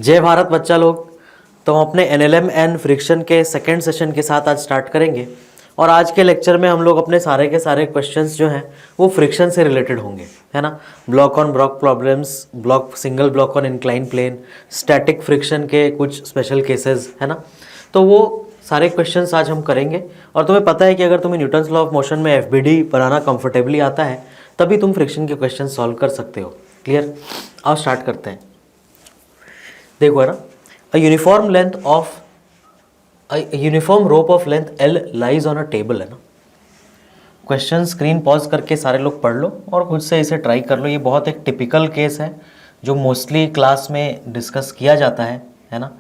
जय भारत बच्चा लोग। तो हम अपने एनएलएम एंड फ्रिक्शन के सेकंड सेशन के साथ आज स्टार्ट करेंगे और आज के लेक्चर में हम लोग अपने सारे के सारे क्वेश्चंस जो हैं वो फ्रिक्शन से रिलेटेड होंगे, है ना। Block on block problems, block single block on incline plane, static friction के कुछ स्पेशल केसेस, है ना। तो वो सारे क्वेश्चंस आज हम करेंगे और तुम्हें पता है कि अगर तुम्हें न्यूटन्स लॉ ऑफ मोशन में एफबीडी बनाना कंफर्टेबली आता है तभी तुम फ्रिक्शन के क्वेश्चन सॉल्व कर सकते हो। क्लियर? आओ स्टार्ट करते हैं। देखो है ना, a uniform rope of length L lies on a table, है ना। क्वेश्चन स्क्रीन पॉज करके सारे लोग पढ़ लो और खुद से इसे ट्राई कर लो। ये बहुत एक टिपिकल केस है जो मोस्टली क्लास में डिस्कस किया जाता है ना।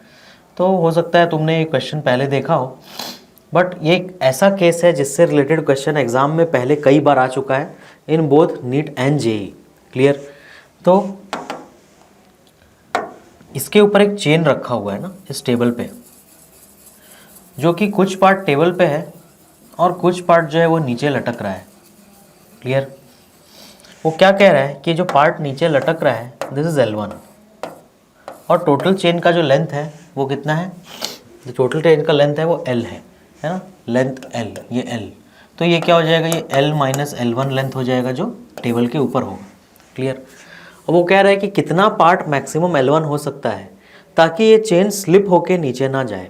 तो हो सकता है तुमने ये क्वेश्चन पहले देखा हो, बट ये एक ऐसा केस है जिससे रिलेटेड क्वेश्चन एग्जाम में पहले कई बार आ चुका है in both NEET and JEE. Clear? तो इसके ऊपर एक चेन रखा हुआ है ना इस टेबल पे, जो कि कुछ पार्ट टेबल पे है और कुछ पार्ट जो है वो नीचे लटक रहा है। क्लियर? वो क्या कह रहा है कि जो पार्ट नीचे लटक रहा है दिस इज L1 और टोटल चेन का जो लेंथ है वो कितना है, जो टोटल चेन का लेंथ है वो L है ना। लेंथ L, ये L, तो ये क्या हो जाएगा, ये L माइनस L1 लेंथ हो जाएगा जो टेबल के ऊपर होगा। क्लियर? अब वो कह रहा है कि कितना पार्ट मैक्सिमम L1 हो सकता है ताकि ये चेन स्लिप होके नीचे ना जाए।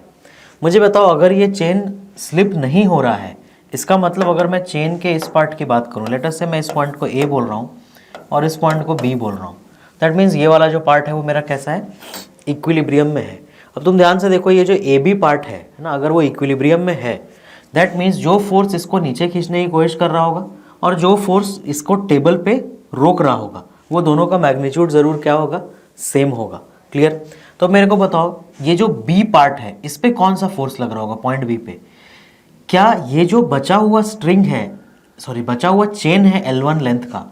मुझे बताओ, अगर ये चेन स्लिप नहीं हो रहा है, इसका मतलब अगर मैं चेन के इस पार्ट की बात करूं, लेट अस से मैं इस पॉइंट को A बोल रहा हूं और इस पॉइंट को B बोल रहा हूं, दैट मीन्स ये वाला जो पार्ट है वो मेरा कैसा है, इक्विलिब्रियम में है। अब तुम ध्यान से देखो, ये जो AB पार्ट है ना, अगर वो इक्विलिब्रियम में है दैट मीन्स जो फोर्स इसको नीचे खींचने की कोशिश कर रहा होगा और जो फोर्स इसको टेबल पे रोक रहा होगा वो दोनों का मैग्नीट्यूड ज़रूर क्या होगा, सेम होगा। क्लियर? तो मेरे को बताओ, ये जो B पार्ट है इस पे कौन सा फोर्स लग रहा होगा पॉइंट B पे? क्या ये जो बचा हुआ स्ट्रिंग है, सॉरी बचा हुआ चेन है L1 लेंथ का,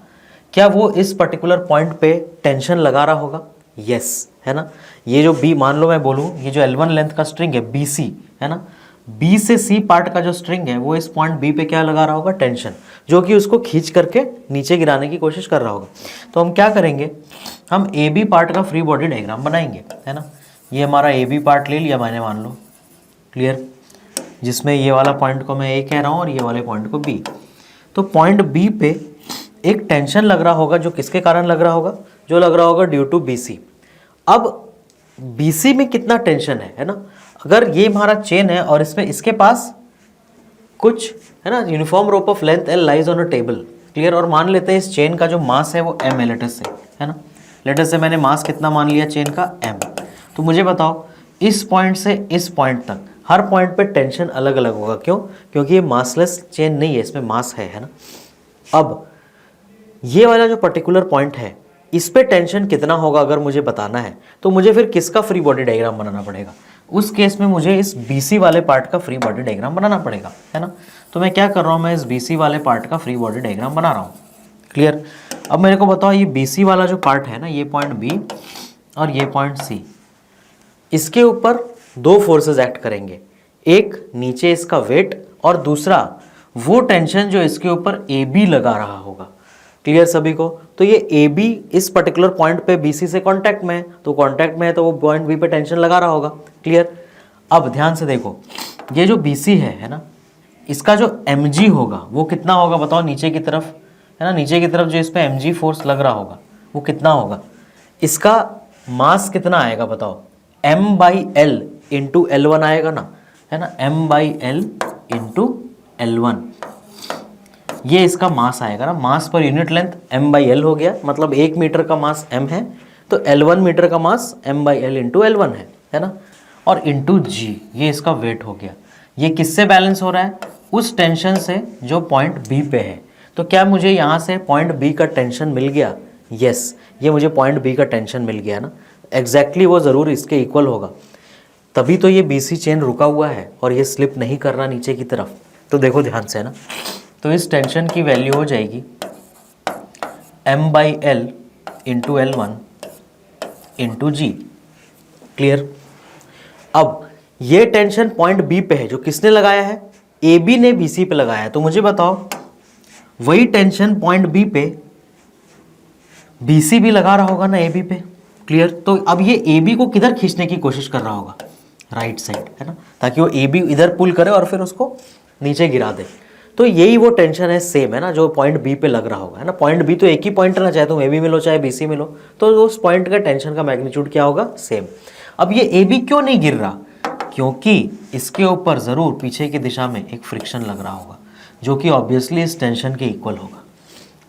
क्या वो इस पर्टिकुलर पॉइंट पे टेंशन लगा रहा होगा? यस, है ना। ये जो B, मान लो मैं बोलूँ ये जो L1 लेंथ का स्ट्रिंग है BC, है ना, B से C पार्ट का जो स्ट्रिंग है वो इस पॉइंट B पे क्या लगा रहा होगा, टेंशन, जो कि उसको खींच करके नीचे गिराने की कोशिश कर रहा होगा। तो हम क्या करेंगे, हम AB पार्ट का फ्री बॉडी डायग्राम बनाएंगे, है ना। ये हमारा AB पार्ट ले लिया मैंने, मान लो। क्लियर? जिसमें ये वाला पॉइंट को मैं A कह रहा हूँ और ये वाले पॉइंट को B। तो पॉइंट B पे एक टेंशन लग रहा होगा जो किसके कारण लग रहा होगा, जो लग रहा होगा ड्यू टू BC। अब BC में कितना टेंशन है ना, अगर ये हमारा चेन है और इसमें इसके पास कुछ है ना, uniform rope of length L lies on a table. Clear? और मान लेते हैं इस चेन का जो मास है वो M है लेटेस्ट से, है ना। लेटेस्ट से मैंने मास कितना मान लिया चेन का, M। तो मुझे बताओ, इस पॉइंट से इस पॉइंट तक हर पॉइंट पे टेंशन अलग अलग होगा। क्यों? क्योंकि ये मासलेस चेन नहीं है, इसमें मास है ना। अब ये वाला जो पर्टिकुलर पॉइंट है इस पे टेंशन कितना होगा अगर मुझे बताना है, तो मुझे फिर किसका फ्री बॉडी डायग्राम बनाना पड़ेगा? उस केस में मुझे इस BC वाले पार्ट का फ्री बॉडी डायग्राम बनाना पड़ेगा, है ना। तो मैं क्या कर रहा हूँ, मैं इस BC वाले पार्ट का फ्री बॉडी डायग्राम बना रहा हूँ। क्लियर? अब मेरे को बताओ, ये BC वाला जो पार्ट है ना, ये पॉइंट B और ये पॉइंट C, इसके ऊपर दो फोर्सेस एक्ट करेंगे, एक नीचे इसका वेट और दूसरा वो टेंशन जो इसके ऊपर AB लगा रहा होगा। क्लियर सभी को? तो ये AB इस पर्टिकुलर पॉइंट पे BC से कांटेक्ट में है, तो कांटेक्ट में है तो वो पॉइंट B पे टेंशन लगा रहा होगा। क्लियर? अब ध्यान से देखो, ये जो BC है ना, इसका जो mg होगा वो कितना होगा बताओ, नीचे की तरफ, है ना, नीचे की तरफ जो इस पे mg फोर्स लग रहा होगा वो कितना होगा? इसका मास कितना आएगा बताओ, m/l इंटू L1 आएगा ना, है ना, m/l इंटू L1, ये इसका मास आएगा ना। मास पर यूनिट लेंथ m/l हो गया, मतलब 1 मीटर का मास m है तो L1 मीटर का मास m/l इंटू L1 है ना। और इंटू g, ये इसका वेट हो गया। ये किससे बैलेंस हो रहा है? उस टेंशन से जो पॉइंट B पे है। तो क्या मुझे यहाँ से पॉइंट B का टेंशन मिल गया? यस, ये मुझे पॉइंट B का टेंशन मिल गया ना। एग्जैक्टली वो ज़रूर इसके इक्वल होगा, तभी तो ये BC चेन रुका हुआ है और ये स्लिप नहीं कर रहा नीचे की तरफ। तो देखो ध्यान से, है ना। तो इस टेंशन की वैल्यू हो जाएगी m/l into L1 into G। Clear? अब ये टेंशन पॉइंट B पे है जो किसने लगाया है, AB ने BC पे लगाया है। तो मुझे बताओ, वही टेंशन पॉइंट B पे BC भी लगा रहा होगा ना AB पे। क्लियर। तो अब ये ए बी को किधर खींचने की कोशिश कर रहा होगा, राइट साइड, है ना, ताकि वो ए बी इधर पुल करे और फिर उसको नीचे गिरा दे। तो यही वो टेंशन है, सेम है ना, जो पॉइंट बी पे लग रहा होगा, है ना। पॉइंट बी तो एक ही पॉइंट ना, चाहे तुम ए बी मिलो चाहे बी सी मिलो, तो उस पॉइंट का टेंशन का मैग्नीट्यूड क्या होगा, सेम। अब ये ए बी क्यों नहीं गिर रहा, क्योंकि इसके ऊपर जरूर पीछे की दिशा में एक फ्रिक्शन लग रहा होगा, जो कि ऑब्वियसली इस टेंशन के इक्वल होगा।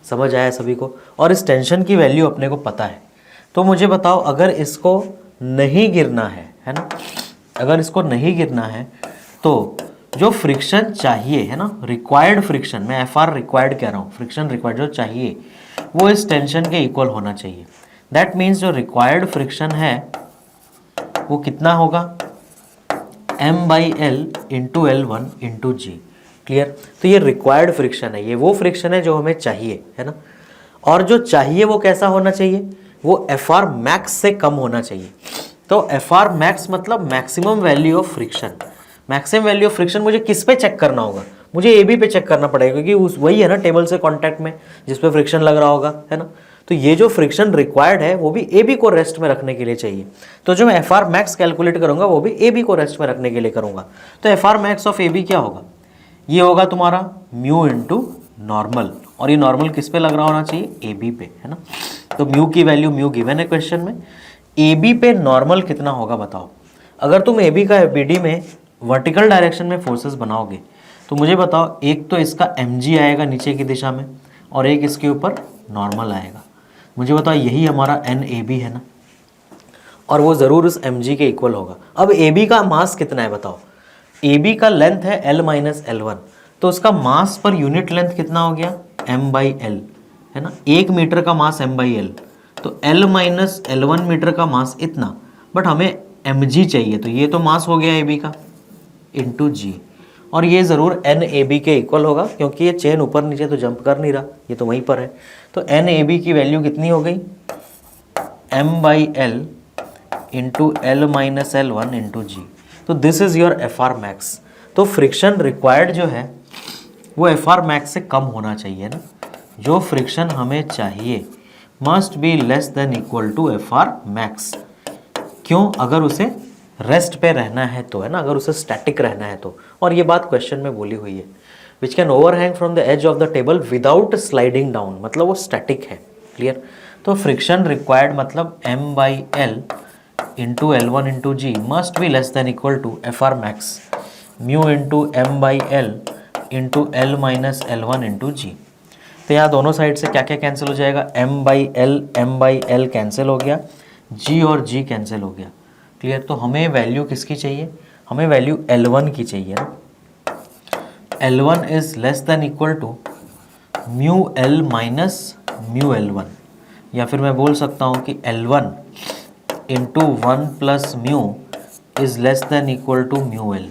समझ आया सभी को। और इस टेंशन की वैल्यू अपने को पता है। तो मुझे बताओ, अगर इसको नहीं गिरना है ना, अगर इसको नहीं गिरना है तो जो फ्रिक्शन चाहिए, है ना, रिक्वायर्ड फ्रिक्शन, मैं एफ आर रिक्वायर्ड कह रहा हूँ, फ्रिक्शन रिक्वायर्ड जो चाहिए वो इस टेंशन के इक्वल होना चाहिए। दैट मीन्स जो रिक्वायर्ड फ्रिक्शन है वो कितना होगा, m/l इंटू L1 इंटू जी। क्लियर। तो ये रिक्वायर्ड फ्रिक्शन है, ये वो फ्रिक्शन है जो हमें चाहिए, है ना। और जो चाहिए वो कैसा होना चाहिए, वो एफ आर मैक्स से कम होना चाहिए। तो एफ आर मैक्स मतलब maximum value of friction. Maximum value of friction मुझे किस पे चेक करना होगा, मुझे ए बी पे चेक करना पड़ेगा, क्योंकि उस वही है ना टेबल से कांटेक्ट में जिस पे फ्रिक्शन लग रहा होगा, है ना। तो ये जो फ्रिक्शन रिक्वायर्ड है वो भी ए बी को रेस्ट में रखने के लिए चाहिए। तो जो मैं एफ आर मैक्स कैलकुलेट करूंगा वो भी ए बी को रेस्ट में रखने के लिए करूंगा। तो F R max of A B क्या होगा, ये होगा तुम्हारा म्यू इंटू नॉर्मल, और ये नॉर्मल किस पे लग रहा होना चाहिए, ए बी पे, है ना। तो म्यू की वैल्यू, म्यू गिवन है क्वेश्चन में, ए बी पे नॉर्मल कितना होगा बताओ। अगर तुम ए बी का बी डी में वर्टिकल डायरेक्शन में फोर्सेस बनाओगे तो मुझे बताओ, एक तो इसका एम जी आएगा नीचे की दिशा में और एक इसके ऊपर नॉर्मल आएगा। मुझे बताओ यही हमारा एन ए बी है ना, और वो ज़रूर उस एम जी के इक्वल होगा। अब ए बी का मास कितना है बताओ, ए बी का लेंथ है L माइनस L1, तो उसका मास पर यूनिट लेंथ कितना हो गया, m/l, है ना। 1 मीटर का मास m/l, तो L माइनस L1 मीटर का मास इतना, बट हमें mg चाहिए, तो ये तो मास हो गया ए बी का इंटू जी, और ये ज़रूर एन ए बी के इक्वल होगा, क्योंकि ये चेन ऊपर नीचे तो जंप कर नहीं रहा, ये तो वहीं पर है। तो एन ए बी की वैल्यू कितनी हो गई, m/l into L minus L1 into G. तो this is your F R max. तो फ्रिक्शन रिक्वायर्ड जो है वो एफ आर मैक्स से कम होना चाहिए ना, जो फ्रिक्शन हमें चाहिए must be less than equal to F R max. क्यों, अगर उसे रेस्ट पे रहना है तो, है ना, अगर उसे स्टैटिक रहना है तो। और ये बात क्वेश्चन में बोली हुई है, which can overhang from the edge of the table without sliding down, मतलब वो स्टैटिक है। क्लियर। तो फ्रिक्शन रिक्वायर्ड मतलब m/l into L1 into G must be less than equal to F R max mu into m/l into L minus L1 into G. तो यहाँ दोनों side से क्या क्या कैंसिल हो जाएगा, m/l कैंसिल हो गया, g और g कैंसिल हो गया। क्लियर। तो हमें वैल्यू किसकी चाहिए, हमें वैल्यू L1 की चाहिए ना। L1 is less than equal to mu L minus mu L1, या फिर मैं बोल सकता हूँ कि L1 into 1 plus mu is less than equal to mu L,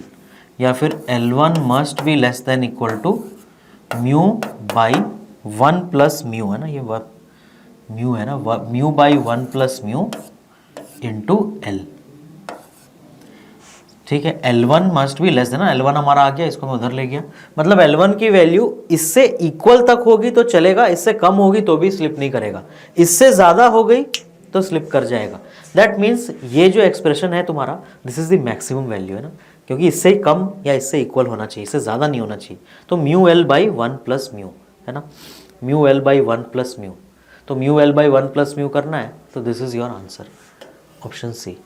या फिर L1 must be less than equal to mu by 1 plus mu, है ना, ये म्यू है ना, mu by 1 plus mu into L। ठीक है, L1 must be less then, ना L1 हमारा आ गया, इसको मैं उधर ले गया, मतलब L1 की वैल्यू इससे इक्वल तक होगी तो चलेगा, इससे कम होगी तो भी स्लिप नहीं करेगा, इससे ज़्यादा हो गई तो स्लिप कर जाएगा। दैट मीन्स ये जो एक्सप्रेशन है तुम्हारा, this is the maximum value, है ना, क्योंकि इससे कम या इससे इक्वल होना चाहिए, इससे ज़्यादा नहीं होना चाहिए। तो mu L by 1 plus mu, है ना, mu L by 1 plus mu, तो mu L by 1 plus mu करना है, तो this is your answer, option C.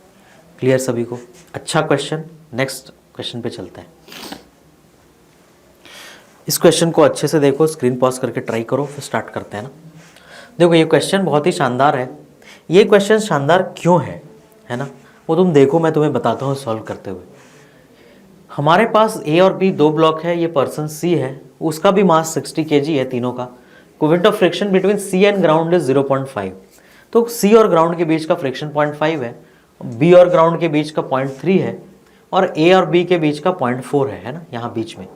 Clear सभी को, अच्छा क्वेश्चन। नेक्स्ट क्वेश्चन पे चलते हैं। इस क्वेश्चन को अच्छे से देखो, स्क्रीन पॉज करके ट्राई करो, फिर स्टार्ट करते हैं ना। देखो ये क्वेश्चन बहुत ही शानदार है। ये क्वेश्चन शानदार क्यों है ना, वो तुम देखो, मैं तुम्हें बताता हूँ सॉल्व करते हुए। हमारे पास ए और बी दो ब्लॉक है, ये पर्सन सी है, उसका भी मास 60 kg है तीनों का। Coefficient of friction between C and ground is 0.5, तो सी और ग्राउंड के बीच का फ्रिक्शन 0.5 है, बी और ग्राउंड के बीच का 0.3 है, और ए और बी के बीच का 0.4 है ना, यहाँ बीच में।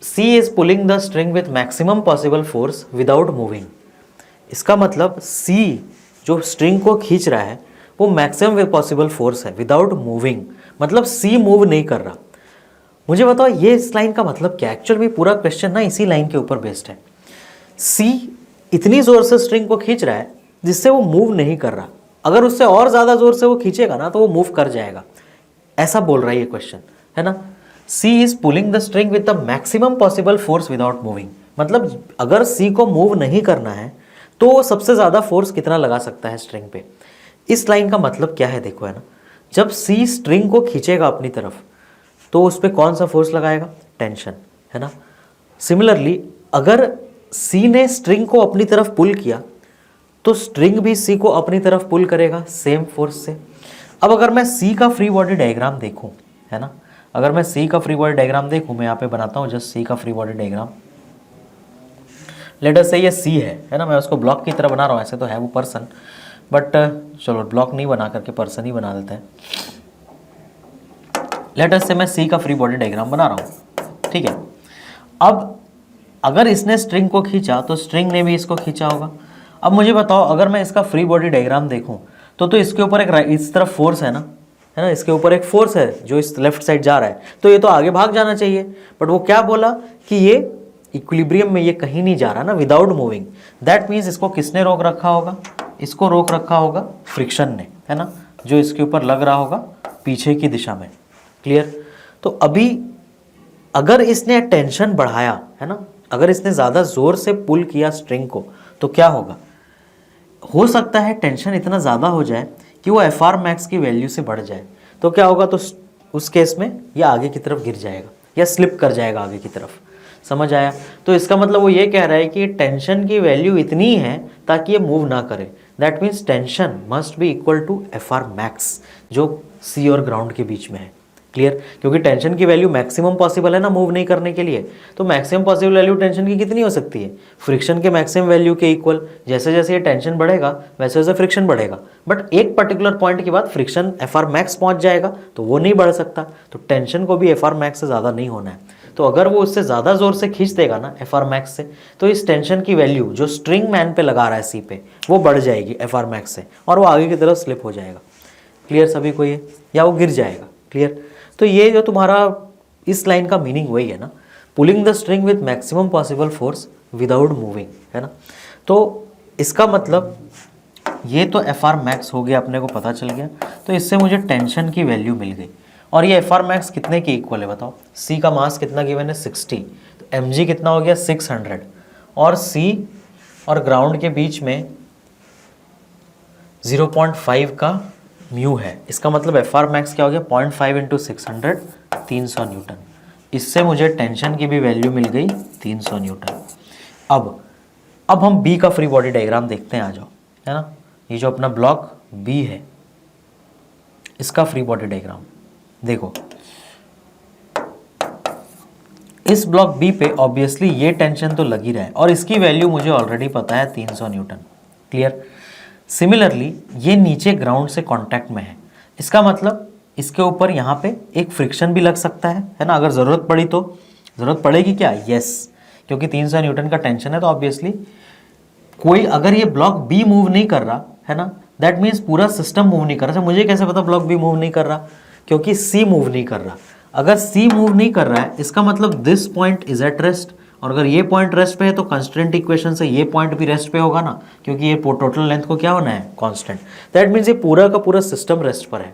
C is pulling the string with maximum possible force without moving. इसका मतलब सी जो स्ट्रिंग को खींच रहा है वो मैक्सिमम पॉसिबल फोर्स है विदाउट मूविंग, मतलब सी मूव नहीं कर रहा। मुझे बताओ ये इस लाइन का मतलब क्या है। एक्चुअल में पूरा क्वेश्चन ना इसी लाइन के ऊपर बेस्ड है। सी इतनी जोर से स्ट्रिंग को खींच रहा है जिससे वो मूव नहीं कर रहा, अगर उससे और ज़्यादा ज़ोर से वो खींचेगा ना तो वो मूव कर जाएगा, ऐसा बोल रहा है ये क्वेश्चन, है ना। C is pulling the string with the maximum possible force without moving, मतलब अगर सी को मूव नहीं करना है तो वो सबसे ज़्यादा फोर्स कितना लगा सकता है स्ट्रिंग पे। इस लाइन का मतलब क्या है देखो, है ना, जब सी स्ट्रिंग को खींचेगा अपनी तरफ तो उस पर कौन सा फोर्स लगाएगा, टेंशन, है ना। सिमिलरली अगर सी ने स्ट्रिंग को अपनी तरफ पुल किया तो स्ट्रिंग भी सी को अपनी तरफ पुल करेगा सेम फोर्स से। अब अगर मैं सी का फ्री बॉडी डायग्राम देखूं, है ना, अगर मैं सी का फ्री बॉडी डायग्राम देखूं, मैं यहाँ पे बनाता हूँ जस्ट सी का free body diagram. Let us से ये सी है ना, मैं उसको ब्लॉक की तरह बना रहा हूँ, ऐसे तो है वो पर्सन, बट चलो ब्लॉक नहीं बना करके पर्सन ही बना देते हैं। लेट अस से मैं सी का फ्री बॉडी डायग्राम बना रहा हूँ, ठीक है। अब अगर इसने स्ट्रिंग को खींचा तो स्ट्रिंग ने भी इसको खींचा होगा। अब मुझे बताओ अगर मैं इसका फ्री बॉडी डायग्राम देखूं तो इसके ऊपर एक इस तरफ फोर्स है ना, इसके ऊपर एक फोर्स है जो इस लेफ्ट साइड जा रहा है, तो ये तो आगे भाग जाना चाहिए, बट वो क्या बोला कि ये इक्विलिब्रियम में ये कहीं नहीं जा रहा ना, विदाउट मूविंग। दैट मीन्स इसको किसने रोक रखा होगा, इसको रोक रखा होगा फ्रिक्शन ने, है ना, जो इसके ऊपर लग रहा होगा पीछे की दिशा में। क्लियर। तो अभी अगर इसने टेंशन बढ़ाया, है ना, अगर इसने ज़्यादा ज़ोर से पुल किया स्ट्रिंग को तो क्या होगा, हो सकता है टेंशन इतना ज़्यादा हो जाए कि वो एफ आर मैक्स की वैल्यू से बढ़ जाए, तो क्या होगा, तो उस केस में ये आगे की तरफ गिर जाएगा या स्लिप कर जाएगा आगे की तरफ। समझ आया। तो इसका मतलब वो ये कह रहा है कि टेंशन की वैल्यू इतनी है ताकि ये मूव ना करे। That means tension must be equal to F R max जो सी और ग्राउंड के बीच में है। क्लियर। क्योंकि टेंशन की वैल्यू मैक्सिमम पॉसिबल है ना मूव नहीं करने के लिए, तो मैक्सिमम पॉसिबल वैल्यू टेंशन की कितनी हो सकती है, फ्रिक्शन के मैक्सिमम वैल्यू के इक्वल। जैसे जैसे ये टेंशन बढ़ेगा वैसे वैसे फ्रिक्शन बढ़ेगा, बट एक पर्टिकुलर पॉइंट के बाद फ्रिक्शन एफ आर मैक्स पहुंच जाएगा तो वो नहीं बढ़ सकता, तो टेंशन को भी एफ आर मैक्स से ज़्यादा नहीं होना है। तो अगर वो उससे ज़्यादा जोर से खींच देगा ना एफ आर मैक्स से, तो इस टेंशन की वैल्यू जो स्ट्रिंग मैन पे लगा रहा है सी पे, वो बढ़ जाएगी एफ आर मैक्स से और वो आगे की तरफ स्लिप हो जाएगा। क्लियर सभी को ये, या वो गिर जाएगा। क्लियर। तो ये जो तुम्हारा इस लाइन का मीनिंग वही है ना, pulling the string with maximum possible force without moving, है ना। तो इसका मतलब ये तो एफ आर मैक्स हो गया, अपने को पता चल गया। तो इससे मुझे टेंशन की वैल्यू मिल गई, और ये एफ आर मैक्स कितने के इक्वल है बताओ। सी का मास कितना गिवन है 60, तो एम जी कितना हो गया 600, और सी और ग्राउंड के बीच में 0.5 का म्यू है। इसका मतलब एफ आर मैक्स क्या हो गया 0.5 इंटू 600, 300 न्यूटन। इससे मुझे टेंशन की भी वैल्यू मिल गई 300 न्यूटन। अब हम बी का फ्री बॉडी डायग्राम देखते हैं, आ जाओ, है ना। ये जो अपना ब्लॉक बी है इसका फ्री बॉडी डायग्राम देखो। इस ब्लॉक बी पे ऑब्वियसली ये टेंशन तो लगी रहा है और इसकी वैल्यू मुझे ऑलरेडी पता है 300 न्यूटन। क्लियर। सिमिलरली ये नीचे ग्राउंड से कांटेक्ट में है, इसका मतलब इसके ऊपर यहाँ पे एक फ्रिक्शन भी लग सकता है ना, अगर ज़रूरत पड़ी तो। ज़रूरत पड़ेगी क्या, यस, क्योंकि 300 न्यूटन का टेंशन है तो ऑब्वियसली कोई अगर ये ब्लॉक बी मूव नहीं कर रहा है ना, दैट मीन्स पूरा सिस्टम मूव नहीं कर रहा। मुझे कैसे पता ब्लॉक बी मूव नहीं कर रहा, क्योंकि सी मूव नहीं कर रहा। अगर सी मूव नहीं कर रहा है इसका मतलब this point is at rest, और अगर ये पॉइंट रेस्ट पे है तो कंस्टेंट इक्वेशन से ये पॉइंट भी रेस्ट पे होगा ना, क्योंकि ये टोटल लेंथ को क्या होना है कांस्टेंट। दैट मीन्स ये पूरा का पूरा सिस्टम रेस्ट पर है।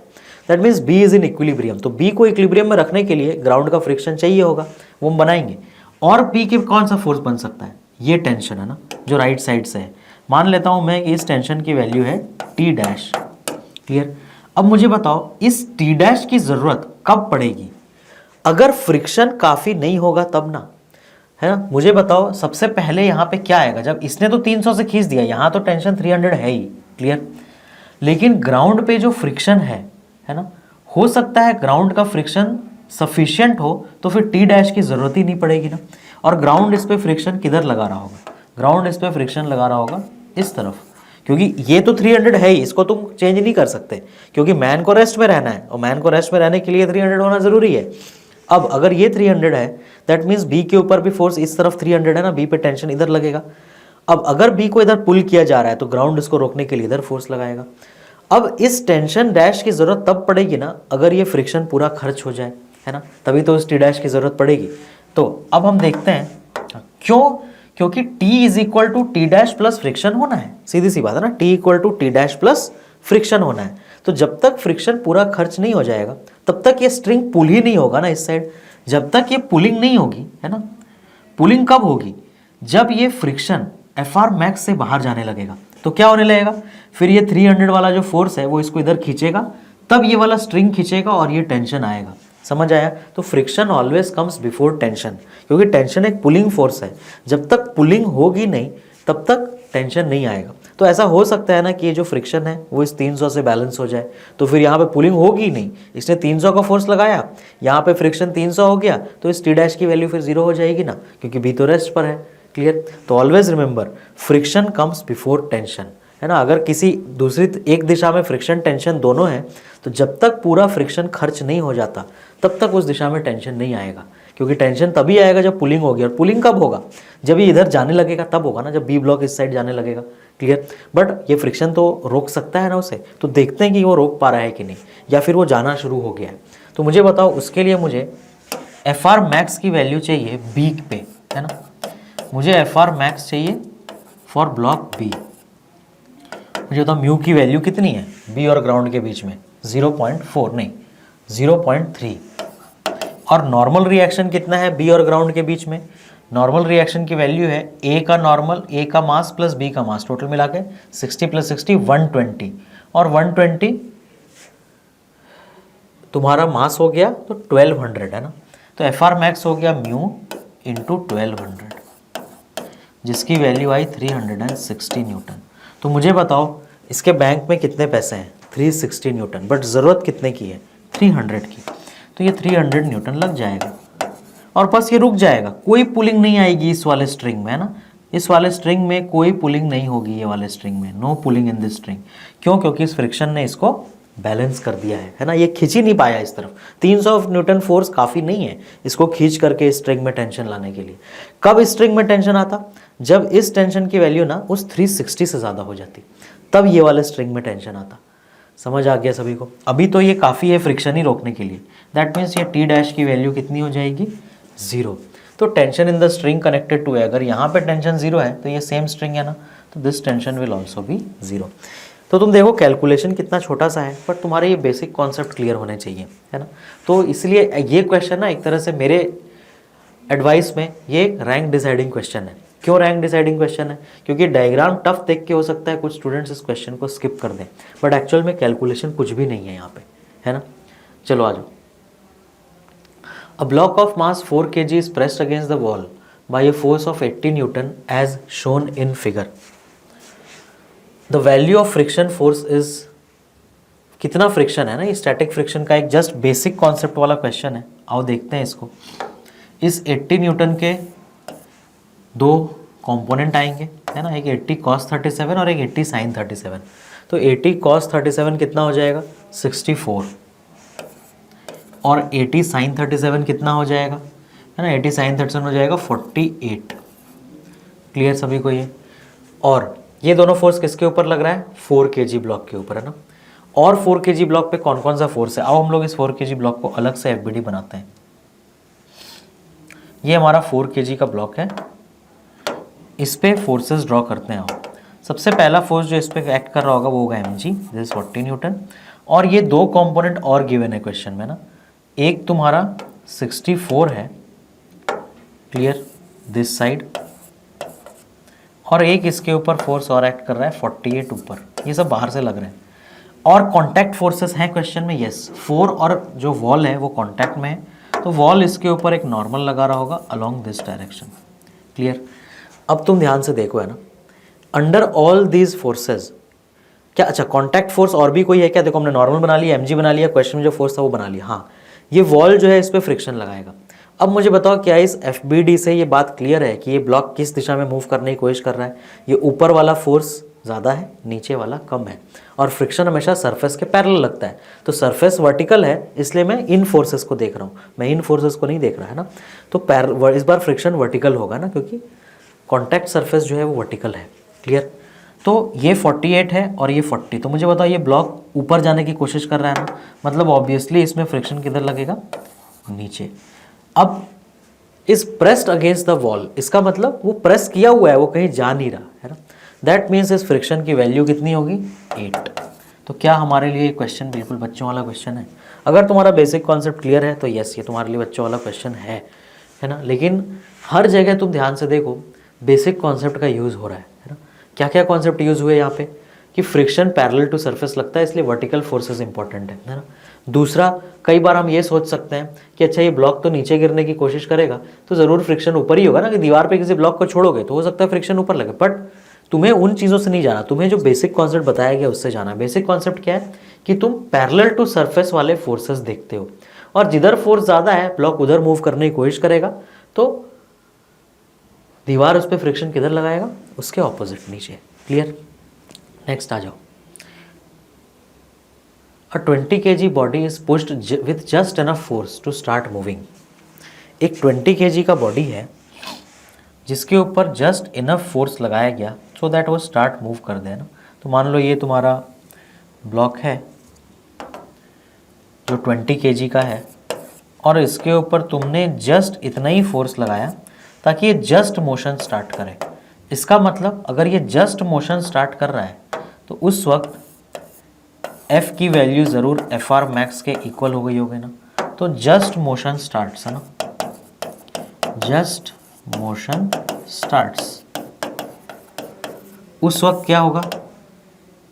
That means B is in equilibrium. तो बी को इक्विलिब्रियम में रखने के लिए ग्राउंड का फ्रिक्शन चाहिए होगा, वो हम बनाएंगे। और बी के कौन सा फोर्स बन सकता है, ये टेंशन है ना जो राइट साइड से है। मान लेता हूं मैं कि इस टेंशन की वैल्यू है टी डैश। क्लियर। अब मुझे बताओ इस टी डैश की जरूरत कब पड़ेगी, अगर फ्रिक्शन काफी नहीं होगा तब ना, है ना। मुझे बताओ सबसे पहले यहाँ पे क्या आएगा, जब इसने तो 300 से खींच दिया, यहाँ तो टेंशन 300 है ही। क्लियर। लेकिन ग्राउंड पे जो फ्रिक्शन है ना, हो सकता है ग्राउंड का फ्रिक्शन सफिशिएंट हो तो फिर टी डैश की जरूरत ही नहीं पड़ेगी ना। और ग्राउंड इस पे फ्रिक्शन किधर लगा रहा होगा, ग्राउंड इस पे फ्रिक्शन लगा रहा होगा इस तरफ, क्योंकि ये तो 300 है ही, इसको तुम चेंज नहीं कर सकते, क्योंकि मैन को रेस्ट में रहना है और मैन को रेस्ट में रहने के लिए 300 होना जरूरी है। अब अगर ये 300 है दैट मीन्स बी के ऊपर भी फोर्स इस तरफ 300 है ना, बी पे टेंशन इधर लगेगा। अब अगर बी को इधर पुल किया जा रहा है तो ग्राउंड इसको रोकने के लिए इधर फोर्स लगाएगा। अब इस टेंशन डैश की जरूरत तब पड़ेगी ना अगर ये फ्रिक्शन पूरा खर्च हो जाए, है ना, तभी तो इस टी डैश की जरूरत पड़ेगी। तो अब हम देखते हैं क्यों, क्योंकि T is equal to T dash plus friction होना है, सीधी सी बात है ना, T equal to T dash plus friction होना है। तो जब तक फ्रिक्शन पूरा खर्च नहीं हो जाएगा तब तक ये स्ट्रिंग पुल ही नहीं होगा ना इस साइड। जब तक ये पुलिंग नहीं होगी, है ना, पुलिंग कब होगी, जब ये फ्रिक्शन एफआर मैक्स से बाहर जाने लगेगा। तो क्या होने लगेगा, फिर ये 300 वाला जो फोर्स है वो इसको इधर खींचेगा, तब ये वाला स्ट्रिंग खींचेगा और ये टेंशन आएगा। समझ आया? तो friction always comes before tension, क्योंकि टेंशन एक पुलिंग फोर्स है। जब तक पुलिंग होगी नहीं तब तक टेंशन नहीं आएगा। तो ऐसा हो सकता है ना कि ये जो फ्रिक्शन है वो इस 300 से बैलेंस हो जाए, तो फिर यहाँ पे पुलिंग होगी नहीं। इसने 300 का फोर्स लगाया, यहाँ पे फ्रिक्शन 300 हो गया, तो इस टी डैश की वैल्यू फिर 0 हो जाएगी ना, क्योंकि बी तो रेस्ट पर है। क्लियर? तो always remember friction comes before tension, है ना। अगर किसी दूसरी एक दिशा में फ्रिक्शन टेंशन दोनों है, तो जब तक पूरा फ्रिक्शन खर्च नहीं हो जाता तब तक उस दिशा में टेंशन नहीं आएगा, क्योंकि टेंशन तभी आएगा जब पुलिंग होगी। और पुलिंग कब होगा, जब ये इधर जाने लगेगा तब होगा ना, जब बी ब्लॉक इस साइड जाने लगेगा। क्लियर? बट ये फ्रिक्शन तो रोक सकता है ना उसे, तो देखते हैं कि वो रोक पा रहा है कि नहीं, या फिर वो जाना शुरू हो गया है। तो मुझे बताओ, उसके लिए मुझे एफ आर मैक्स की वैल्यू चाहिए बी पे, है ना। मुझे एफ आर मैक्स चाहिए फॉर ब्लॉक बी। मुझे बताओ म्यू की वैल्यू कितनी है बी और ग्राउंड के बीच में, 0.4 नहीं 0.3। और नॉर्मल रिएक्शन कितना है बी और ग्राउंड के बीच में, नॉर्मल रिएक्शन की वैल्यू है ए का नॉर्मल, ए का मास प्लस बी का मास, टोटल मिला के 60 + 60 120, और 120 तुम्हारा मास हो गया तो 1200, है ना। तो एफ आर मैक्स हो गया म्यू इंटू 1200, जिसकी वैल्यू आई 360 न्यूटन। तो मुझे बताओ इसके बैंक में कितने पैसे हैं, 360 न्यूटन, बट ज़रूरत कितने की है, 300 की। तो ये 300 न्यूटन लग जाएगा और बस ये रुक जाएगा, कोई पुलिंग नहीं आएगी इस वाले स्ट्रिंग में, है ना। इस वाले स्ट्रिंग में कोई पुलिंग नहीं होगी, ये वाले स्ट्रिंग में no pulling in this string. क्यों? क्योंकि इस फ्रिक्शन ने इसको बैलेंस कर दिया है ना। ये खींच ही नहीं पाया इस तरफ, 300 न्यूटन फोर्स काफ़ी नहीं है इसको खींच करके इस स्ट्रिंग में टेंशन लाने के लिए। कब इस स्ट्रिंग में टेंशन आता, जब इस टेंशन की वैल्यू ना उस 360 से ज़्यादा हो जाती, तब ये वाले स्ट्रिंग में टेंशन आता। समझ आ गया सभी को? अभी तो ये काफ़ी है फ्रिक्शन ही रोकने के लिए। दैट मीन्स ये टी डैश की वैल्यू कितनी हो जाएगी, 0। तो tension in the string connected to है, अगर यहाँ पे टेंशन 0 है तो ये सेम स्ट्रिंग है ना, तो this tension will also be 0। तो तुम देखो कैलकुलेशन कितना छोटा सा है, बट तुम्हारे ये बेसिक कॉन्सेप्ट क्लियर होने चाहिए, है ना। तो इसलिए ये क्वेश्चन ना एक तरह से मेरे एडवाइस में ये रैंक डिसाइडिंग क्वेश्चन है। क्यों रैंक डिसाइडिंग क्वेश्चन है? क्योंकि डायग्राम टफ देख के हो सकता है कुछ स्टूडेंट्स इस क्वेश्चन को स्किप कर दें, बट एक्चुअल में कैलकुलेशन कुछ भी नहीं है यहाँ पे, है ना। चलो आ जाओ। A block of mass 4 kg is pressed against the wall by a force of 80 Newton as shown in figure. The value of friction force is, कितना फ्रिक्शन है ना, ये स्टैटिक फ्रिक्शन का एक जस्ट बेसिक कॉन्सेप्ट वाला question है। आओ देखते हैं इसको। इस 80 न्यूटन के दो कंपोनेंट आएंगे, है ना, एक 80 cos 37 और एक 80 sin 37। तो 80 cos 37 कितना हो जाएगा, 64, और 80 sin 37 कितना हो जाएगा, है ना, 80 sin 37 हो जाएगा 48। क्लियर सभी को ये? और ये दोनों फोर्स किसके ऊपर लग रहा है, 4 kg ब्लॉक के ऊपर, है ना। और 4 kg ब्लॉक पे कौन कौन सा फोर्स है, आओ हम लोग इस 4 kg ब्लॉक को अलग से एफबीडी बनाते हैं। ये हमारा 4 kg का ब्लॉक है, इस पे फोर्सेस ड्रॉ करते हैं। आओ, सबसे पहला फोर्स जो इस पे एक्ट कर रहा होगा वो होगा mg, दिस 40 न्यूटन। और ये दो कंपोनेंट और गिवन है क्वेश्चन में ना, एक तुम्हारा 64 है, क्लियर, दिस साइड, और एक इसके ऊपर फोर्स और एक्ट कर रहा है 48 ऊपर। ये सब बाहर से लग रहे हैं। और कॉन्टैक्ट फोर्सेस हैं क्वेश्चन में, यस, 4 और जो वॉल है वो कॉन्टैक्ट में है, तो वॉल इसके ऊपर एक नॉर्मल लगा रहा होगा अलोंग दिस डायरेक्शन। क्लियर? अब तुम ध्यान से देखो, है ना, अंडर ऑल दीज फोर्सेज क्या, अच्छा कॉन्टैक्ट फोर्स और भी कोई है क्या? देखो हमने नॉर्मल बना लिया, mg बना लिया, क्वेश्चन में जो फोर्स था वो बना लिया। हाँ, ये वॉल जो है इस पर फ्रिक्शन लगाएगा। अब मुझे बताओ क्या इस FBD से ये बात क्लियर है कि ये ब्लॉक किस दिशा में मूव करने की कोशिश कर रहा है? ये ऊपर वाला फोर्स ज़्यादा है, नीचे वाला कम है, और फ्रिक्शन हमेशा सरफेस के पैरेलल लगता है। तो सरफेस वर्टिकल है, इसलिए मैं इन फोर्सेस को देख रहा हूँ, मैं इन फोर्सेस को नहीं देख रहा, है ना। तो इस बार फ्रिक्शन वर्टिकल होगा ना, क्योंकि कॉन्टैक्ट सरफेस जो है वो वर्टिकल है। क्लियर? तो ये 48 है और ये 40। तो मुझे बताओ ये ब्लॉक ऊपर जाने की कोशिश कर रहा है ना, मतलब ऑब्वियसली इसमें फ्रिक्शन किधर लगेगा, नीचे। अब इस प्रेस्ड अगेंस्ट द वॉल, इसका मतलब वो प्रेस किया हुआ है, वो कहीं जा नहीं रहा, है ना। दैट मीन्स इस फ्रिक्शन की वैल्यू कितनी होगी, 8। तो क्या हमारे लिए क्वेश्चन बिल्कुल बच्चों वाला क्वेश्चन है? अगर तुम्हारा बेसिक कॉन्सेप्ट क्लियर है तो यस, ये तुम्हारे लिए बच्चों वाला क्वेश्चन है ना। लेकिन हर जगह तुम ध्यान से देखो बेसिक कॉन्सेप्ट का यूज़ हो रहा है ना। क्या क्या कॉन्सेप्ट यूज़ हुए यहाँ पे कि फ्रिक्शन पैरेलल टू सरफेस लगता है, इसलिए वर्टिकल फोर्सेस इंपॉर्टेंट है ना। दूसरा, कई बार हम ये सोच सकते हैं कि अच्छा ये ब्लॉक तो नीचे गिरने की कोशिश करेगा तो ज़रूर फ्रिक्शन ऊपर ही होगा ना, कि दीवार पे किसी ब्लॉक को छोड़ोगे तो हो सकता है फ्रिक्शन ऊपर लगे। बट तुम्हें उन चीज़ों से नहीं जाना, तुम्हें जो बेसिक कॉन्सेप्ट बताया गया उससे जाना। बेसिक कॉन्सेप्ट क्या है कि तुम पैरेलल टू सरफेस वाले फोर्सेस देखते हो, और जिधर फोर्स ज़्यादा है ब्लॉक उधर मूव करने की कोशिश करेगा, तो दीवार उस पर फ्रिक्शन किधर लगाएगा, उसके ऑपोजिट नीचे। क्लियर? नेक्स्ट आ जाओ। A 20 kg body is pushed with just enough force to start moving। एक 20 kg का बॉडी है जिसके ऊपर जस्ट इनफ फोर्स लगाया गया सो दैट वो स्टार्ट मूव कर दे ना। तो मान लो ये तुम्हारा ब्लॉक है जो 20 kg का है, और इसके ऊपर तुमने जस्ट इतना ही फोर्स लगाया ताकि ये जस्ट मोशन स्टार्ट करे। इसका मतलब अगर ये जस्ट मोशन स्टार्ट कर रहा है तो उस वक्त F की वैल्यू ज़रूर FR मैक्स के इक्वल हो गई होगी ना। तो जस्ट मोशन स्टार्ट्स है ना, जस्ट मोशन स्टार्ट्स, उस वक्त क्या होगा,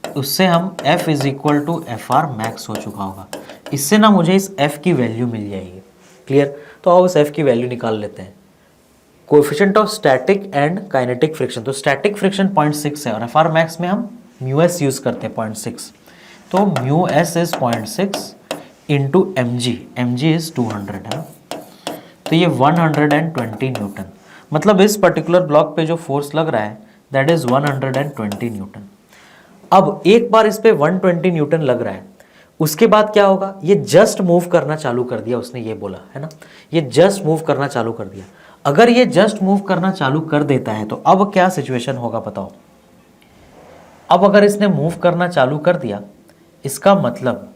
उससे हम F is equal to FR max हो चुका होगा। इससे ना मुझे इस F की वैल्यू मिल जाएगी। क्लियर? तो आओ उस F की वैल्यू निकाल लेते हैं। Coefficient of static and kinetic friction, तो स्टैटिक फ्रिक्शन 0.6 है और FR मैक्स में हम μs यूज करते हैं 0.6, तो μs is 0.6 into mg is 200 है ना। तो ये 120 न्यूटन, मतलब इस पर्टिकुलर ब्लॉक पे जो फोर्स लग रहा है दैट इज 120 न्यूटन। अब एक बार इस पे 120 न्यूटन लग रहा है, उसके बाद क्या होगा, ये जस्ट मूव करना चालू कर दिया, उसने ये बोला है ना, ये जस्ट मूव करना चालू कर दिया। अगर ये जस्ट मूव करना चालू कर देता है तो अब क्या सिचुएशन होगा बताओ। अब अगर इसने मूव करना चालू कर दिया, इसका मतलब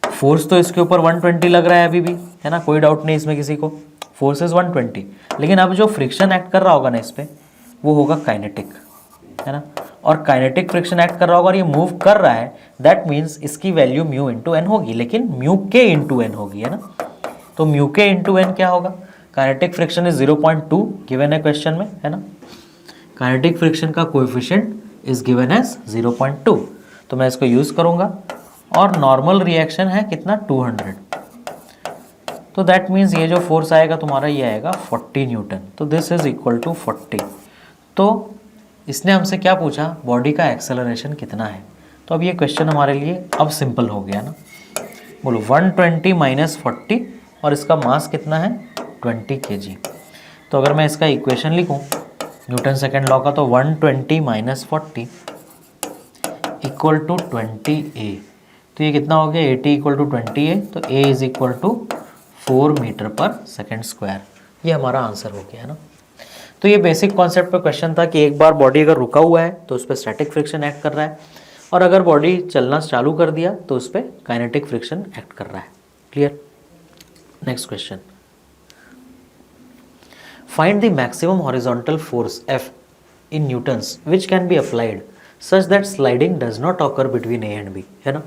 फोर्स तो इसके ऊपर 120 लग रहा है अभी भी, है ना, कोई डाउट नहीं इसमें किसी को, फोर्स इज 120। लेकिन अब जो फ्रिक्शन एक्ट कर रहा होगा ना इस पे, वो होगा काइनेटिक, है ना। और काइनेटिक फ्रिक्शन एक्ट कर रहा होगा और ये मूव कर रहा है, दैट मीन्स इसकी वैल्यू म्यू इंटू एन होगी, लेकिन म्यू के इंटू एन होगी, है ना। तो म्यू के इंटू एन क्या होगा, काइनेटिक फ्रिक्शन इज 0.2 गिवन है क्वेश्चन में, है ना। काइनेटिक फ्रिक्शन का कोएफिशिएंट इज गिवन एज 0.2, तो मैं इसको यूज करूंगा, और नॉर्मल रिएक्शन है कितना 200, तो दैट मीन्स ये जो फोर्स आएगा तुम्हारा ये आएगा 40 न्यूटन, तो दिस इज इक्वल टू 40। तो इसने हमसे क्या पूछा, बॉडी का एक्सेलरेशन कितना है। तो अब ये क्वेश्चन हमारे लिए अब सिंपल हो गया ना। बोलो 120 माइनस 40 और इसका मास कितना है 20 kg। तो अगर मैं इसका इक्वेशन लिखूं न्यूटन सेकेंड लॉ का, तो 120 माइनस 40 इक्वल टू 20A। तो ये कितना हो गया, 80 इक्वल टू 20A, तो A is equal to 4 metre per second square. ये हमारा आंसर हो गया है ना। तो ये बेसिक कॉन्सेप्ट पे क्वेश्चन था कि एक बार बॉडी अगर रुका हुआ है तो उस पर स्टैटिक फ्रिक्शन एक्ट कर रहा है, और अगर बॉडी चलना चालू कर दिया तो उस पर काइनेटिक फ्रिक्शन एक्ट कर रहा है। Clear? Next question, find the maximum horizontal force F in Newton's which can be applied such that sliding does not occur between A and B, है ना।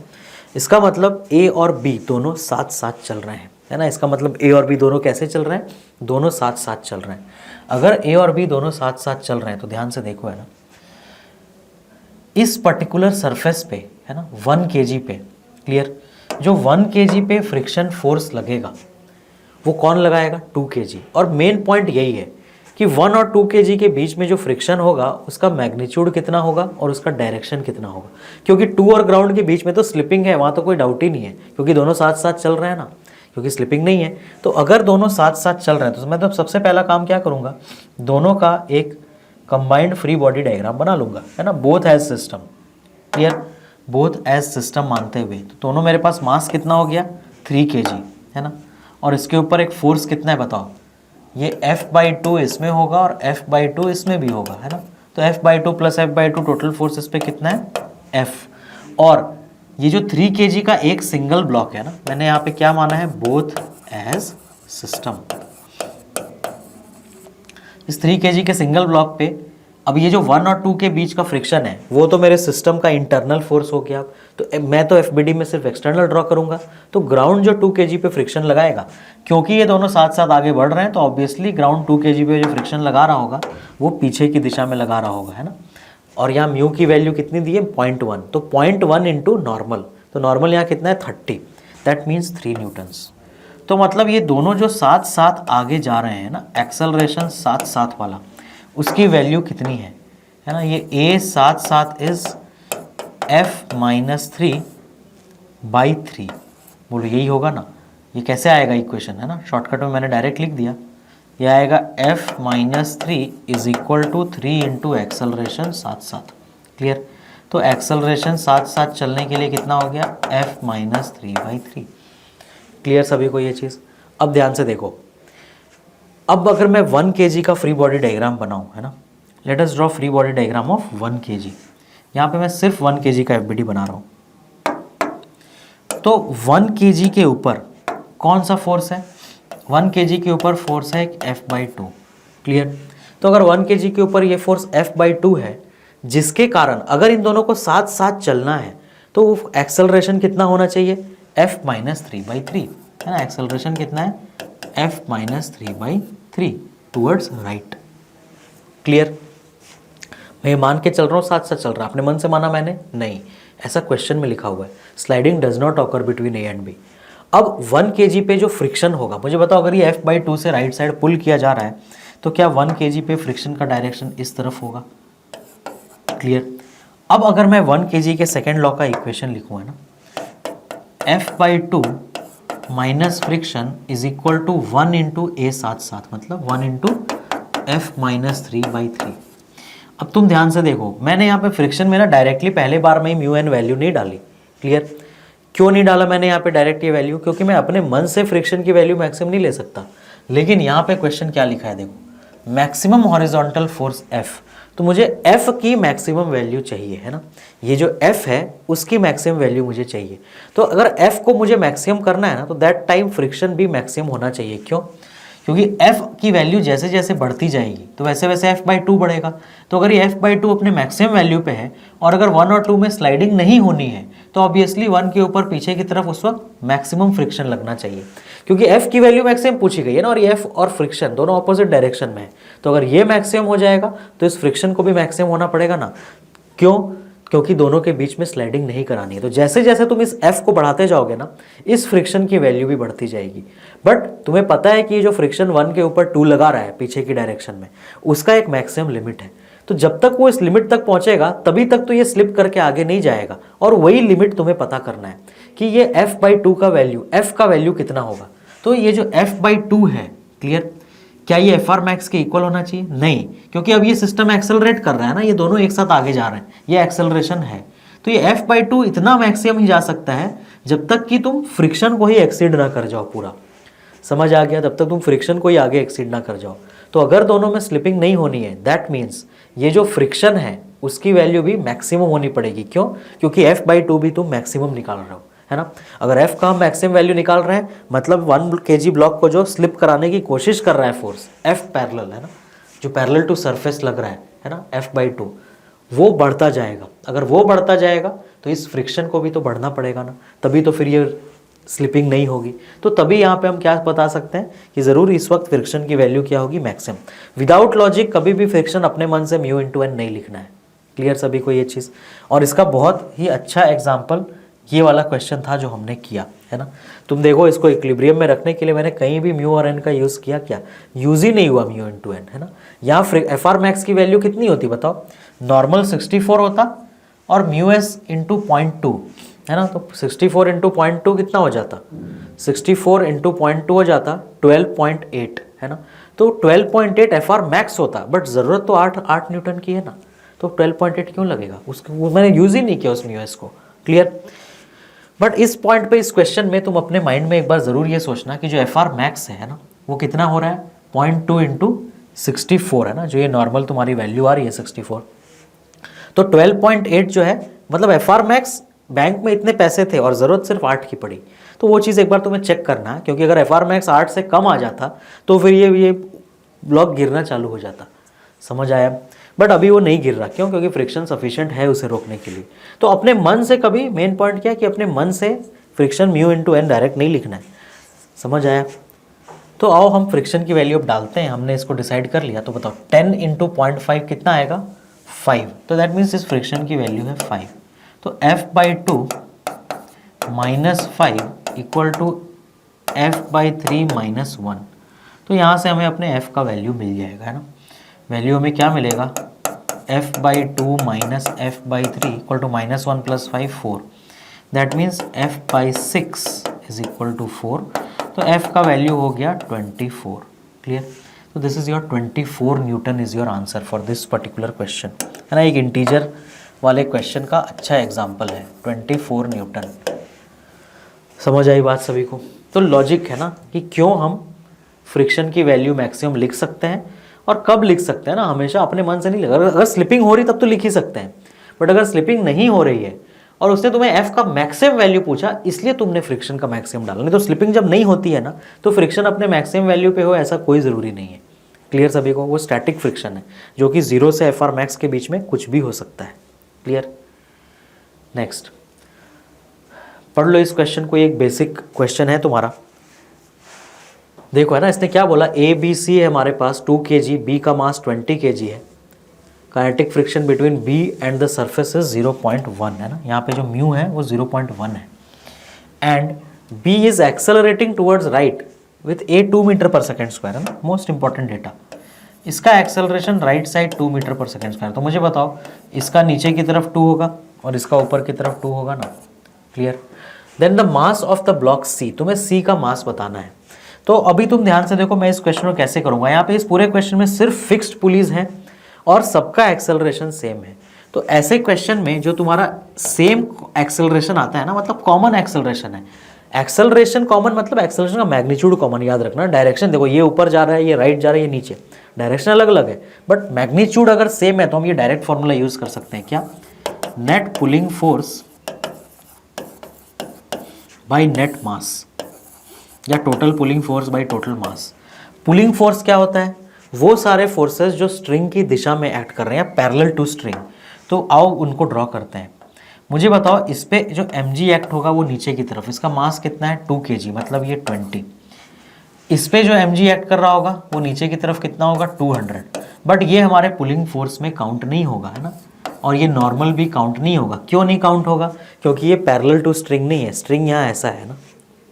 इसका मतलब A और B दोनों साथ साथ चल रहे हैं, है ना। इसका मतलब A और B दोनों कैसे चल रहे हैं, दोनों साथ साथ चल रहे हैं। अगर A और B दोनों साथ साथ चल रहे हैं तो ध्यान से देखो, है ना, इस पर्टिकुलर सरफेस पे, है ना, 1 kg पे, क्लियर, जो 1 kg पे फ्रिक्शन फोर्स लगेगा वो कौन लगाएगा, 2 kg। और मेन पॉइंट यही है कि 1 और 2 kg के बीच में जो फ्रिक्शन होगा उसका मैग्नीट्यूड कितना होगा और उसका डायरेक्शन कितना होगा, क्योंकि 2 और ग्राउंड के बीच में तो स्लिपिंग है, वहाँ तो कोई डाउट ही नहीं है, क्योंकि दोनों साथ साथ चल रहे हैं ना, क्योंकि स्लिपिंग नहीं है। तो अगर दोनों साथ साथ चल रहे हैं तो मैं तो सबसे पहला काम क्या करूँगा, दोनों का एक कंबाइंड फ्री बॉडी डायग्राम बना लूँगा, है ना, both as system. Clear? Both as system मानते हुए, तो दोनों मेरे पास मास कितना हो गया 3 kg, है ना, और इसके ऊपर एक फोर्स कितना है बताओ, ये F/2 इसमें होगा और F/2 इसमें भी होगा, है ना। तो F/2 plus F/2 total force इस पर कितना है F। और ये जो 3 kg का एक सिंगल ब्लॉक है ना, मैंने यहाँ पे क्या माना है, बोथ एज सिस्टम। इस 3 kg के सिंगल ब्लॉक पे अब ये जो 1 और 2 के बीच का फ्रिक्शन है वो तो मेरे सिस्टम का इंटरनल फोर्स हो गया, तो मैं तो एफबीडी में सिर्फ एक्सटर्नल ड्रॉ करूंगा, तो ग्राउंड जो 2 kg पे फ्रिक्शन लगाएगा, क्योंकि ये दोनों साथ साथ आगे बढ़ रहे हैं तो ऑब्वियसली ग्राउंड 2 kg पे जो फ्रिक्शन लगा रहा होगा वो पीछे की दिशा में लगा रहा होगा, है ना। और यहाँ म्यू की वैल्यू कितनी दी है 0.1, तो 0.1 इंटू नॉर्मल, तो नॉर्मल यहाँ कितना है 30, दैट मीन्स 3 न्यूटन्स। तो मतलब ये दोनों जो साथ साथ आगे जा रहे हैं ना, एक्सेलरेशन साथ साथ वाला, उसकी वैल्यू कितनी है ना। ये a साथ साथ इज F-3/3, बोलो यही होगा ना। ये कैसे आएगा इक्वेशन, है ना, शॉर्टकट में मैंने डायरेक्ट लिख दिया। ये आएगा F-3 is equal to 3 into acceleration साथ साथ। क्लियर। तो एक्सेलरेशन साथ साथ चलने के लिए कितना हो गया F-3/3। क्लियर सभी को ये चीज़। अब ध्यान से देखो, अब अगर मैं 1 kg का फ्री बॉडी डायग्राम बनाऊं, है ना, let us draw free body diagram of 1 kg। यहाँ पे मैं सिर्फ 1 kg का एफबीडी बना रहा हूँ। तो 1 kg के ऊपर कौन सा फोर्स है, 1 kg के ऊपर फोर्स है एक F/2। क्लियर। तो अगर 1 kg के ऊपर ये फोर्स F/2 है, जिसके कारण अगर इन दोनों को साथ साथ चलना है तो एक्सेलरेशन कितना होना चाहिए F-3/3, है ना। एक्सेलरेशन कितना है F-3/3 टूवर्ड्स राइट। क्लियर। मैं मान के चल रहा हूँ साथ साथ चल रहा है, अपने मन से माना मैंने नहीं, ऐसा क्वेश्चन में लिखा हुआ है, sliding does not occur between A and B. अब 1 kg पे जो फ्रिक्शन होगा, मुझे बताओ अगर ये F/2 से राइट साइड पुल किया जा रहा है तो क्या 1 kg पे फ्रिक्शन का डायरेक्शन इस तरफ होगा। क्लियर। अब अगर मैं 1 kg के सेकेंड लॉ का इक्वेशन लिखूँ, है ना, F/2 minus friction is equal to 1 into A साथ साथ, मतलब 1 इंटू F-3/3। अब तुम ध्यान से देखो, मैंने यहाँ पे फ्रिक्शन में ना डायरेक्टली पहले बार में म्यू एन वैल्यू नहीं डाली। क्लियर। क्यों नहीं डाला मैंने यहाँ पे डायरेक्ट ये वैल्यू, क्योंकि मैं अपने मन से फ्रिक्शन की वैल्यू मैक्सिमम नहीं ले सकता। लेकिन यहाँ पे क्वेश्चन क्या लिखा है देखो, मैक्सिमम हॉरिजॉन्टल फोर्स F, तो मुझे F की मैक्सिमम वैल्यू चाहिए, है ना। ये जो F है उसकी मैक्सिमम वैल्यू मुझे चाहिए। तो अगर F को मुझे मैक्सिमम करना है ना, तो दैट टाइम फ्रिक्शन भी मैक्सिमम होना चाहिए। क्यों, क्योंकि F की वैल्यू जैसे जैसे बढ़ती जाएगी तो वैसे वैसे F/2 बढ़ेगा। तो अगर ये F/2 अपने मैक्सिमम वैल्यू पे है और अगर 1 और 2 में स्लाइडिंग नहीं होनी है तो ऑब्वियसली 1 के ऊपर पीछे की तरफ उस वक्त मैक्सिमम फ्रिक्शन लगना चाहिए, क्योंकि F की वैल्यू मैक्सिमम पूछी गई है ना, और ये F और फ्रिक्शन दोनों ऑपोजिट डायरेक्शन में है। तो अगर ये मैक्सिमम हो जाएगा तो इस फ्रिक्शन को भी मैक्सिमम होना पड़ेगा ना। क्यों, क्योंकि दोनों के बीच में स्लाइडिंग नहीं करानी है। तो जैसे जैसे तुम इस F को बढ़ाते जाओगे ना, इस फ्रिक्शन की वैल्यू भी बढ़ती जाएगी। बट तुम्हें पता है कि ये जो फ्रिक्शन 1 के ऊपर 2 लगा रहा है पीछे की डायरेक्शन में, उसका एक मैक्सिमम लिमिट है। तो जब तक वो इस लिमिट तक पहुंचेगा तभी तक तो ये स्लिप करके आगे नहीं जाएगा, और वही लिमिट तुम्हें पता करना है कि ये F/2 का वैल्यू, F का वैल्यू कितना होगा। तो ये जो F/2 है, क्लियर, क्या ये Fr max के इक्वल होना चाहिए? नहीं, क्योंकि अब ये सिस्टम एक्सेलरेट कर रहा है ना, ये दोनों एक साथ आगे जा रहे हैं, ये एक्सेलरेशन है। तो ये F/2 इतना मैक्सिमम ही जा सकता है जब तक कि तुम फ्रिक्शन को ही एक्सीड ना कर जाओ पूरा। समझ आ गया? तब तक तुम फ्रिक्शन को ही आगे एक्सीड ना कर जाओ। तो अगर दोनों में स्लिपिंग नहीं होनी है, दैट मीन्स ये जो फ्रिक्शन है उसकी वैल्यू भी मैक्सिमम होनी पड़ेगी। क्यों? क्योंकि F/2 भी तुम मैक्सिमम निकाल रहे हो, है ना। अगर F का हम मैक्सिमम वैल्यू निकाल रहे हैं, मतलब 1 kg ब्लॉक को जो स्लिप कराने की कोशिश कर रहा है फोर्स F पैरेलल, है ना, जो पैरेलल टू सरफेस लग रहा है ना, F/2, वो बढ़ता जाएगा। अगर वो बढ़ता जाएगा तो इस फ्रिक्शन को भी तो बढ़ना पड़ेगा ना, तभी तो फिर ये स्लिपिंग नहीं होगी। तो तभी यहाँ पे हम क्या बता सकते हैं कि ज़रूर इस वक्त फ्रिक्शन की वैल्यू क्या होगी, मैक्सिमम। विदाउट लॉजिक कभी भी फ्रिक्शन अपने मन से म्यू इंटू एन नहीं लिखना है। क्लियर सभी को ये चीज़? और इसका बहुत ही अच्छा एग्जाम्पल ये वाला क्वेश्चन था जो हमने किया, है ना। तुम देखो, इसको इक्विलिब्रियम में रखने के लिए मैंने कहीं भी म्यू और एन का यूज़ किया क्या? यूज़ ही नहीं हुआ म्यू इंटू एन, है ना। यहाँ Fr max की वैल्यू कितनी होती बताओ? नॉर्मल 64 होता और म्यू एस इंटू 0.2, है ना। तो 64 इंटू 0.2 कितना हो जाता? 64 इंटू 0.2 हो जाता 12.8, है ना। तो 12.8 Fr max होता, बट ज़रूरत तो 8 न्यूटन की है ना, तो 12.8 क्यों लगेगा? उसको मैंने यूज़ ही नहीं किया उस म्यू एस को। क्लियर? बट इस पॉइंट पे, इस क्वेश्चन में तुम अपने माइंड में एक बार ज़रूर ये सोचना कि जो Fr max है ना, वो कितना हो रहा है? 0.2 इंटू 64, है ना, जो ये नॉर्मल तुम्हारी वैल्यू आ रही है 64। तो 12.8 जो है, मतलब Fr max बैंक में इतने पैसे थे और ज़रूरत सिर्फ 8 की पड़ी। तो वो चीज़ एक बार तुम्हें चेक करना है, क्योंकि अगर Fr max 8 से कम आ जाता तो फिर ये ब्लॉक गिरना चालू हो जाता। समझ आया? बट अभी वो नहीं गिर रहा, क्यों? क्योंकि फ्रिक्शन सफिशिएंट है उसे रोकने के लिए। तो अपने मन से कभी, मेन पॉइंट क्या है कि अपने मन से friction mu into N direct नहीं लिखना है। समझ आया? तो आओ हम फ्रिक्शन की वैल्यू अब डालते हैं। हमने इसको डिसाइड कर लिया, तो बताओ 10 इंटू 0.5 कितना आएगा? 5। तो दैट मीन्स इस फ्रिक्शन की वैल्यू है 5। तो F/2 minus 5 equal to F/3 minus 1। तो यहाँ से हमें अपने F का वैल्यू मिल जाएगा, है ना। वैल्यू हमें क्या मिलेगा? F/2 minus F/3 equal to minus 1 plus 5 4। That means F/6 is equal to 4। तो F का वैल्यू हो गया 24। क्लियर? तो this is your 24 Newton is your answer for this particular question, है ना। एक इंटीजर वाले क्वेश्चन का अच्छा एग्जाम्पल है 24 न्यूटन। समझ आई बात सभी को? तो लॉजिक है ना कि क्यों हम फ्रिक्शन की वैल्यू मैक्सिमम लिख सकते हैं और कब लिख सकते हैं ना, हमेशा अपने मन से नहीं लिखा। अगर स्लिपिंग हो रही तब तो लिख ही सकते हैं, बट अगर स्लिपिंग नहीं हो रही है और उसने तुम्हें एफ का मैक्सिमम वैल्यू पूछा, इसलिए तुमने फ्रिक्शन का मैक्सिमम डाला। नहीं तो स्लिपिंग जब नहीं होती है ना, तो फ्रिक्शन अपने मैक्सिमम वैल्यू पे हो ऐसा कोई ज़रूरी नहीं है। क्लियर सभी को? वो स्टैटिक फ्रिक्शन है जो कि 0 से एफ आर मैक्स के बीच में कुछ भी हो सकता है। क्लियर? नेक्स्ट पढ़ लो इस क्वेश्चन को, एक बेसिक क्वेश्चन है तुम्हारा। देखो है ना, इसने क्या बोला, ए बी सी है हमारे पास 2 kg, बी का मास 20 kg है। Kinetic friction between B and the surface is 0.1, है ना। यहाँ पे जो म्यू है वो 0.1 है। And B is accelerating towards right with a 2 metre per second square, है ना। मोस्ट इंपॉर्टेंट डेटा, इसका acceleration right side 2 metre per second square. तो मुझे बताओ, इसका नीचे की तरफ 2 होगा और इसका ऊपर की तरफ 2 होगा ना। Clear? Then the mass of the block C, तुम्हें सी का मास बताना है। तो अभी तुम ध्यान से देखो मैं इस क्वेश्चन को कैसे करूंगा। यहाँ पे इस पूरे क्वेश्चन में सिर्फ फिक्स्ड पुलीज हैं और सबका एक्सेलरेशन सेम है। तो ऐसे क्वेश्चन में जो तुम्हारा सेम एक्सेलरेशन आता है ना, मतलब कॉमन एक्सेलरेशन है। एक्सेलरेशन कॉमन मतलब एक्सेलरेशन का मैग्नीट्यूड कॉमन, याद रखना। डायरेक्शन देखो, ये ऊपर जा रहा है, ये राइट जा रहा है, ये नीचे, डायरेक्शन अलग अलग है बट मैग्नीट्यूड अगर सेम है तो हम ये डायरेक्ट फॉर्मूला यूज कर सकते हैं। क्या? Net pulling force by net mass या total pulling force by total mass. Pulling force क्या होता है? वो सारे फोर्सेस जो स्ट्रिंग की दिशा में एक्ट कर रहे हैं पैरेलल टू स्ट्रिंग। तो आओ उनको ड्रॉ करते हैं। मुझे बताओ, इस पे जो mg एक्ट होगा वो नीचे की तरफ, इसका मास कितना है? 2 kg, मतलब ये 20। इस पे जो mg एक्ट कर रहा होगा वो नीचे की तरफ कितना होगा? 200। बट ये हमारे पुलिंग फोर्स में काउंट नहीं होगा, है ना। और ये नॉर्मल भी काउंट नहीं होगा। क्यों नहीं काउंट होगा? क्योंकि ये पैरेलल टू स्ट्रिंग नहीं है। स्ट्रिंग यहाँ ऐसा है ना,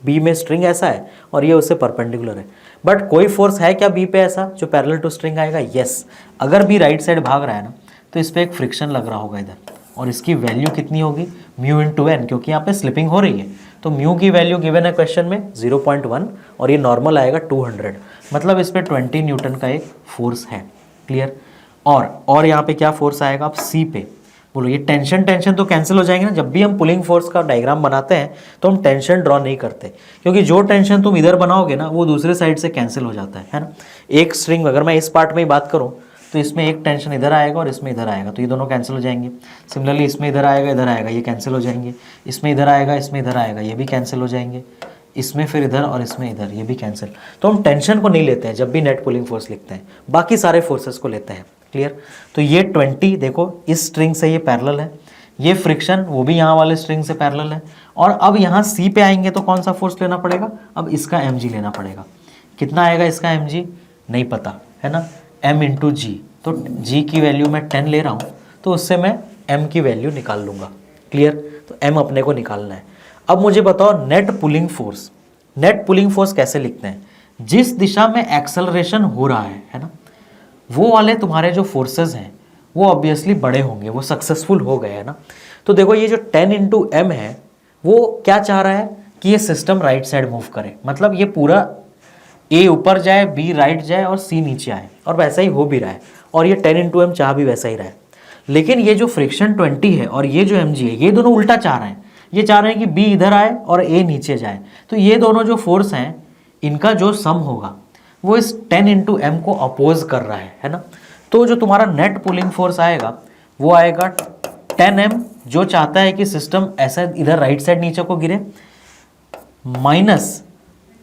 बी में स्ट्रिंग ऐसा है और ये उससे परपेंडिकुलर है। बट कोई फोर्स है क्या बी पे ऐसा जो पैरेलल टू स्ट्रिंग आएगा? यस। अगर बी राइट साइड भाग रहा है ना, तो इस पर एक फ्रिक्शन लग रहा होगा इधर, और इसकी वैल्यू कितनी होगी? म्यू इंटू एन, क्योंकि यहाँ पे स्लिपिंग हो रही है। तो म्यू की वैल्यू गिवन है क्वेश्चन में 0.1 और ये नॉर्मल आएगा 200, मतलब इस पर 20 न्यूटन का एक फोर्स है। क्लियर? और यहाँ पे क्या फोर्स आएगा? अब सी पे बोलो, ये टेंशन तो कैंसिल हो जाएंगे ना। जब भी हम पुलिंग फोर्स का डायग्राम बनाते हैं तो हम टेंशन ड्रॉ नहीं करते, क्योंकि जो टेंशन तुम इधर बनाओगे ना वो दूसरे साइड से कैंसिल हो जाता है ना। एक स्ट्रिंग, अगर मैं इस पार्ट में ही बात करूं तो इसमें एक टेंशन इधर आएगा और इसमें इधर आएगा, तो ये दोनों कैंसिल हो जाएंगे। सिमिलरली इसमें इधर आएगा, ये कैंसिल हो जाएंगे। इसमें इधर आएगा, ये भी कैंसिल हो जाएंगे। इसमें फिर इधर और इसमें इधर, ये भी कैंसिल। तो हम टेंशन को नहीं लेते हैं जब भी नेट पुलिंग फोर्स लिखते हैं, बाकी सारे फोर्सेस को लेते हैं। क्लियर? तो ये 20 देखो इस स्ट्रिंग से ये पैरेलल है, ये फ्रिक्शन वो भी यहाँ वाले स्ट्रिंग से पैरेलल है। और अब यहाँ सी पे आएंगे तो कौन सा फोर्स लेना पड़ेगा? अब इसका mg लेना पड़ेगा। कितना आएगा इसका mg? नहीं पता, है ना। m इंटू जी, तो g की वैल्यू मैं 10 ले रहा हूँ, तो उससे मैं m की वैल्यू निकाल लूँगा। क्लियर? तो m अपने को निकालना है। अब मुझे बताओ, नेट पुलिंग फोर्स कैसे लिखते हैं? जिस दिशा में एक्सेलरेशन हो रहा है ना, वो वाले तुम्हारे जो फोर्सेस हैं वो ऑब्वियसली बड़े होंगे, वो सक्सेसफुल हो गए, है ना। तो देखो ये जो 10 इंटू एम है वो क्या चाह रहा है कि ये सिस्टम राइट साइड मूव करे, मतलब ये पूरा ए ऊपर जाए, बी राइट जाए और सी नीचे आए, और वैसा ही हो भी रहा है। और ये 10 इंटू एम चाह भी वैसा ही रहा है। लेकिन ये जो फ्रिक्शन 20 है और ये जो mg है, ये दोनों उल्टा चाह रहे हैं। ये चाह रहे हैं कि बी इधर आए और ए नीचे जाए। तो ये दोनों जो फोर्स हैं इनका जो सम होगा वो इस 10 इंटू एम को अपोज कर रहा है ना। तो जो तुम्हारा नेट पुलिंग फोर्स आएगा वो आएगा 10m, जो चाहता है कि सिस्टम ऐसा इधर राइट साइड नीचे को गिरे, माइनस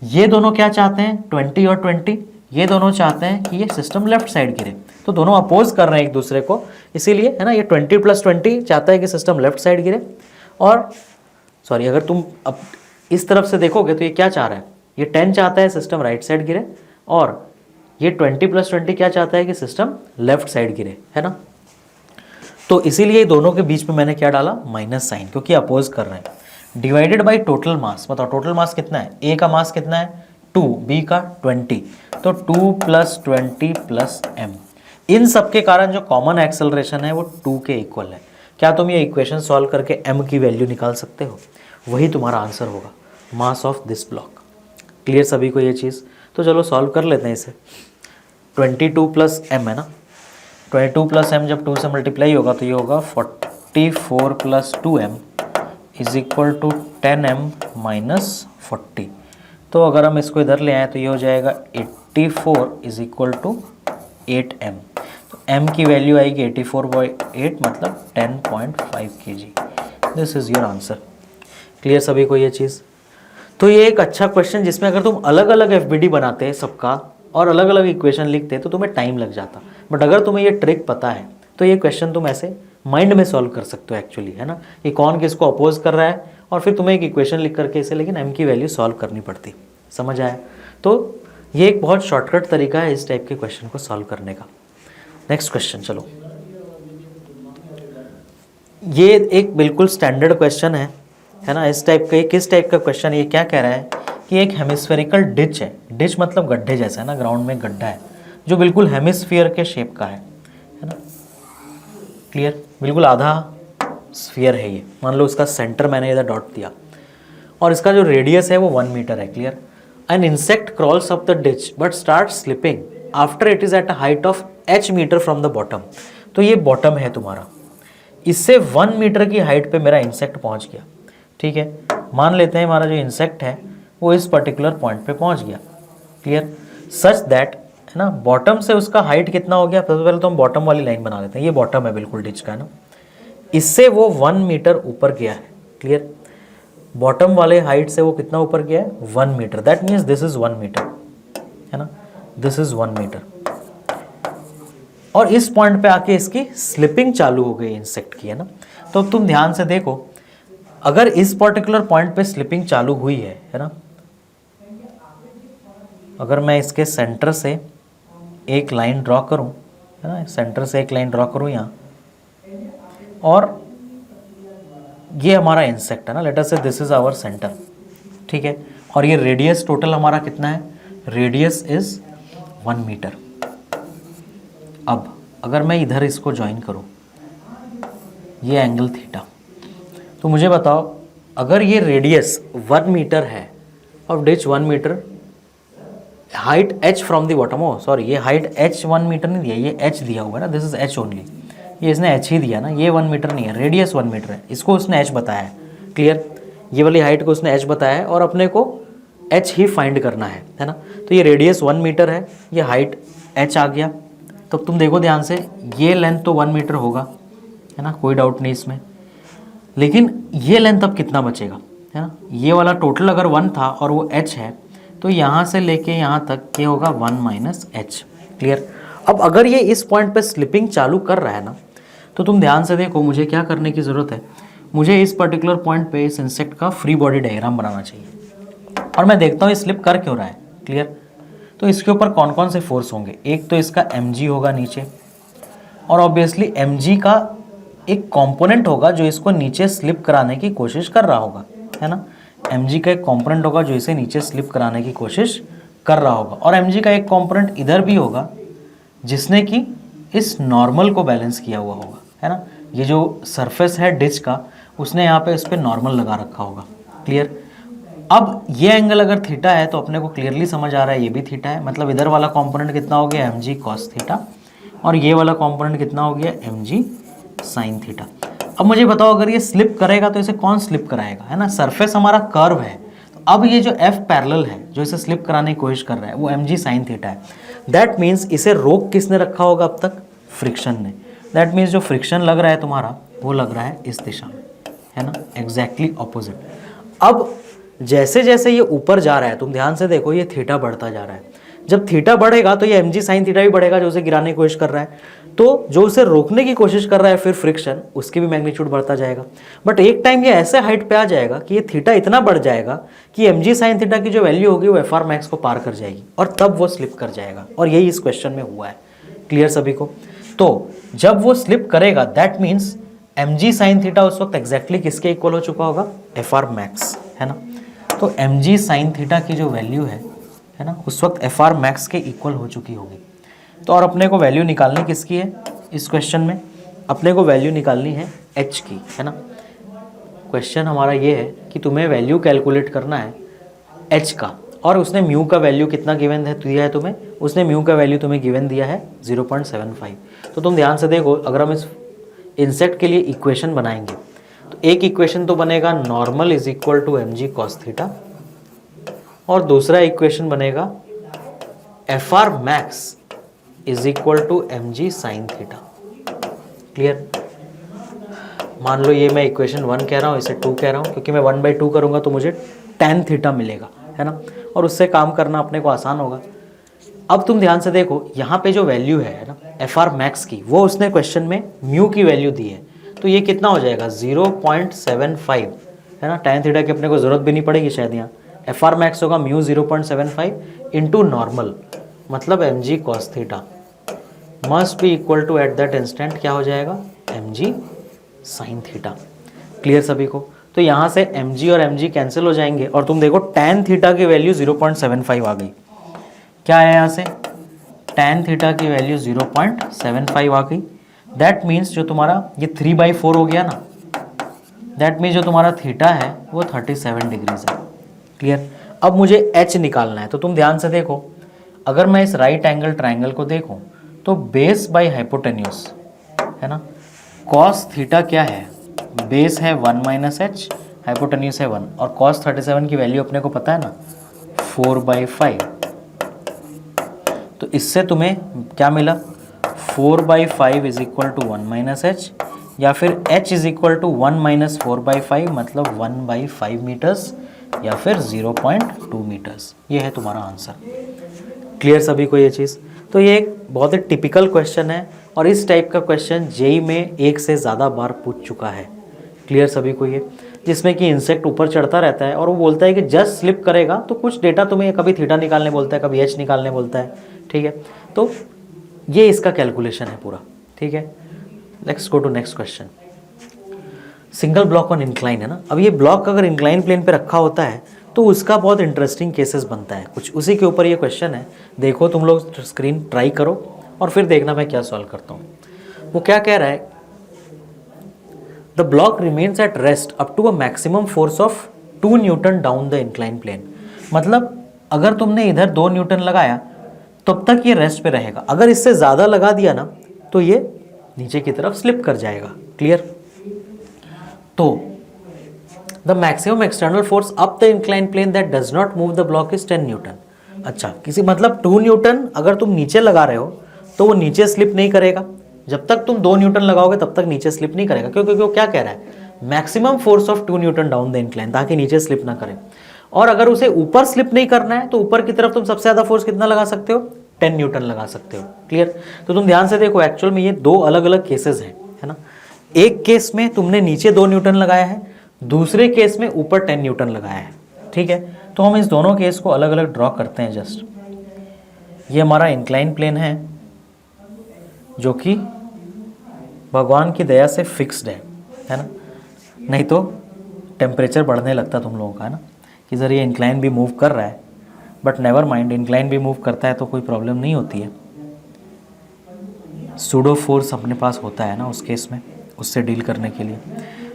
ये दोनों क्या चाहते हैं? 20 और 20, ये दोनों चाहते हैं कि ये सिस्टम लेफ्ट साइड गिरे, तो दोनों अपोज कर रहे हैं एक दूसरे को, इसीलिए है ना, ये 20+20 चाहता है कि सिस्टम लेफ्ट साइड गिरे, और सॉरी अगर तुम अब इस तरफ से देखोगे तो ये क्या चाह रहा है, ये 10 चाहता है सिस्टम राइट साइड गिरे, और ये 20+20 क्या चाहता है कि सिस्टम लेफ्ट साइड गिरे, है ना। तो इसीलिए दोनों के बीच में मैंने क्या डाला, माइनस साइन, क्योंकि अपोज कर रहे हैं। डिवाइडेड बाई टोटल मास, बताओ टोटल मास कितना है, ए का मास कितना है 2, बी का 20, तो 2 + 20 + m। इन सब के कारण जो कॉमन एक्सेलरेशन है वो 2 के इक्वल है। क्या तुम ये इक्वेशन सॉल्व करके m की वैल्यू निकाल सकते हो, वही तुम्हारा आंसर होगा, mass of this block. Clear सभी को ये चीज़, तो चलो सॉल्व कर लेते हैं इसे। 22 + m है ना, 22 + m जब 2 से मल्टीप्लाई होगा तो ये होगा 44 + 2m = 10m - 40। तो अगर हम इसको इधर ले आए तो ये हो जाएगा 84 = 8m। तो m की वैल्यू आएगी 84/8 मतलब 10.5 kg। This is your answer. Clear सभी को ये चीज़। तो ये एक अच्छा क्वेश्चन जिसमें अगर तुम अलग अलग FBD बनाते सबका और अलग अलग इक्वेशन लिखते तो तुम्हें टाइम लग जाता, बट अगर तुम्हें ये ट्रिक पता है तो ये क्वेश्चन तुम ऐसे माइंड में सॉल्व कर सकते हो एक्चुअली, है ना। ये कौन किसको अपोज कर रहा है और फिर तुम्हें एक इक्वेशन लिख करके इसे लेकिन m की वैल्यू सॉल्व करनी पड़ती। समझ आया। तो ये एक बहुत शॉर्टकट तरीका है इस टाइप के क्वेश्चन को सॉल्व करने का। नेक्स्ट क्वेश्चन चलो, ये एक बिल्कुल स्टैंडर्ड क्वेश्चन है ना। इस टाइप का, किस टाइप का क्वेश्चन, ये क्या कह रहा है कि एक हेमिस्फेरिकल डिच है, डिच मतलब गड्ढे जैसा है ना, ग्राउंड में गड्ढा है जो बिल्कुल हेमिस्फीयर के शेप का है ना। क्लियर, बिल्कुल आधा स्फीयर है ये, मान लो इसका सेंटर मैंने इधर डॉट दिया और इसका जो रेडियस है वो 1 मीटर है। Clear, an insect crawls up the ditch but start slipping after it is at a height of h metre from the bottom. तो ये बॉटम है तुम्हारा, इससे 1 मीटर की हाइट पे मेरा इंसेक्ट पहुंच गया। ठीक है, मान लेते हैं हमारा जो इंसेक्ट है वो इस पर्टिकुलर पॉइंट पे पहुंच गया। क्लियर, सच दैट, है ना, बॉटम से उसका हाइट कितना हो गया, सबसे पहले तो हम बॉटम वाली लाइन बना लेते हैं, ये बॉटम है बिल्कुल डिच का, है ना। इससे वो 1 मीटर ऊपर गया है। क्लियर, बॉटम वाले हाइट से वो कितना ऊपर गया है, 1 metre. That means this is 1 metre, है ना, दिस इज 1 मीटर। और इस पॉइंट पे आके इसकी स्लिपिंग चालू हो गई इंसेक्ट की, है ना। तो अब तुम ध्यान से देखो, अगर इस पर्टिकुलर पॉइंट पे स्लिपिंग चालू हुई है ना, अगर मैं इसके सेंटर से एक लाइन ड्रॉ करूं, है ना, सेंटर से एक लाइन ड्रॉ करूं यहाँ, और ये हमारा इंसेक्ट है ना, लेट अस से दिस इज आवर सेंटर। ठीक है, और ये रेडियस टोटल हमारा कितना है, रेडियस इज 1 मीटर। अब अगर मैं इधर इसको ज्वाइन करूं, ये एंगल थीटा, तो मुझे बताओ अगर ये रेडियस 1 मीटर है और ditch 1 metre, height h from the bottom, oh sorry, ये हाइट h 1 मीटर नहीं दिया, ये h दिया हुआ है ना, दिस इज h ओनली, ये इसने h ही दिया ना, ये 1 मीटर नहीं है, रेडियस 1 मीटर है, इसको उसने h बताया है। क्लियर, ये वाली हाइट को उसने h बताया है और अपने को h ही फाइंड करना है ना। तो ये रेडियस 1 मीटर है, ये हाइट h आ गया। तो तुम देखो ध्यान से, ये लेंथ तो 1 मीटर होगा, है ना, कोई डाउट नहीं इसमें, लेकिन ये लेंथ अब कितना बचेगा, है ना। ये वाला टोटल अगर 1 था और वो h है, तो यहाँ से लेके यहाँ तक ये होगा 1 - h। क्लियर, अब अगर ये इस पॉइंट पे स्लिपिंग चालू कर रहा है ना, तो तुम ध्यान से देखो, मुझे क्या करने की ज़रूरत है, मुझे इस पर्टिकुलर पॉइंट पे इस इंसेक्ट का फ्री बॉडी डायग्राम बनाना चाहिए, और मैं देखता हूँ ये स्लिप कर क्यों रहा है। क्लियर, तो इसके ऊपर कौन कौन से फोर्स होंगे, एक तो इसका mg होगा नीचे, और ऑब्वियसली mg का एक कंपोनेंट होगा जो इसको नीचे स्लिप कराने की कोशिश कर रहा होगा, है ना। mg का एक कंपोनेंट होगा जो इसे नीचे स्लिप कराने की कोशिश कर रहा होगा, और mg का एक कंपोनेंट इधर भी होगा जिसने कि इस नॉर्मल को बैलेंस किया हुआ होगा, है ना। ये जो सरफेस है डिच का, उसने यहाँ पे इस पर नॉर्मल लगा रखा होगा। क्लियर, अब ये एंगल अगर थीटा है तो अपने को क्लियरली समझ आ रहा है ये भी थीटा है, मतलब इधर वाला कंपोनेंट कितना हो गया, mg cos थीटा, और ये वाला कंपोनेंट कितना हो गया, mg sin थीटा। अब मुझे बताओ अगर ये स्लिप करेगा तो इसे कौन स्लिप कराएगा, है ना, सरफेस हमारा कर्व है, तो अब ये जो f पैरेलल है जो इसे स्लिप कराने की कोशिश कर रहा है वो mg sin थीटा है। दैट मीन्स इसे रोक किसने रखा होगा अब तक, फ्रिक्शन ने। दैट मीन्स जो फ्रिक्शन लग रहा है तुम्हारा वो लग रहा है इस दिशा में, है ना, एग्जैक्टली ऑपोजिट। अब जैसे जैसे ये ऊपर जा रहा है, तुम ध्यान से देखो, ये थीटा बढ़ता जा रहा है, जब थीटा बढ़ेगा तो ये एम जी साइन थीटा भी बढ़ेगा जो उसे गिराने की कोशिश कर रहा है। तो जो उसे रोकने की कोशिश कर रहा है फिर फ्रिक्शन, उसकी भी मैग्नीट्यूड बढ़ता जाएगा। बट एक टाइम ये ऐसे हाइट पे आ जाएगा कि ये थीटा इतना बढ़ जाएगा कि एम जी साइन थीटा की जो वैल्यू होगी वो एफ आर मैक्स को पार कर जाएगी और तब वो स्लिप कर जाएगा। और यही इस क्वेश्चन में हुआ है। क्लियर सभी को? तो जब वो स्लिप करेगा that means M G sine theta उस वक्त एग्जैक्टली किसके इक्वल हो चुका होगा? एफ आर मैक्स, है ना। तो एम जी साइन थीटा की जो वैल्यू है ना, उस वक्त एफ आर मैक्स के इक्वल हो चुकी होगी। तो और अपने को वैल्यू निकालनी किसकी है इस क्वेश्चन में? अपने को वैल्यू निकालनी है एच की, है ना। क्वेश्चन हमारा ये है कि तुम्हें वैल्यू कैलकुलेट करना है एच का, और उसने म्यू का वैल्यू कितना गिवन है दिया है तुम्हें? उसने म्यू का वैल्यू तुम्हें गिवन दिया है 0.75। तो तुम ध्यान से देखो, अगर हम इस इंसेक्ट के लिए इक्वेशन बनाएंगे तो एक इक्वेशन तो बनेगा normal is equal to M G cos theta, और दूसरा इक्वेशन बनेगा F R max is equal to M G sine theta. Clear? मान लो ये मैं इक्वेशन 1 कह रहा हूँ, इसे 2 कह रहा हूँ, क्योंकि मैं 1/2 करूँगा तो मुझे tan थीटा मिलेगा, है ना, और उससे काम करना अपने को आसान होगा। अब तुम ध्यान से देखो, यहाँ पे जो वैल्यू है ना एफ आर मैक्स की, वो उसने क्वेश्चन में म्यू की वैल्यू दी है। तो ये कितना हो जाएगा? 0.75, है ना। tan थीटा की अपने को ज़रूरत भी नहीं पड़ेगी शायद। यहाँ एफ आर मैक्स होगा म्यू 0.75 इंटू नॉर्मल, मतलब M G cos theta must be equal to at that instant क्या हो जाएगा? M G sine theta. Clear सभी को? तो यहाँ से एम जी और एम जी कैंसिल हो जाएंगे और तुम देखो tan थीटा की वैल्यू 0.75 आ गई। क्या है यहाँ से? tan थीटा की वैल्यू 0.75 आ गई। दैट मीन्स जो तुम्हारा ये 3/4 हो गया ना, दैट मीन्स जो तुम्हारा थीटा है वो 37 डिग्रीज है। क्लियर? अब मुझे h निकालना है। तो तुम ध्यान से देखो, अगर मैं इस राइट एंगल ट्राइंगल को देखूं तो बेस बाई हाइपोटेन्यूज, है ना, कॉस थीटा क्या है? बेस है 1 - h, हाइपोटेन्यूज है 1, और कॉस 37 की वैल्यू अपने को पता है ना 4/5। तो इससे तुम्हें क्या मिला? 4/5 इज इक्वल टू 1 - h, या फिर h इज इक्वल टू 1 - 4/5 मतलब 1/5 मीटर्स, या फिर 0.2 मीटर्स। ये है तुम्हारा आंसर। क्लियर सभी को ये चीज़? तो ये एक बहुत ही टिपिकल क्वेश्चन है और इस टाइप का क्वेश्चन जेई में एक से ज़्यादा बार पूछ चुका है। क्लियर सभी को ये? जिसमें कि इंसेक्ट ऊपर चढ़ता रहता है और वो बोलता है कि जस्ट स्लिप करेगा तो कुछ डेटा तुम्हें कभी थीटा निकालने बोलता है, कभी एच निकालने बोलता है। ठीक है, तो ये इसका कैलकुलेशन है पूरा। ठीक है, let's go to next question. Single block on incline है ना। अब ये ब्लॉक अगर इंक्लाइन प्लेन पे रखा होता है तो उसका बहुत इंटरेस्टिंग केसेस बनता है कुछ, उसी के ऊपर ये क्वेश्चन है। देखो तुम लोग स्क्रीन ट्राई करो और फिर देखना मैं क्या सॉल्व करता हूँ। वो क्या कह रहा है? The block remains at rest up to a maximum force of 2 newton down the incline plane. मतलब अगर तुमने इधर 2 न्यूटन लगाया तब तक ये रेस्ट पे रहेगा, अगर इससे ज़्यादा लगा दिया ना तो ये नीचे की तरफ स्लिप कर जाएगा। क्लियर? तो the maximum external force up the incline plane that does not move the block is 10 newton. अच्छा, किसी मतलब 2 न्यूटन अगर तुम नीचे लगा रहे हो तो वो नीचे स्लिप नहीं करेगा। जब तक तुम 2 न्यूटन लगाओगे तब तक नीचे स्लिप नहीं करेगा, क्योंकि वो क्या कह रहा है? Maximum force of 2 newton down the incline, ताकि नीचे स्लिप ना करे। और अगर उसे ऊपर स्लिप नहीं करना है तो ऊपर की तरफ तुम सबसे ज़्यादा फोर्स कितना लगा सकते हो? 10 न्यूटन लगा सकते हो। क्लियर? तो तुम ध्यान से देखो, एक्चुअल में ये 2 अलग अलग केसेस हैं, है ना। एक केस में तुमने नीचे 2 न्यूटन लगाया है, दूसरे केस में ऊपर 10 न्यूटन लगाया है। ठीक है, तो हम इस दोनों केस को अलग अलग ड्रॉ करते हैं। जस्ट ये हमारा इंक्लाइन प्लेन है जो कि भगवान की दया से फिक्स्ड है ना। नहीं तो टेम्परेचर बढ़ने लगता तुम लोगों का, है ना, कि सर ये इंक्लाइन भी मूव कर रहा है, बट नेवर माइंड, इंक्लाइन भी मूव करता है तो कोई प्रॉब्लम नहीं होती है। सूडो फोर्स अपने पास होता है ना उस केस में, उससे डील करने के लिए।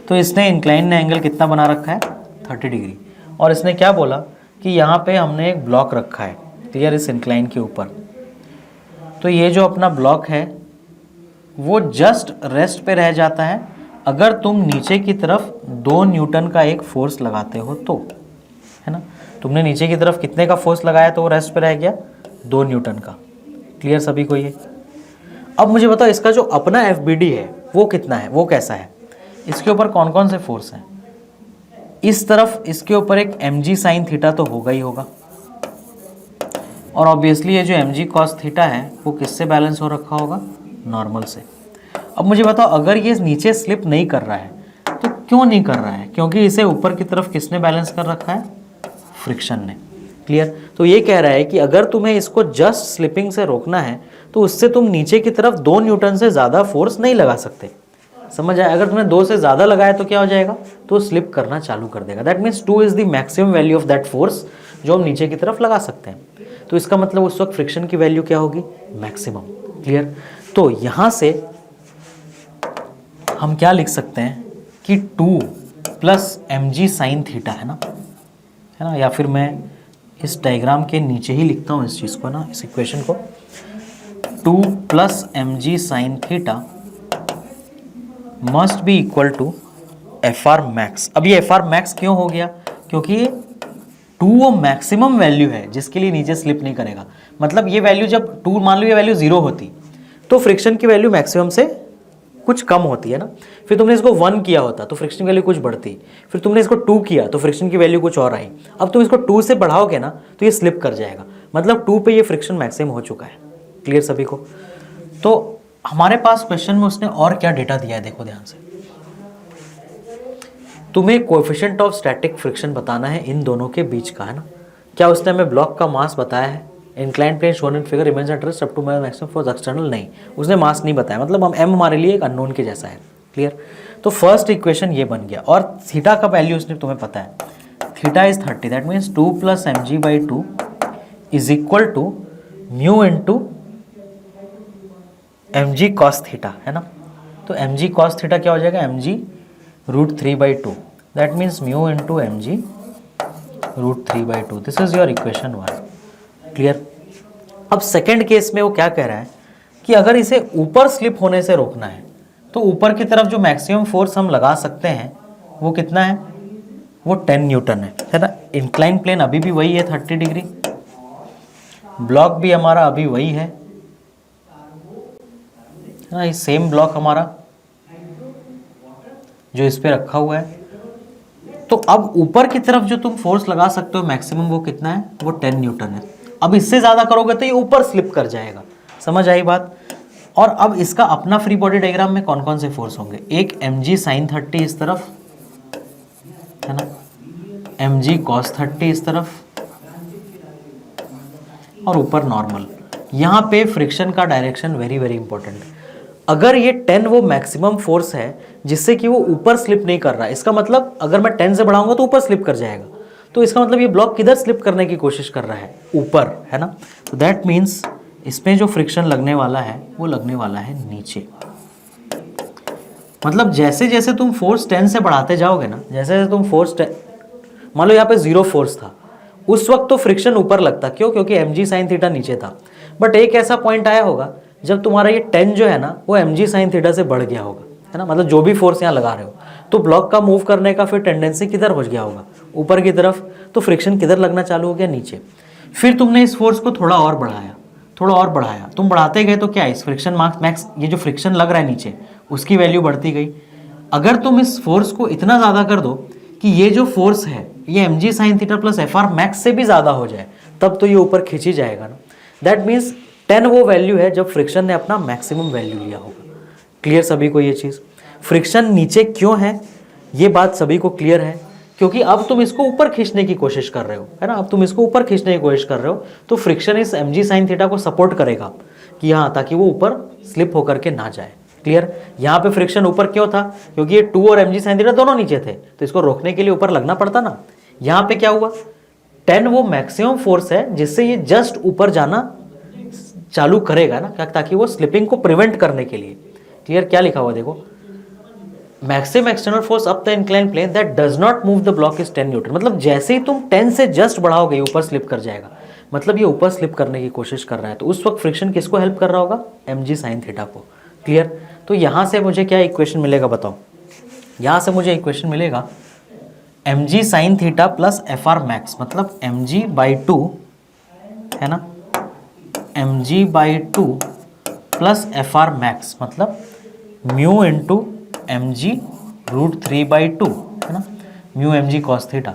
तो इसने इंक्लाइन ने एंगल कितना बना रखा है? 30 डिग्री। और इसने क्या बोला कि यहाँ पे हमने एक ब्लॉक रखा है, क्लियर, इस इंक्लाइन के ऊपर। तो ये जो अपना ब्लॉक है वो जस्ट रेस्ट पे रह जाता है अगर तुम नीचे की तरफ 2 न्यूटन का एक फोर्स लगाते हो तो, है ना। तुमने नीचे की तरफ कितने का फोर्स लगाया तो वो रेस्ट पे रह गया? 2 न्यूटन का। क्लियर सभी को ये? अब मुझे बताओ इसका जो अपना FBD है वो कितना है, वो कैसा है? इसके ऊपर कौन कौन से फोर्स हैं? इस तरफ इसके ऊपर एक mg साइन थीटा तो होगा ही होगा, और ऑब्वियसली ये जो एम जी कॉस थीटा है वो किससे बैलेंस हो रखा होगा, नॉर्मल से। अब मुझे बताओ अगर ये नीचे स्लिप नहीं कर रहा है तो क्यों नहीं कर रहा है, क्योंकि इसे ऊपर की तरफ किसने बैलेंस कर रखा है, फ्रिक्शन ने। क्लियर। तो ये कह रहा है कि अगर तुम्हें इसको जस्ट स्लिपिंग से रोकना है तो उससे तुम नीचे की तरफ 2 न्यूटन से ज़्यादा फोर्स नहीं लगा सकते। समझ आया, अगर तुमने 2 से ज़्यादा लगाया तो क्या हो जाएगा, तो स्लिप करना चालू कर देगा। That means 2 is the maximum value of that force जो हम नीचे की तरफ लगा सकते हैं। तो इसका मतलब उस वक्त फ्रिक्शन की वैल्यू क्या होगी, मैक्सिमम। क्लियर। तो यहाँ से हम क्या लिख सकते हैं कि 2 plus M G sine theta है ना, या फिर मैं इस डायग्राम के नीचे ही लिखता हूँ इस चीज़ को ना, इस इक्वेशन को, 2 plus M G sine theta must be equal to F R max. अब ये एफ आर मैक्स क्यों हो गया, क्योंकि 2 वो मैक्सिमम वैल्यू है जिसके लिए नीचे स्लिप नहीं करेगा। मतलब ये वैल्यू जब 2 मान लो ये वैल्यू 0 होती तो फ्रिक्शन की वैल्यू मैक्सिमम से कुछ कम होती है ना, फिर तुमने इसको 1 किया होता तो फ्रिक्शन की वैल्यू कुछ बढ़ती, फिर तुमने इसको 2 किया तो फ्रिक्शन की वैल्यू कुछ और आई। अब तुम इसको 2 से बढ़ाओगे ना तो ये स्लिप कर जाएगा, मतलब 2 पे ये फ्रिक्शन मैक्सिमम हो चुका है। क्लियर सभी को। तो हमारे पास क्वेश्चन में उसने और क्या डेटा दिया है, देखो ध्यान से। तुम्हें कोएफिशिएंट ऑफ स्टैटिक फ्रिक्शन बताना है इन दोनों के बीच का, है ना। क्या उसने हमें ब्लॉक का मास बताया है, inclined plane shown in figure remains at rest up to maximum force external, नहीं, उसने मास नहीं बताया, मतलब हम m हमारे लिए एक अननोन के जैसा है। क्लियर। तो फर्स्ट इक्वेशन ये बन गया, और थीटा का वैल्यू उसने तुम्हें पता है, theta is 30, that means 2 plus M G by 2 is equal to mu into M G cos theta, है ना। तो एम जी कॉस थीटा क्या हो जाएगा, M G root 3/2, that means mu into M G root 3/2। This is your equation 1। Clear. अब second case में वो क्या कह रहा है कि अगर इसे ऊपर स्लिप होने से रोकना है तो ऊपर की तरफ जो मैक्सिमम फोर्स हम लगा सकते हैं वो कितना है, वो 10 न्यूटन है ना। इंक्लाइन प्लेन अभी भी वही है 30 डिग्री, ब्लॉक भी हमारा अभी वही है ना, ये सेम ब्लॉक हमारा जो इस पे रखा हुआ है। तो अब ऊपर की तरफ जो तुम फोर्स लगा सकते हो मैक्सिमम वो कितना है, वो 10 न्यूटन है। अब इससे ज़्यादा करोगे तो ये ऊपर स्लिप कर जाएगा। समझ आई बात। और अब इसका अपना फ्री बॉडी डायग्राम में कौन कौन से फोर्स होंगे, एक एम जी साइन 30 इस तरफ, है ना, एम जी कॉस 30 इस तरफ, और ऊपर नॉर्मल। यहाँ पे फ्रिक्शन का डायरेक्शन वेरी वेरी इंपॉर्टेंट। अगर ये 10 वो मैक्सिमम फोर्स है जिससे कि वो ऊपर स्लिप नहीं कर रहा है, इसका मतलब अगर मैं 10 से बढ़ाऊंगा तो ऊपर स्लिप कर जाएगा, तो इसका मतलब ये ब्लॉक किधर स्लिप करने की कोशिश कर रहा है, ऊपर, है ना। तो दैट मीन्स इसमें जो फ्रिक्शन लगने वाला है वो लगने वाला है नीचे। मतलब जैसे जैसे तुम फोर्स 10 से बढ़ाते जाओगे ना, जैसे जैसे तुम फोर्स, मान लो यहाँ पे 0 फोर्स था, उस वक्त तो फ्रिक्शन ऊपर लगता, क्यों, क्योंकि एम जी साइन थीटा नीचे था। बट एक ऐसा पॉइंट आया होगा जब तुम्हारा ये 10 जो है ना वो एम जी साइन थीटा से बढ़ गया होगा, है ना, मतलब जो भी फोर्स यहाँ लगा रहे हो, तो ब्लॉक का मूव करने का फिर टेंडेंसी किधर हो गया होगा, ऊपर की तरफ। तो फ्रिक्शन किधर लगना चालू हो गया, नीचे। फिर तुमने इस फोर्स को थोड़ा और बढ़ाया, थोड़ा और बढ़ाया, तुम बढ़ाते गए तो क्या, इस फ्रिक्शन मैक्स, ये जो फ्रिक्शन लग रहा है नीचे, उसकी वैल्यू बढ़ती गई। अगर तुम इस फोर्स को इतना ज़्यादा कर दो कि ये जो फोर्स है ये M G sine theta plus F R max से भी ज़्यादा हो जाए, तब तो ये ऊपर खींची जाएगा ना। दैट मीन्स 10 वो वैल्यू है जब फ्रिक्शन ने अपना मैक्सिमम वैल्यू लिया होगा। क्लियर सभी को ये चीज़। फ्रिक्शन नीचे क्यों है ये बात सभी को क्लियर है, क्योंकि अब तुम इसको ऊपर खींचने की कोशिश कर रहे हो, है ना, अब तुम इसको ऊपर खींचने की कोशिश कर रहे हो, तो फ्रिक्शन इस एम जी साइन थीटा को सपोर्ट करेगा कि हाँ, ताकि वो ऊपर स्लिप होकर के ना जाए। क्लियर। यहाँ पे फ्रिक्शन ऊपर क्यों था, क्योंकि ये 2 और एम जी साइन थीटा दोनों नीचे थे, तो इसको रोकने के लिए ऊपर लगना पड़ता ना। यहाँ पे क्या हुआ, 10 वो मैक्सिमम फोर्स है जिससे ये जस्ट ऊपर जाना चालू करेगा ना, क्या, ताकि वो स्लिपिंग को प्रिवेंट करने के लिए। क्लियर। क्या लिखा हुआ देखो, maximum external force up the incline plane that does not move the block is 10 newton. मतलब जैसे ही तुम 10 से जस्ट बढ़ाओगे ऊपर स्लिप कर जाएगा, मतलब ये ऊपर स्लिप करने की कोशिश कर रहा है। तो उस वक्त फ्रिक्शन किसको हेल्प कर रहा होगा, एम जी साइन थीटा को। क्लियर। तो यहाँ से मुझे क्या इक्वेशन मिलेगा बताओ, यहाँ से मुझे इक्वेशन मिलेगा M G sine theta plus F R max, मतलब एम जी बाई 2, है ना, M G by 2 plus F R max, मतलब mu into M G root 3/2, है ना, mu M G cos theta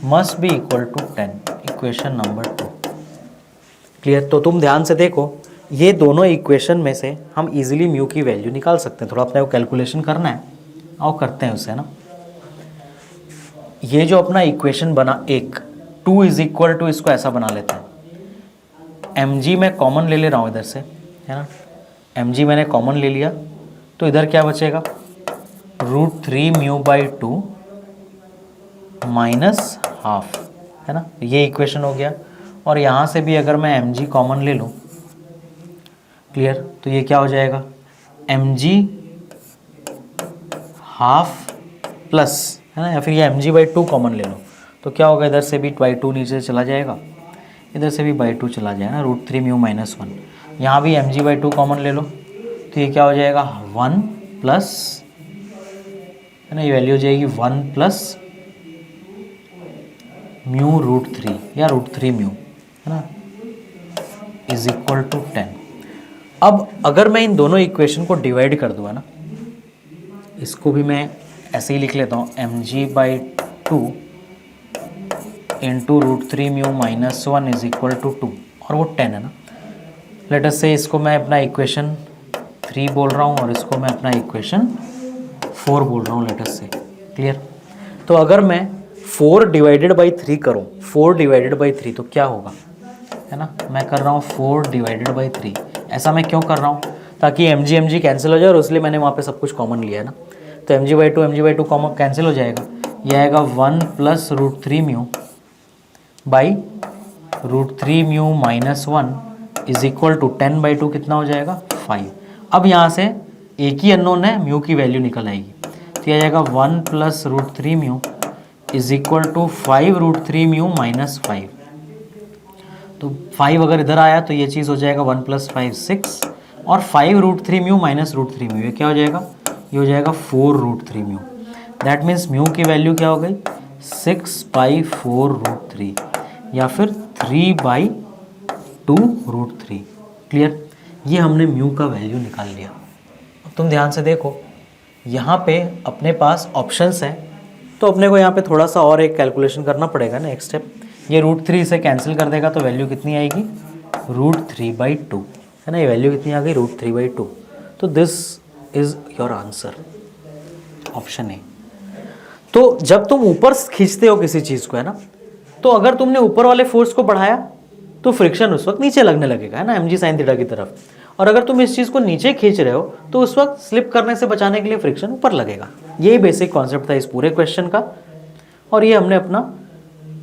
must be equal to 10, equation number 2, clear. तो तुम ध्यान से देखो, ये दोनों इक्वेशन में से हम इजीली म्यू की वैल्यू निकाल सकते हैं। थोड़ा अपने को कैलकुलेशन करना है, आओ करते हैं उससे ना। ये जो अपना इक्वेशन बना एक 2 इज इक्वल टू, इसको ऐसा बना लेते हैं, एम जी मैं कॉमन ले ले रहा हूँ इधर से, है ना। एम जी मैंने कॉमन ले लिया तो इधर क्या बचेगा, √3μ/2 माइनस हाफ, है ना। ये इक्वेशन हो गया। और यहाँ से भी अगर मैं एम जी कॉमन ले लूँ, क्लियर, तो ये क्या हो जाएगा, एम जी हाफ प्लस, है ना, या फिर ये mg/2 कॉमन ले लो तो क्या होगा, इधर से भी /2 नीचे चला जाएगा, इधर से भी /2 चला जाएगा ना, √3μ-1। यहाँ भी mg/2 कॉमन ले लो तो ये क्या हो जाएगा 1 प्लस, है ना, ये वैल्यू हो जाएगी 1 प्लस μ√3 या √3μ, है ना, इज इक्वल टू 10। अब अगर मैं इन दोनों इक्वेशन को डिवाइड कर दूँ, है ना, इसको भी मैं ऐसे ही लिख लेता हूँ, mg/2 into √3μ-1 is equal to 2, और वो 10 है ना। लेट अस से इसको मैं अपना इक्वेशन 3 बोल रहा हूँ और इसको मैं अपना इक्वेशन 4 बोल रहा हूँ, लेट अस से, क्लियर। तो अगर मैं 4 डिवाइडेड बाई 3 करूँ, 4 डिवाइडेड बाई 3 तो क्या होगा, है ना, मैं कर रहा हूँ 4 डिवाइडेड बाई 3। ऐसा मैं क्यों कर रहा हूँ, ताकि mg कैंसिल हो जाए, और इसलिए मैंने वहाँ पे सब कुछ कॉमन लिया है ना। तो mg/2 कॉमन कैंसिल हो जाएगा, ये आएगा 1 plus √3μ by √3μ-1 is equal to 10/2, कितना हो जाएगा 5। अब यहाँ से एक ही अननोन है, म्यू की वैल्यू निकल आएगी, तो ये आ जाएगा 1 प्लस √3μ इज इक्वल टू 5 √3μ-5। तो 5 अगर इधर आया तो ये चीज़ हो जाएगा 1 + 5 6, और 5 √3μ - √3μ ये क्या हो जाएगा, ये हो जाएगा 4 √3μ। दैट मीन्स म्यू की वैल्यू क्या हो गई 6/4 √3, या फिर 3/2 √3, क्लियर। ये हमने म्यू का वैल्यू निकाल लिया। अब तुम ध्यान से देखो, यहाँ पे अपने पास ऑप्शंस हैं, तो अपने को यहाँ पे थोड़ा सा और एक कैलकुलेशन करना पड़ेगा ना, एक स्टेप। ये √3 से कैंसिल कर देगा तो वैल्यू कितनी आएगी, √3/2, है ना। ये वैल्यू कितनी आ गई, √3/2। तो this is your answer, option A. तो जब तुम ऊपर खींचते हो किसी चीज़ को, है ना, तो अगर तुमने ऊपर वाले फोर्स को बढ़ाया तो फ्रिक्शन उस वक्त नीचे लगने लगेगा, है ना, mg sin थीटा की तरफ। और अगर तुम इस चीज़ को नीचे खींच रहे हो तो उस वक्त स्लिप करने से बचाने के लिए फ्रिक्शन ऊपर लगेगा। यही बेसिक कॉन्सेप्ट था इस पूरे क्वेश्चन का, और ये हमने अपना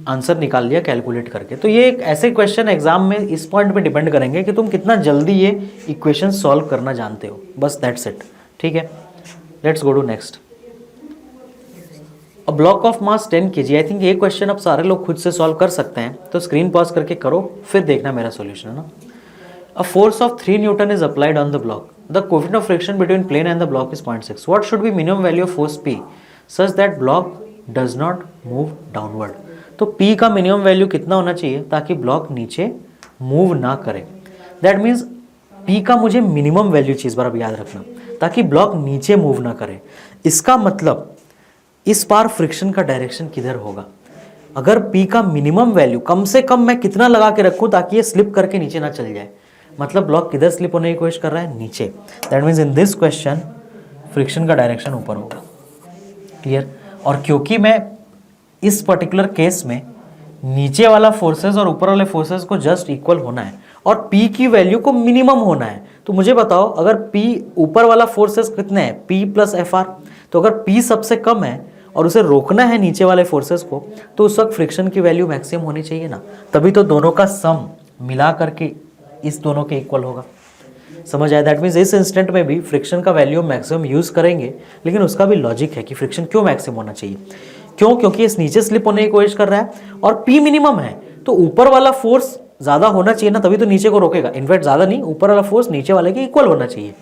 आंसर निकाल लिया कैलकुलेट करके। तो ये एक ऐसे क्वेश्चन एग्जाम में इस पॉइंट पे डिपेंड करेंगे कि तुम कितना जल्दी ये इक्वेशन सॉल्व करना जानते हो, बस दैट्स इट, ठीक है। Let's go to next. A block of mass 10 kg। I think ये क्वेश्चन अब सारे लोग खुद से सॉल्व कर सकते हैं, तो स्क्रीन पॉज करके करो, फिर देखना मेरा सॉल्यूशन, है ना। A force of 3 Newton is applied on the block. The coefficient of friction between plane and the block is 0.6। What should be minimum value of force P such that block does not move downward. तो P का minimum value कितना होना चाहिए ताकि block नीचे move ना करे। That means P का मुझे मिनिमम वैल्यू चीज़ बार अब याद रखना, ताकि ब्लॉक नीचे मूव ना करे। इसका मतलब इस बार फ्रिक्शन का डायरेक्शन किधर होगा। अगर P का मिनिमम वैल्यू कम से कम मैं कितना लगा के रखूं ताकि ये स्लिप करके नीचे ना चल जाए, मतलब ब्लॉक किधर स्लिप होने की कोशिश कर रहा है, नीचे। That means in this question friction का डायरेक्शन ऊपर होगा, क्लियर। और क्योंकि मैं इस पर्टिकुलर केस में नीचे वाला फोर्सेस और ऊपर वाले फोर्सेस को जस्ट इक्वल होना है और P की वैल्यू को मिनिमम होना है, तो मुझे बताओ अगर P ऊपर वाला फोर्सेस कितने हैं, P + FR, तो अगर P सबसे कम है और उसे रोकना है नीचे वाले फोर्सेस को, तो उस वक्त फ्रिक्शन की वैल्यू मैक्सिमम होनी चाहिए ना, तभी तो दोनों का सम मिला करके इस दोनों के इक्वल होगा। समझ आया। दैट मीन्स इस इंस्टेंट में भी फ्रिक्शन का वैल्यू मैक्सिमम यूज करेंगे, लेकिन उसका भी लॉजिक है कि फ्रिक्शन क्यों मैक्सिमम होना चाहिए। क्यों, क्योंकि इस नीचे स्लिप होने की कोशिश कर रहा है और P मिनिमम है, तो ऊपर वाला फोर्स ज्यादा होना चाहिए ना, तभी तो नीचे को रोकेगा। इनफैक्ट ज्यादा नहीं, ऊपर वाला फोर्स नीचे वाले के इक्वल होना चाहिए।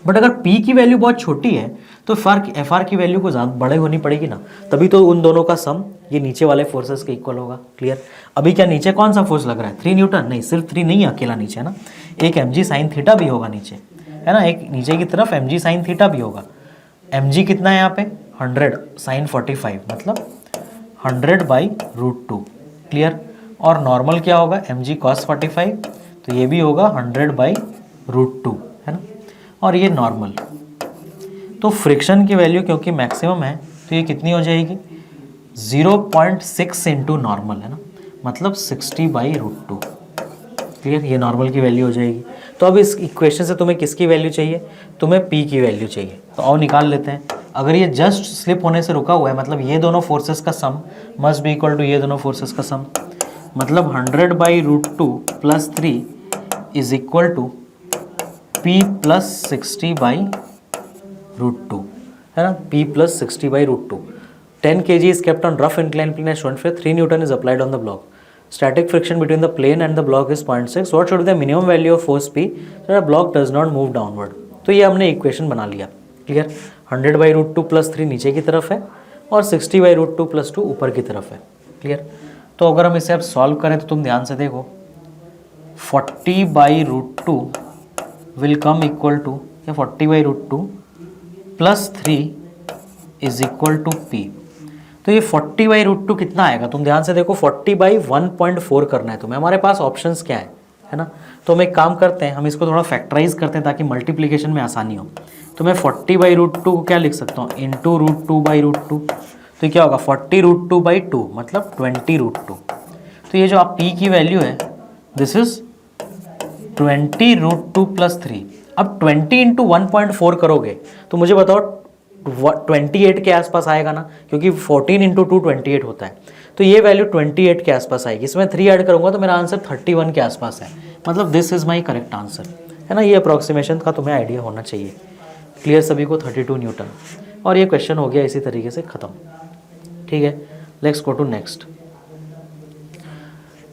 बट अगर P की वैल्यू बहुत छोटी है तो FR की वैल्यू को ज़्यादा बड़े होनी पड़ेगी ना, तभी तो उन दोनों का सम ये नीचे वाले फोर्सेस के इक्वल होगा, क्लियर। अभी क्या नीचे कौन सा फोर्स लग रहा है, 3 न्यूटन, नहीं सिर्फ 3 नहीं है अकेला नीचे, है ना, एक mg sin थीटा भी होगा नीचे, है ना, एक नीचे की तरफ mg sin थीटा भी होगा। mg कितना है यहाँ पे 100 sin 45, मतलब 100/√2, क्लियर। और नॉर्मल क्या होगा mg cos 45, तो ये भी होगा 100/√2 है ना, और ये नॉर्मल। तो फ्रिक्शन की वैल्यू क्योंकि मैक्सिमम है तो ये कितनी हो जाएगी 0.6 इंटू नॉर्मल है ना, मतलब 60/√2। क्लियर, ये नॉर्मल की वैल्यू हो जाएगी। तो अब इस इक्वेशन से तुम्हें किसकी वैल्यू चाहिए, तुम्हें P की वैल्यू चाहिए। तो आओ निकाल लेते हैं। अगर ये जस्ट स्लिप होने से रुका हुआ है, मतलब ये दोनों फोर्सेस का sum must be equal to ये दोनों फोर्सेस का सम, मतलब 100/√2 plus 3 is equal to P plus 60/√2 है ना, P plus 60/√2। 10 kg is kept on rough inclined plane as shown here. 3 Newton is applied on the block. Static friction between the plane and the block is 0.6. What should be the minimum value of force P so that the block does not move downward? तो ये हमने equation बना लिया। Clear, 100/√2 plus 3 नीचे की तरफ है और 60/√2 प्लस 2 ऊपर की तरफ है। क्लियर, तो अगर हम इसे अब सॉल्व करें तो तुम ध्यान से देखो 40/√2 विल कम इक्वल टू, या 40/√2 plus 3 is equal to P। तो ये 40/√2 कितना आएगा, तुम ध्यान से देखो 40/1.4 करना है तुम्हें। हमारे पास ऑप्शंस क्या है ना, तो हम एक काम करते हैं, हम इसको थोड़ा फैक्टराइज करते हैं ताकि मल्टीप्लिकेशन में आसानी हो। तो मैं 40/√2 को क्या लिख सकता हूँ, इंटू √2/√2, तो क्या होगा 40√2/2 मतलब 20√2। तो ये जो आप P की वैल्यू है दिस इज 20√2 प्लस 3। अब 20 इंटू 1.4 करोगे तो मुझे बताओ 28 के आसपास आएगा ना, क्योंकि 14 इंटू 2 28 होता है। तो ये वैल्यू 28 के आसपास आएगी। इसमें 3 ऐड करूंगा तो मेरा आंसर 31 के आसपास है, मतलब this is my correct answer है ना। ये अप्रॉक्सीमेशन का तुम्हें आइडिया होना चाहिए। क्लियर सभी को, 32 न्यूटन। और ये क्वेश्चन हो गया इसी तरीके से ख़त्म। ठीक है, let's go to next.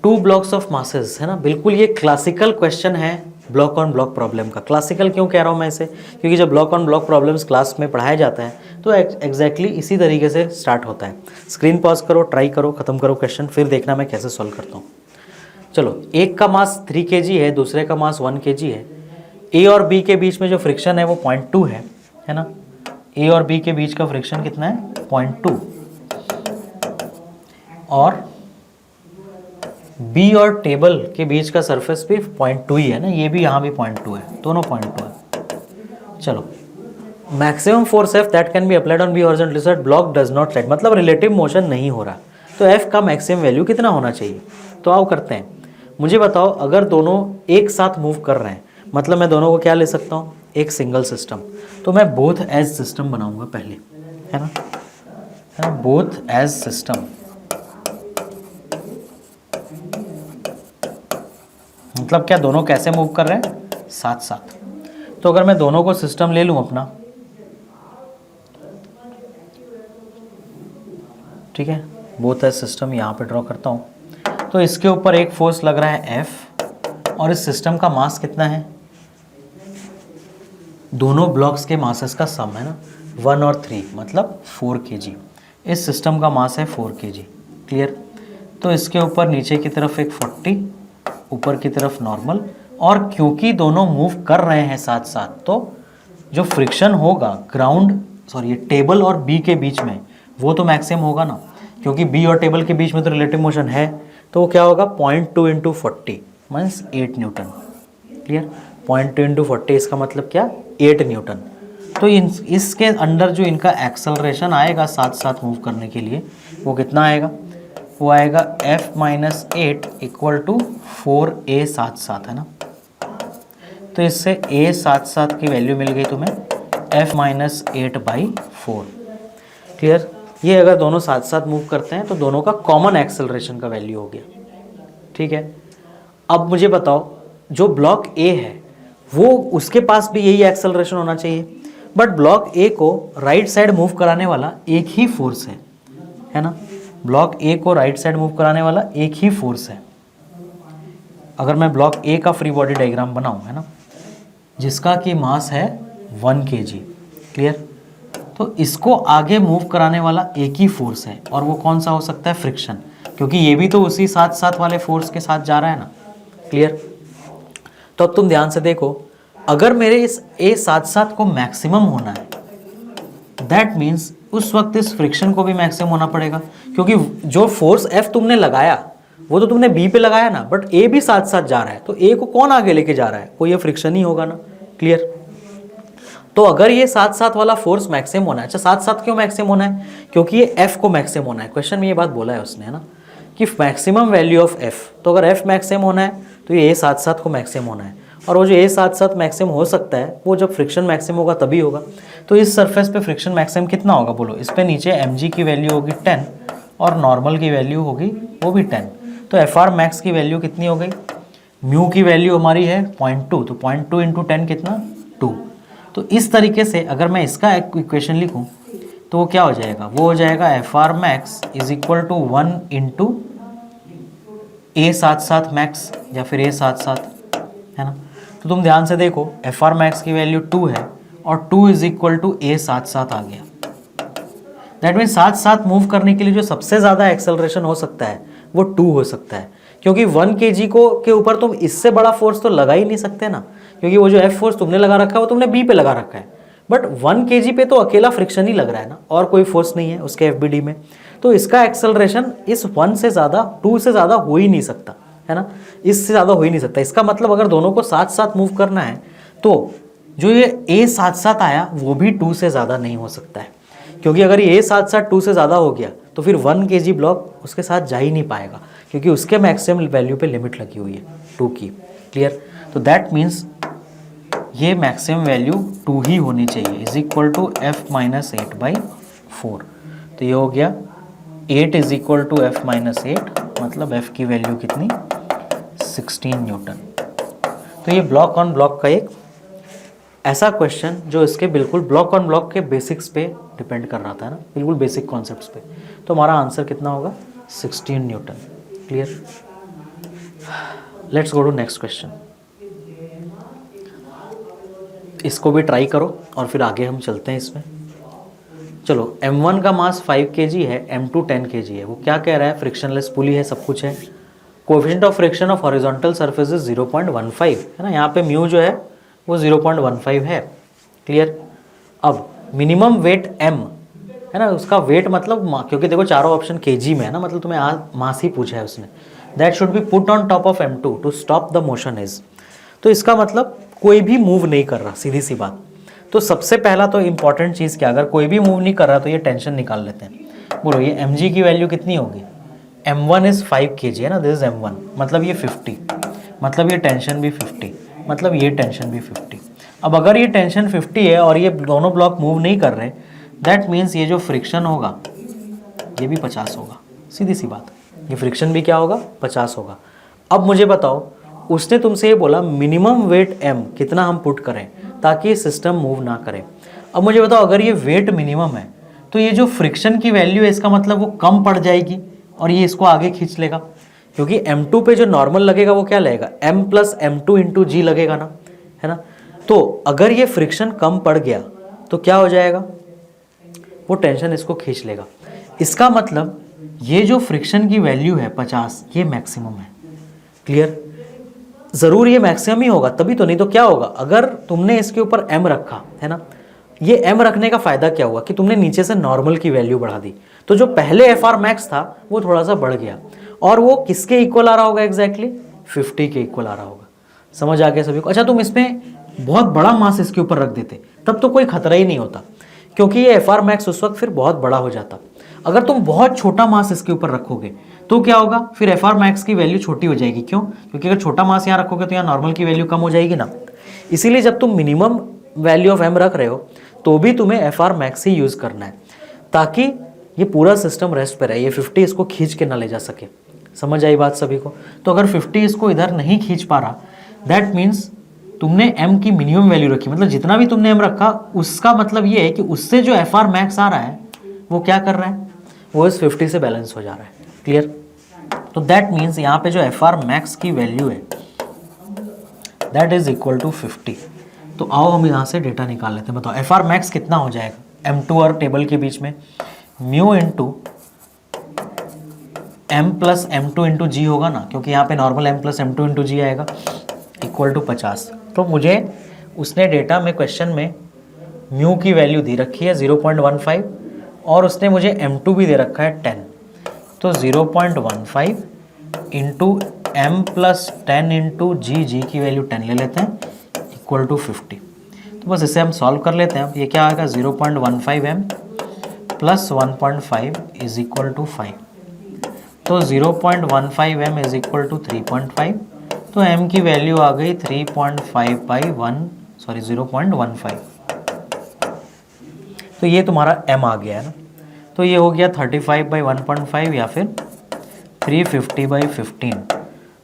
2 blocks of masses है ना, बिल्कुल ये क्लासिकल क्वेश्चन है ब्लॉक ऑन ब्लॉक प्रॉब्लम का। क्लासिकल क्यों कह रहा हूँ मैं इसे, क्योंकि जब block on block problems class में पढ़ाया जाता है तो एग्जैक्टली इसी तरीके से स्टार्ट होता है। स्क्रीन पॉज करो, ट्राई करो, खत्म करो क्वेश्चन, फिर देखना मैं कैसे सॉल्व करता हूँ। चलो, एक का मास 3 kg है, दूसरे का मास 1 kg है। ए और बी के बीच में जो फ्रिक्शन है वो 0.2 है ना। ए और बी के बीच का फ्रिक्शन कितना है 0.2, और बी और टेबल के बीच का सरफेस भी 0.2 ही है ना, ये भी यहाँ भी 0.2 है, दोनों 0.2 है। चलो, maximum force F that can be applied on B horizontally so that block does not slide, मतलब रिलेटिव मोशन नहीं हो रहा, तो F का मैक्सिमम वैल्यू कितना होना चाहिए। तो आओ करते हैं। मुझे बताओ, अगर दोनों एक साथ मूव कर रहे हैं, मतलब मैं दोनों को क्या ले सकता हूँ, एक सिंगल सिस्टम। तो मैं बोथ एज सिस्टम बनाऊंगा पहले, है ना, बोथ एज सिस्टम। मतलब क्या, दोनों कैसे मूव कर रहे हैं, साथ साथ। तो अगर मैं दोनों को सिस्टम ले लूं अपना, ठीक है, बोथ एज सिस्टम यहाँ पे ड्रॉ करता हूँ। तो इसके ऊपर एक फोर्स लग रहा है F, और इस सिस्टम का मास कितना है, दोनों ब्लॉक्स के मासेस का सम है ना, 1 और 3 मतलब 4 kg। इस सिस्टम का मास है 4 kg। क्लियर, तो इसके ऊपर नीचे की तरफ एक 40, ऊपर की तरफ नॉर्मल, और क्योंकि दोनों मूव कर रहे हैं साथ साथ तो जो फ्रिक्शन होगा टेबल और बी के बीच में वो तो मैक्सिमम होगा ना, क्योंकि बी और टेबल के बीच में तो रिलेटिव मोशन है। तो वो क्या होगा 0.2 into 40 means 8 Newton. Clear, 0.2 into 40 इसका मतलब क्या, 8 न्यूटन। तो इसके अंदर जो इनका एक्सेलरेशन आएगा साथ साथ मूव करने के लिए वो कितना आएगा, वो आएगा F minus 8 equal to 4A साथ साथ है ना। तो इससे A साथ साथ की वैल्यू मिल गई तुम्हें F माइनस 8/4। क्लियर, ये अगर दोनों साथ साथ मूव करते हैं तो दोनों का कॉमन एक्सेलरेशन का वैल्यू हो गया। ठीक है, अब मुझे बताओ, जो ब्लॉक A है वो उसके पास भी यही एक्सेलरेशन होना चाहिए, बट ब्लॉक A को राइट साइड मूव कराने वाला एक ही फोर्स है ना। ब्लॉक A को राइट साइड मूव कराने वाला एक ही फोर्स है। अगर मैं ब्लॉक A का फ्री बॉडी डायग्राम बनाऊं, है ना, जिसका कि मास है 1 kg। क्लियर, तो इसको आगे मूव कराने वाला एक ही फोर्स है, और वो कौन सा हो सकता है, फ्रिक्शन, क्योंकि ये भी तो उसी साथ साथ वाले फोर्स के साथ जा रहा है ना। क्लियर, तो अब तुम ध्यान से देखो, अगर मेरे इस A साथ साथ को मैक्सिमम होना है दैट मीन्स उस वक्त इस फ्रिक्शन को भी मैक्सिमम होना पड़ेगा, क्योंकि जो फोर्स F तुमने लगाया वो तो तुमने बी पे लगाया ना, बट ए भी साथ साथ जा रहा है, तो ए को कौन आगे लेके जा रहा है, कोई ये फ्रिक्शन ही होगा ना। क्लियर। तो अगर ये साथ साथ वाला फोर्स मैक्सिमम होना है, अच्छा साथ साथ क्यों मैक्सिमम होना है, क्योंकि ये एफ को मैक्सिमम होना है। क्वेश्चन में ये बात बोला है उसने, है ना, कि मैक्सिमम वैल्यू ऑफ एफ, तो अगर एफ मैक्सिमम होना है तो ये ए साथ साथ को मैक्सिमम होना है, और वो जो ए साथ साथ मैक्सिमम हो सकता है वो जब फ्रिक्शन मैक्सिमम होगा तभी होगा। तो इस सरफेस पे फ्रिक्शन मैक्सिमम कितना होगा बोलो, इस पे नीचे mg की वैल्यू होगी 10 और नॉर्मल की वैल्यू होगी वो भी 10, तो एफ आर मैक्स की वैल्यू कितनी हो गई, म्यू की वैल्यू हमारी है 0.2, तो 0.2 इंटू 10 कितना 2। तो इस तरीके से अगर मैं इसका इक्वेशन लिखूं तो वो क्या हो जाएगा, वो हो जाएगा F R max is equal to 1 into A साथ साथ मैक्स या फिर ए साथ साथ, है ना। तो तुम ध्यान से देखो एफ आर मैक्स की वैल्यू 2 है और 2 इज इक्वल टू ए साथ साथ आ गया। दैट मीन साथ साथ मूव करने के लिए जो सबसे ज़्यादा एक्सेलरेशन हो सकता है वो 2 हो सकता है, क्योंकि 1 kg को के ऊपर तुम इससे बड़ा फोर्स तो लगा ही नहीं सकते ना, क्योंकि वो जो एफ फोर्स तुमने लगा रखा है वो तुमने बी पे लगा रखा है, बट 1 kg पे तो अकेला फ्रिक्शन ही लग रहा है ना, और कोई फोर्स नहीं है उसके एफ में। तो इसका एक्सेलरेशन इस 1 से ज़्यादा 2 से ज़्यादा हो ही नहीं सकता, है ना, इससे ज़्यादा हो ही नहीं सकता। इसका मतलब अगर दोनों को साथ साथ मूव करना है तो जो ये ए साथ साथ आया वो भी 2 से ज़्यादा नहीं हो सकता है, क्योंकि अगर ये ए साथ साथ 2 से ज़्यादा हो गया तो फिर 1 kg ब्लॉक उसके साथ जा ही नहीं पाएगा, क्योंकि उसके मैक्सिमम वैल्यू पे लिमिट लगी हुई है 2 की। क्लियर। तो दैट मीन्स ये मैक्सिमम वैल्यू 2 ही होनी चाहिए, is equal to F minus 8/4। तो ये हो गया 8 is equal to F minus 8, मतलब एफ की वैल्यू कितनी 16 न्यूटन। तो ये ब्लॉक ऑन ब्लॉक का एक ऐसा क्वेश्चन जो इसके बिल्कुल ब्लॉक ऑन ब्लॉक के बेसिक्स पे डिपेंड कर रहा था ना, बिल्कुल बेसिक कॉन्सेप्ट्स पे। तो हमारा आंसर कितना होगा 16 newton. Clear. Let's go to next question. इसको भी ट्राई करो और फिर आगे हम चलते हैं इसमें। चलो m1 का मास 5 kg है, m2 10 kg है। वो क्या कह रहा है, फ्रिक्शनलेस पुली है, सब कुछ है, coefficient of friction of horizontal surface 0.15 है ना, यहाँ पे म्यू जो है वो 0.15 है। क्लियर। अब मिनिमम वेट m है ना, उसका वेट मतलब क्योंकि देखो चारों ऑप्शन kg में है ना, मतलब तुम्हें मास ही पूछा है उसने, that should be put on top of m2 to stop the motion is. तो इसका मतलब कोई भी मूव नहीं कर रहा, सीधी सी बात। तो सबसे पहला तो इंपॉर्टेंट चीज़ क्या, अगर कोई भी मूव नहीं कर रहा तो ये टेंशन निकाल लेते हैं। बोलो ये mg की वैल्यू कितनी होगी, m1 इज़ 5 kg है ना, दिस इज m1, मतलब ये 50, मतलब ये टेंशन भी 50, मतलब ये टेंशन भी 50। अब अगर ये टेंशन 50 है और ये दोनों ब्लॉक मूव नहीं कर रहे, दैट मीन्स ये जो फ्रिक्शन होगा ये भी 50 होगा, सीधी सी बात। ये फ्रिक्शन भी क्या होगा 50 होगा। अब मुझे बताओ, उसने तुमसे ये बोला मिनिमम वेट m कितना हम पुट करें ताकि सिस्टम मूव ना करे। अब मुझे बताओ अगर ये वेट मिनिमम है तो ये जो फ्रिक्शन की वैल्यू है इसका मतलब वो कम पड़ जाएगी और ये इसको आगे खींच लेगा, क्योंकि m2 पे जो नॉर्मल लगेगा वो क्या लगेगा, m प्लस m2 इंटू जी लगेगा ना, है ना। तो अगर ये फ्रिक्शन कम पड़ गया तो क्या हो जाएगा, वो टेंशन इसको खींच लेगा। इसका मतलब ये जो फ्रिक्शन की वैल्यू है 50, ये मैक्सिमम है। क्लियर। ज़रूर ये मैक्सिमम ही होगा तभी तो, नहीं तो क्या होगा, अगर तुमने इसके ऊपर m रखा है ना, ये m रखने का फ़ायदा क्या हुआ कि तुमने नीचे से नॉर्मल की वैल्यू बढ़ा दी, तो जो पहले एफ आर मैक्स था वो थोड़ा सा बढ़ गया, और वो किसके इक्वल आ रहा होगा एग्जैक्टली 50 के इक्वल आ रहा होगा। समझ आ गया सभी को। अच्छा तुम इसमें बहुत बड़ा मास इसके ऊपर रख देते तब तो कोई खतरा ही नहीं होता, क्योंकि ये एफ आर मैक्स उस वक्त फिर बहुत बड़ा हो जाता। अगर तुम बहुत छोटा मास इसके ऊपर रखोगे तो क्या होगा, फिर एफ आर मैक्स की वैल्यू छोटी हो जाएगी। क्यों, क्योंकि अगर छोटा मास यहाँ रखोगे तो यहाँ नॉर्मल की वैल्यू कम हो जाएगी ना। इसीलिए जब तुम मिनिमम वैल्यू ऑफ m रख रहे हो तो भी तुम्हें एफ आर मैक्स ही यूज़ करना है, ताकि ये पूरा सिस्टम रेस्ट पे रहे, ये 50 इसको खींच के ना ले जा सके। समझ आई बात सभी को। तो अगर 50 इसको इधर नहीं खींच पा रहा, दैट मीन्स तुमने m की मिनिमम वैल्यू रखी, मतलब जितना भी तुमने m रखा उसका मतलब ये है कि उससे जो एफ आर मैक्स आ रहा है वो क्या कर रहा है, वो इस 50 से बैलेंस हो जा रहा है। क्लियर। तो दैट मीन्स यहाँ पे जो एफ आर मैक्स की वैल्यू है दैट इज इक्वल टू 50। तो आओ हम यहाँ से डेटा निकाल लेते हैं। बताओ एफ आर मैक्स कितना हो जाएगा, m2 और टेबल के बीच में mu into m plus m2 into G होगा ना, क्योंकि यहाँ पे normal m plus m2 into G आएगा, इक्वल टू 50। तो मुझे उसने डेटा में क्वेश्चन में म्यू की वैल्यू दी रखी है 0.15 और उसने मुझे m2 भी दे रखा है 10। तो 0.15 इंटू एम प्लस 10 इंटू जी, जी की वैल्यू 10 ले लेते हैं, इक्वल टू 50। तो बस इसे हम सॉल्व कर लेते हैं। अब ये क्या आएगा, 0.15 m plus 1.5 is equal to 5। तो 0.15 m इज इक्वल टू 3.5। तो m की वैल्यू आ गई 3.5 बाई 0.15। तो ये तुम्हारा m आ गया है ना। तो ये हो गया 35 बाई 1.5 या फिर 350 बाई 15।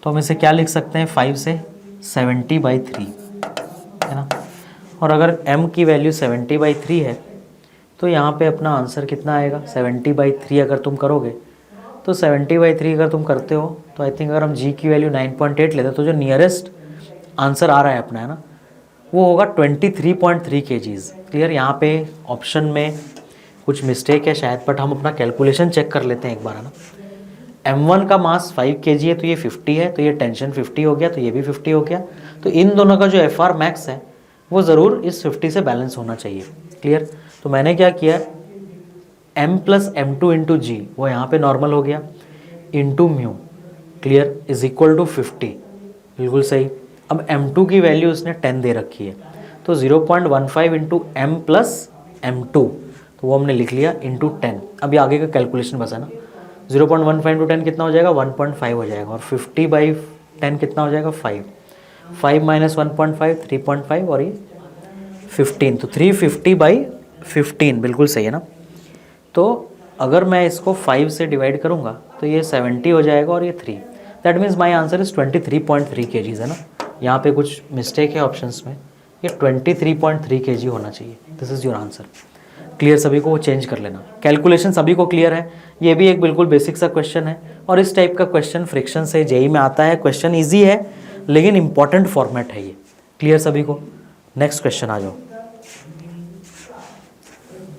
तो हम इसे क्या लिख सकते हैं, 5 से 70 बाई 3 है ना। और अगर m की वैल्यू 70 बाई 3 है तो यहाँ पे अपना आंसर कितना आएगा, 70 बाई 3 अगर तुम करोगे तो 70 बाई 3 अगर तुम करते हो तो आई थिंक अगर हम g की वैल्यू 9.8 लेते तो जो नियरेस्ट आंसर आ रहा है अपना है ना, वो होगा 23.3 kgs। क्लियर। यहाँ पे ऑप्शन में कुछ मिस्टेक है शायद, बट हम अपना कैलकुलेशन चेक कर लेते हैं एक बार है ना। m1 का मास 5 kg है तो ये 50 है, तो ये टेंशन 50 हो गया, तो ये भी 50 हो गया। तो इन दोनों का जो FR मैक्स है वो ज़रूर इस 50 से बैलेंस होना चाहिए। क्लियर। तो मैंने क्या किया, m प्लस m2 इंटू जी, वो यहाँ पे नॉर्मल हो गया, into mu, clear, is equal to 50। बिल्कुल सही। अब m2 की वैल्यू उसने 10 दे रखी है, तो 0.15 इंटू एम प्लस m2, तो वो हमने लिख लिया इंटू 10। अभी आगे का कैलकुलेशन बस है ना। 0.15 इंटू 10 कितना हो जाएगा, 1.5 हो जाएगा, और 50 बाई 10 कितना हो जाएगा, 5। 5 माइनस 1.5 3.5, और ये 15, तो 350 बाई 15, बिल्कुल सही है ना। तो अगर मैं इसको 5 से डिवाइड करूँगा तो ये 70 हो जाएगा और ये 3। That means my answer is 23.3 kgs है ना। यहाँ पे कुछ मिस्टेक है ऑप्शंस में, ये 23.3 kg होना चाहिए। This is your answer. Clear सभी को, वो चेंज कर लेना। कैलकुलेशन सभी को क्लियर है। ये भी एक बिल्कुल बेसिक सा क्वेश्चन है, और इस टाइप का क्वेश्चन फ्रिक्शन से जेई में आता है। क्वेश्चन ईजी है लेकिन इंपॉर्टेंट फॉर्मेट है ये। क्लियर सभी को। नेक्स्ट क्वेश्चन आ जाओ।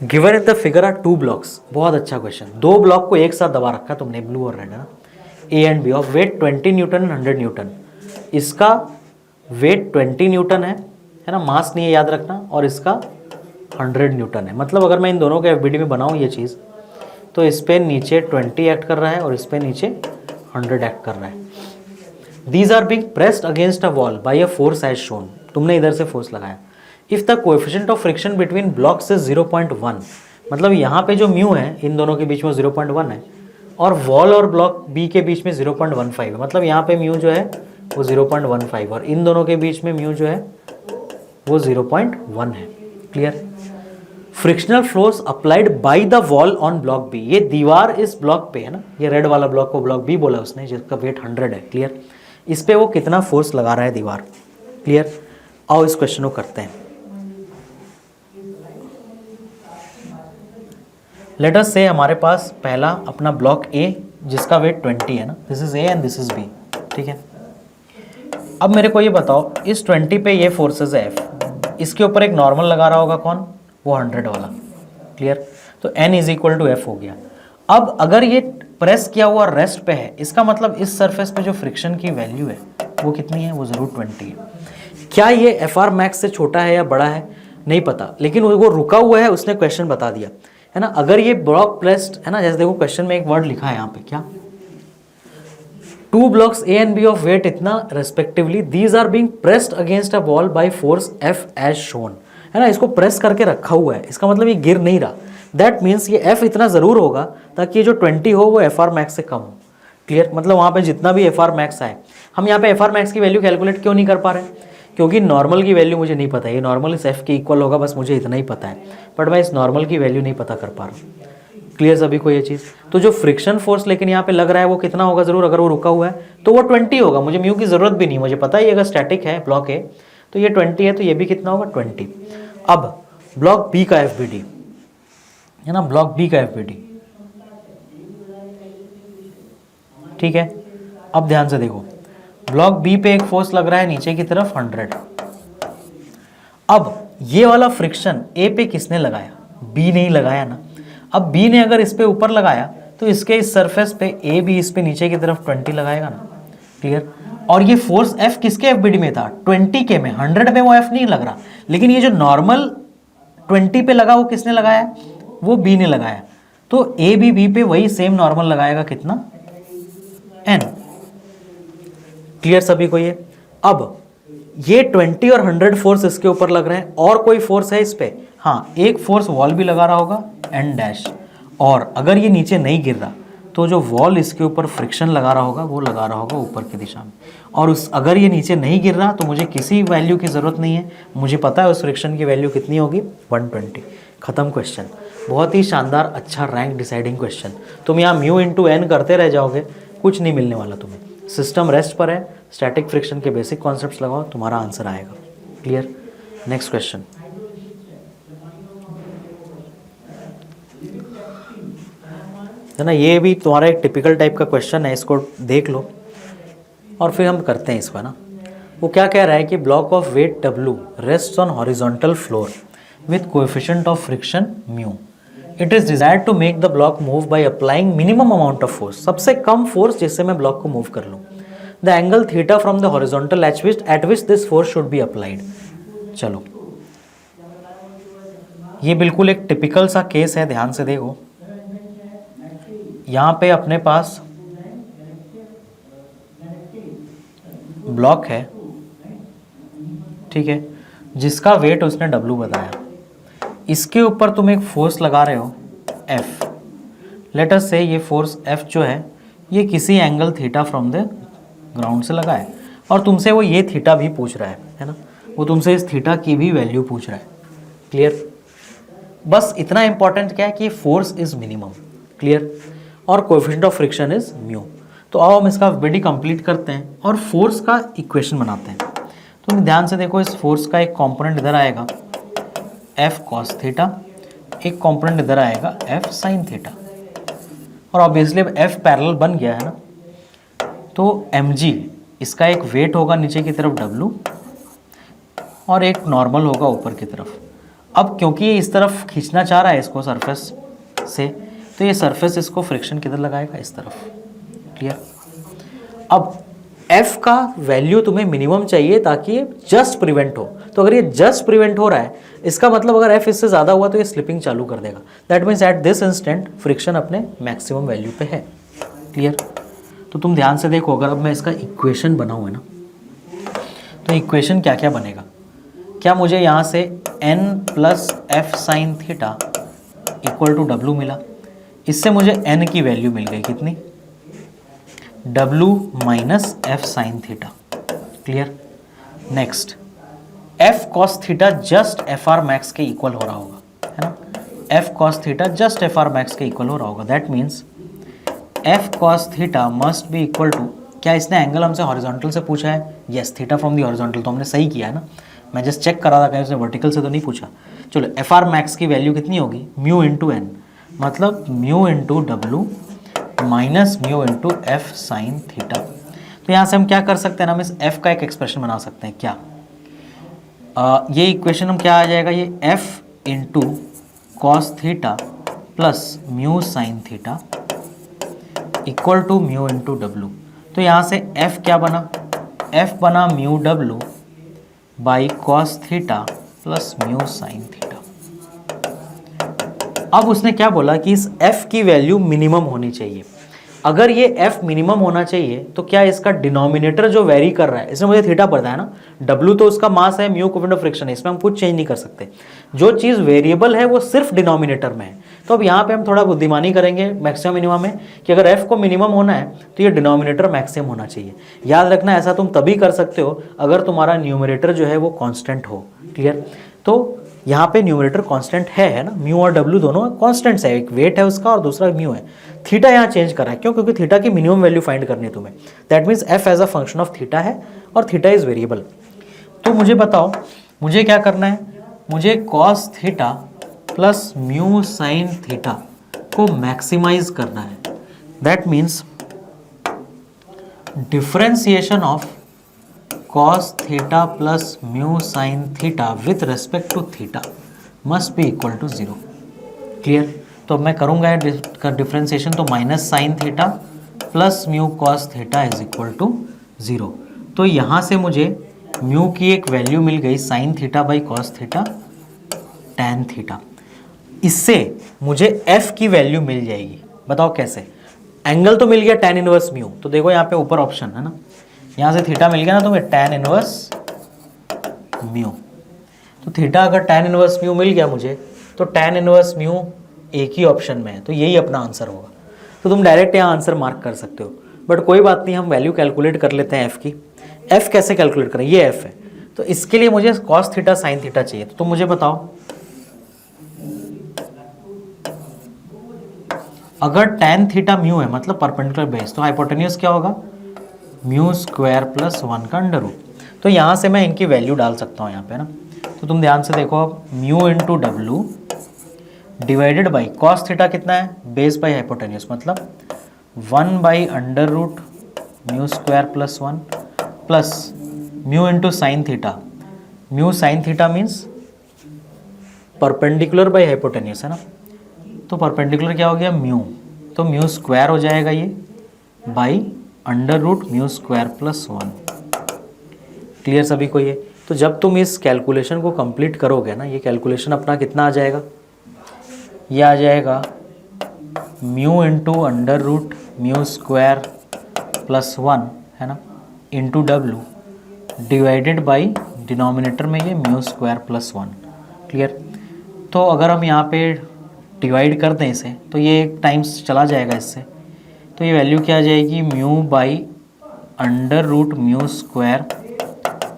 Given in the figure are 2 blocks. बहुत अच्छा क्वेश्चन। 2 ब्लॉक को एक साथ दबा रखा तुमने, ब्लू और रेड है ना, A and B, of weight 20 newton and 100 newton. इसका वेट 20 न्यूटन है ना, मास नहीं है याद रखना, और इसका 100 न्यूटन है। मतलब अगर मैं इन दोनों के एफबीडी में बनाऊं ये चीज़, तो इस पे नीचे 20 एक्ट कर रहा है और इस पे नीचे 100 एक्ट कर रहा है। These are being pressed against a wall by a force as shown. तुमने इधर से फोर्स लगाया। If the coefficient of friction between blocks is 0.1, मतलब यहाँ पे जो म्यू है इन दोनों के बीच में 0.1 है, और वॉल और ब्लॉक बी के बीच में 0.15 है। मतलब यहाँ पे म्यू जो है वो 0.15, और इन दोनों के बीच में म्यू जो है वो 0.1 है। Clear. Frictional force applied by the wall on block B. ये दीवार इस ब्लॉक पे है ना, ये रेड वाला ब्लॉक को ब्लॉक बी बोला उसने, जिसका वेट 100 है। क्लियर। इस पे वो कितना फोर्स लगा रहा है दीवार। क्लियर। आओ इस क्वेश्चन को करते हैं। लेट अस से हमारे पास पहला अपना ब्लॉक ए जिसका वेट 20 है ना, this is A and this is B. ठीक है। अब मेरे को ये बताओ, इस 20 पे ये फोर्सेस है एफ, इसके ऊपर एक नॉर्मल लगा रहा होगा कौन, वो 100 वाला। क्लियर। तो n is equal to F हो गया। अब अगर ये प्रेस किया हुआ रेस्ट पे है, इसका मतलब इस सरफेस पे जो फ्रिक्शन की वैल्यू है वो कितनी है, वो जरूर 20 है। क्या ये एफ आर मैक्स से छोटा है या बड़ा है नहीं पता, लेकिन वो रुका हुआ है, उसने क्वेश्चन बता दिया है ना। अगर ये ब्लॉक प्रेस्ड है ना, जैसे देखो क्वेश्चन में एक वर्ड लिखा है यहाँ पे, क्या, 2 blocks A and B of weight इतना respectively, these are being pressed against a wall by force F as shown, है ना। इसको प्रेस करके रखा हुआ है, इसका मतलब ये गिर नहीं रहा। दैट मीन्स ये F इतना ज़रूर होगा ताकि ये जो 20 हो वो FR मैक्स से कम हो। क्लियर। मतलब वहाँ पे जितना भी FR मैक्स आए, हम यहाँ पे FR मैक्स की वैल्यू कैलकुलेट क्यों नहीं कर पा रहे, क्योंकि नॉर्मल की वैल्यू मुझे नहीं पता है। ये नॉर्मल इस F के इक्वल होगा, बस मुझे इतना ही पता है, बट मैं इस नॉर्मल की वैल्यू नहीं पता कर पा रहा हूँ। क्लियर सभी को ये चीज़। तो जो फ्रिक्शन फोर्स लेकिन यहाँ पे लग रहा है वो कितना होगा जरूर, अगर वो रुका हुआ है तो वो 20 होगा। मुझे म्यू की ज़रूरत भी नहीं, मुझे पता है अगर स्टैटिक है ब्लॉक है तो ये 20 है, तो ये भी कितना होगा 20। अब ब्लॉक बी का एफबीडी है ना, ब्लॉक बी का एफबीडी, ठीक है। अब ध्यान से देखो, ब्लॉक बी पे एक फोर्स लग रहा है नीचे की तरफ 100। अब ये वाला फ्रिक्शन ए पे किसने लगाया, बी नहीं लगाया ना। अब बी ने अगर इस पे ऊपर लगाया तो इसके इस सरफेस पे ए भी इस पे नीचे की तरफ 20 लगाएगा ना। क्लियर। और ये फोर्स एफ किसके एफबीडी में था, 20 के में, 100 में वो एफ नहीं लग रहा, लेकिन ये जो नॉर्मल 20 पे लगा वो किसने लगाया, वो बी ने लगाया। तो ए भी बी पे वही सेम नॉर्मल लगाएगा, कितना, एन। क्लियर सभी को ये? अब ये 20 और 100 फोर्स इसके ऊपर लग रहे हैं, और कोई फोर्स है इस पे? हाँ, एक फोर्स वॉल भी लगा रहा होगा एन डैश, और अगर ये नीचे नहीं गिर रहा तो जो वॉल इसके ऊपर फ्रिक्शन लगा रहा होगा वो लगा रहा होगा ऊपर की दिशा में, और अगर ये नीचे नहीं गिर रहा तो मुझे किसी वैल्यू की ज़रूरत नहीं है, मुझे पता है उस फ्रिक्शन की वैल्यू कितनी होगी, 120। खत्म क्वेश्चन। बहुत ही शानदार, अच्छा रैंक डिसाइडिंग क्वेश्चन। तुम यहाँ म्यू इंटू एन करते रह जाओगे, कुछ नहीं मिलने वाला तुम्हें। सिस्टम रेस्ट पर है, स्टैटिक फ्रिक्शन के बेसिक कॉन्सेप्ट्स लगाओ, तुम्हारा आंसर आएगा। क्लियर? Next question. है ना, ये भी तुम्हारा एक टिपिकल टाइप का क्वेश्चन है, इसको देख लो और फिर हम करते हैं इसको, है ना। वो क्या कह रहा है कि block of weight W rest on horizontal floor with coefficient of friction mu. It is desired to make the block move by applying minimum amount of force, सबसे कम फोर्स जिससे मैं ब्लॉक को मूव कर लूँ। The angle theta from the horizontal eight which this force should be applied. चलो, ये बिल्कुल एक टिपिकल सा केस है, ध्यान से देखो। यहाँ पे अपने पास ब्लॉक है, ठीक है, जिसका वेट उसने W बताया। इसके ऊपर तुम एक फोर्स लगा रहे हो F। लेट अस से ये फोर्स F जो है ये किसी angle theta from the ground से लगा है, और तुमसे वो ये थीटा भी पूछ रहा है ना, वो तुमसे इस थीटा की भी वैल्यू पूछ रहा है। क्लियर? बस इतना इंपॉर्टेंट क्या है कि फोर्स इज मिनिमम। क्लियर? और coefficient of friction is mu. तो आओ हम इसका विडी कंप्लीट करते हैं और फोर्स का इक्वेशन बनाते हैं। तो ध्यान से देखो, इस फोर्स का एक कंपोनेंट इधर आएगा F cos थीटा, एक कंपोनेंट इधर आएगा F sin थीटा, और ऑब्वियसली अब F पैरेलल बन गया है ना, तो mg इसका एक वेट होगा नीचे की तरफ W, और एक नॉर्मल होगा ऊपर की तरफ। अब क्योंकि ये इस तरफ खींचना चाह रहा है इसको सरफेस से, तो ये सरफेस इसको फ्रिक्शन किधर लगाएगा, इस तरफ। क्लियर? अब F का वैल्यू तुम्हें मिनिमम चाहिए ताकि ये जस्ट प्रिवेंट हो। तो अगर ये जस्ट प्रिवेंट हो रहा है, इसका मतलब अगर F इससे ज़्यादा हुआ तो ये स्लिपिंग चालू कर देगा। That means at this instant friction अपने मैक्सिमम वैल्यू पे है। क्लियर? तो तुम ध्यान से देखो, अगर अब मैं इसका इक्वेशन बनाऊँ है ना, तो इक्वेशन क्या क्या बनेगा? क्या मुझे यहाँ से n plus F sine theta equal to W मिला? इससे मुझे n की वैल्यू मिल गई कितनी? W minus F sine theta. Clear? Next, F cos theta just FR max के इक्वल हो रहा होगा, है ना। F cos theta just FR max के इक्वल हो रहा होगा। That means F cos theta must be equal to, क्या इसने एंगल हमसे हॉरिजॉन्टल से पूछा है? Yes, theta from the horizontal, तो हमने सही किया है ना। मैं जस्ट चेक करा था कहीं उसने वर्टिकल से तो नहीं पूछा। चलो, FR मैक्स की वैल्यू कितनी होगी? म्यू इंटू एन, मतलब mu into W minus mu into F sine theta. तो यहाँ से हम क्या कर सकते हैं ना, हम इस f का एक एक्सप्रेशन बना सकते हैं। क्या ये इक्वेशन हम क्या आ जाएगा, ये f into cos theta plus mu sine theta equal to mu into W। तो यहाँ से f क्या बना? f बना mu W by cos theta plus mu sine theta. अब उसने क्या बोला कि इस f की वैल्यू मिनिमम होनी चाहिए। अगर ये f मिनिमम होना चाहिए तो क्या इसका डिनोमिनेटर जो वेरी कर रहा है, इसमें मुझे थीटा पता है ना, W तो उसका मास है, म्यू कोएफिशिएंट ऑफ फ्रिक्शन है, इसमें हम कुछ चेंज नहीं कर सकते। जो चीज़ वेरिएबल है वो सिर्फ डिनोमिनेटर में है। तो अब यहाँ पे हम थोड़ा बुद्धिमानी करेंगे मैक्सिमम मिनिमम में, कि अगर f को मिनिमम होना है तो ये डिनोमिनेटर मैक्सिमम होना चाहिए। याद रखना, ऐसा तुम तभी कर सकते हो अगर तुम्हारा न्यूमरेटर जो है वो कॉन्स्टेंट हो। क्लियर? तो यहाँ पे न्यूमरेटर कांस्टेंट है ना, म्यू और W दोनों कांस्टेंट्स है, एक वेट है उसका और दूसरा म्यू है। थीटा यहाँ चेंज कर रहा है, क्यों? क्योंकि थीटा की मिनिमम वैल्यू फाइंड करनी है तुम्हें। That means f as a function of theta है और थीटा इज वेरिएबल। तो मुझे बताओ, मुझे क्या करना है? मुझे cos theta plus mu sine theta को मैक्सिमाइज करना है। That means differentiation of cos theta plus mu sine theta with respect to theta must be equal to 0। Clear? तो मैं करूँगा डिफरेंशिएशन, तो minus sine theta plus mu cos theta is equal to 0। तो यहाँ से मुझे म्यू की एक वैल्यू मिल गई sine theta by cos theta tan theta. इससे मुझे f की वैल्यू मिल जाएगी। बताओ कैसे? एंगल तो मिल गया टैन इनवर्स म्यू, तो देखो यहाँ पे ऊपर ऑप्शन है ना, यहाँ से थीटा मिल गया ना तुम्हें, tan इनवर्स म्यू। तो थीटा अगर tan इनवर्स म्यू मिल गया मुझे, तो tan इनवर्स म्यू एक ही ऑप्शन में है, तो यही अपना आंसर होगा। तो तुम डायरेक्ट यहाँ आंसर मार्क कर सकते हो, बट कोई बात नहीं, हम वैल्यू कैलकुलेट कर लेते हैं f की। f कैसे कैलकुलेट करें, ये f है, तो इसके लिए मुझे cos थीटा sin थीटा चाहिए। तो तुम मुझे बताओ, अगर tan थीटा म्यू है मतलब परपेंडिकुलर बेस, तो हाइपोटेन्यूज क्या होगा, म्यू स्क्वायर प्लस 1 का अंडर रूट। तो यहाँ से मैं इनकी वैल्यू डाल सकता हूँ यहाँ पे ना। तो तुम ध्यान से देखो, अब mu into W divided by cos theta कितना है, बेस बाई हाइपोटेन्यूज, मतलब 1 by under root mu square plus 1 plus mu into sine theta. Mu sine theta means perpendicular by hypotenuse है ना, तो परपेंडिकुलर क्या हो गया, म्यू, तो म्यू स्क्वायर हो जाएगा ये by under root mu square plus 1। Clear सभी को ये। तो जब तुम इस कैलकुलेशन को कंप्लीट करोगे ना, ये कैलकुलेशन अपना कितना आ जाएगा, ये आ जाएगा mu into under root mu square plus 1 है ना, into W divided by denominator में ये म्यू स्क्वायर प्लस 1। क्लियर। तो अगर हम यहाँ पे डिवाइड कर दें इसे, तो ये एक टाइम्स चला जाएगा इससे, तो ये वैल्यू क्या आ जाएगी, mu by under root mu square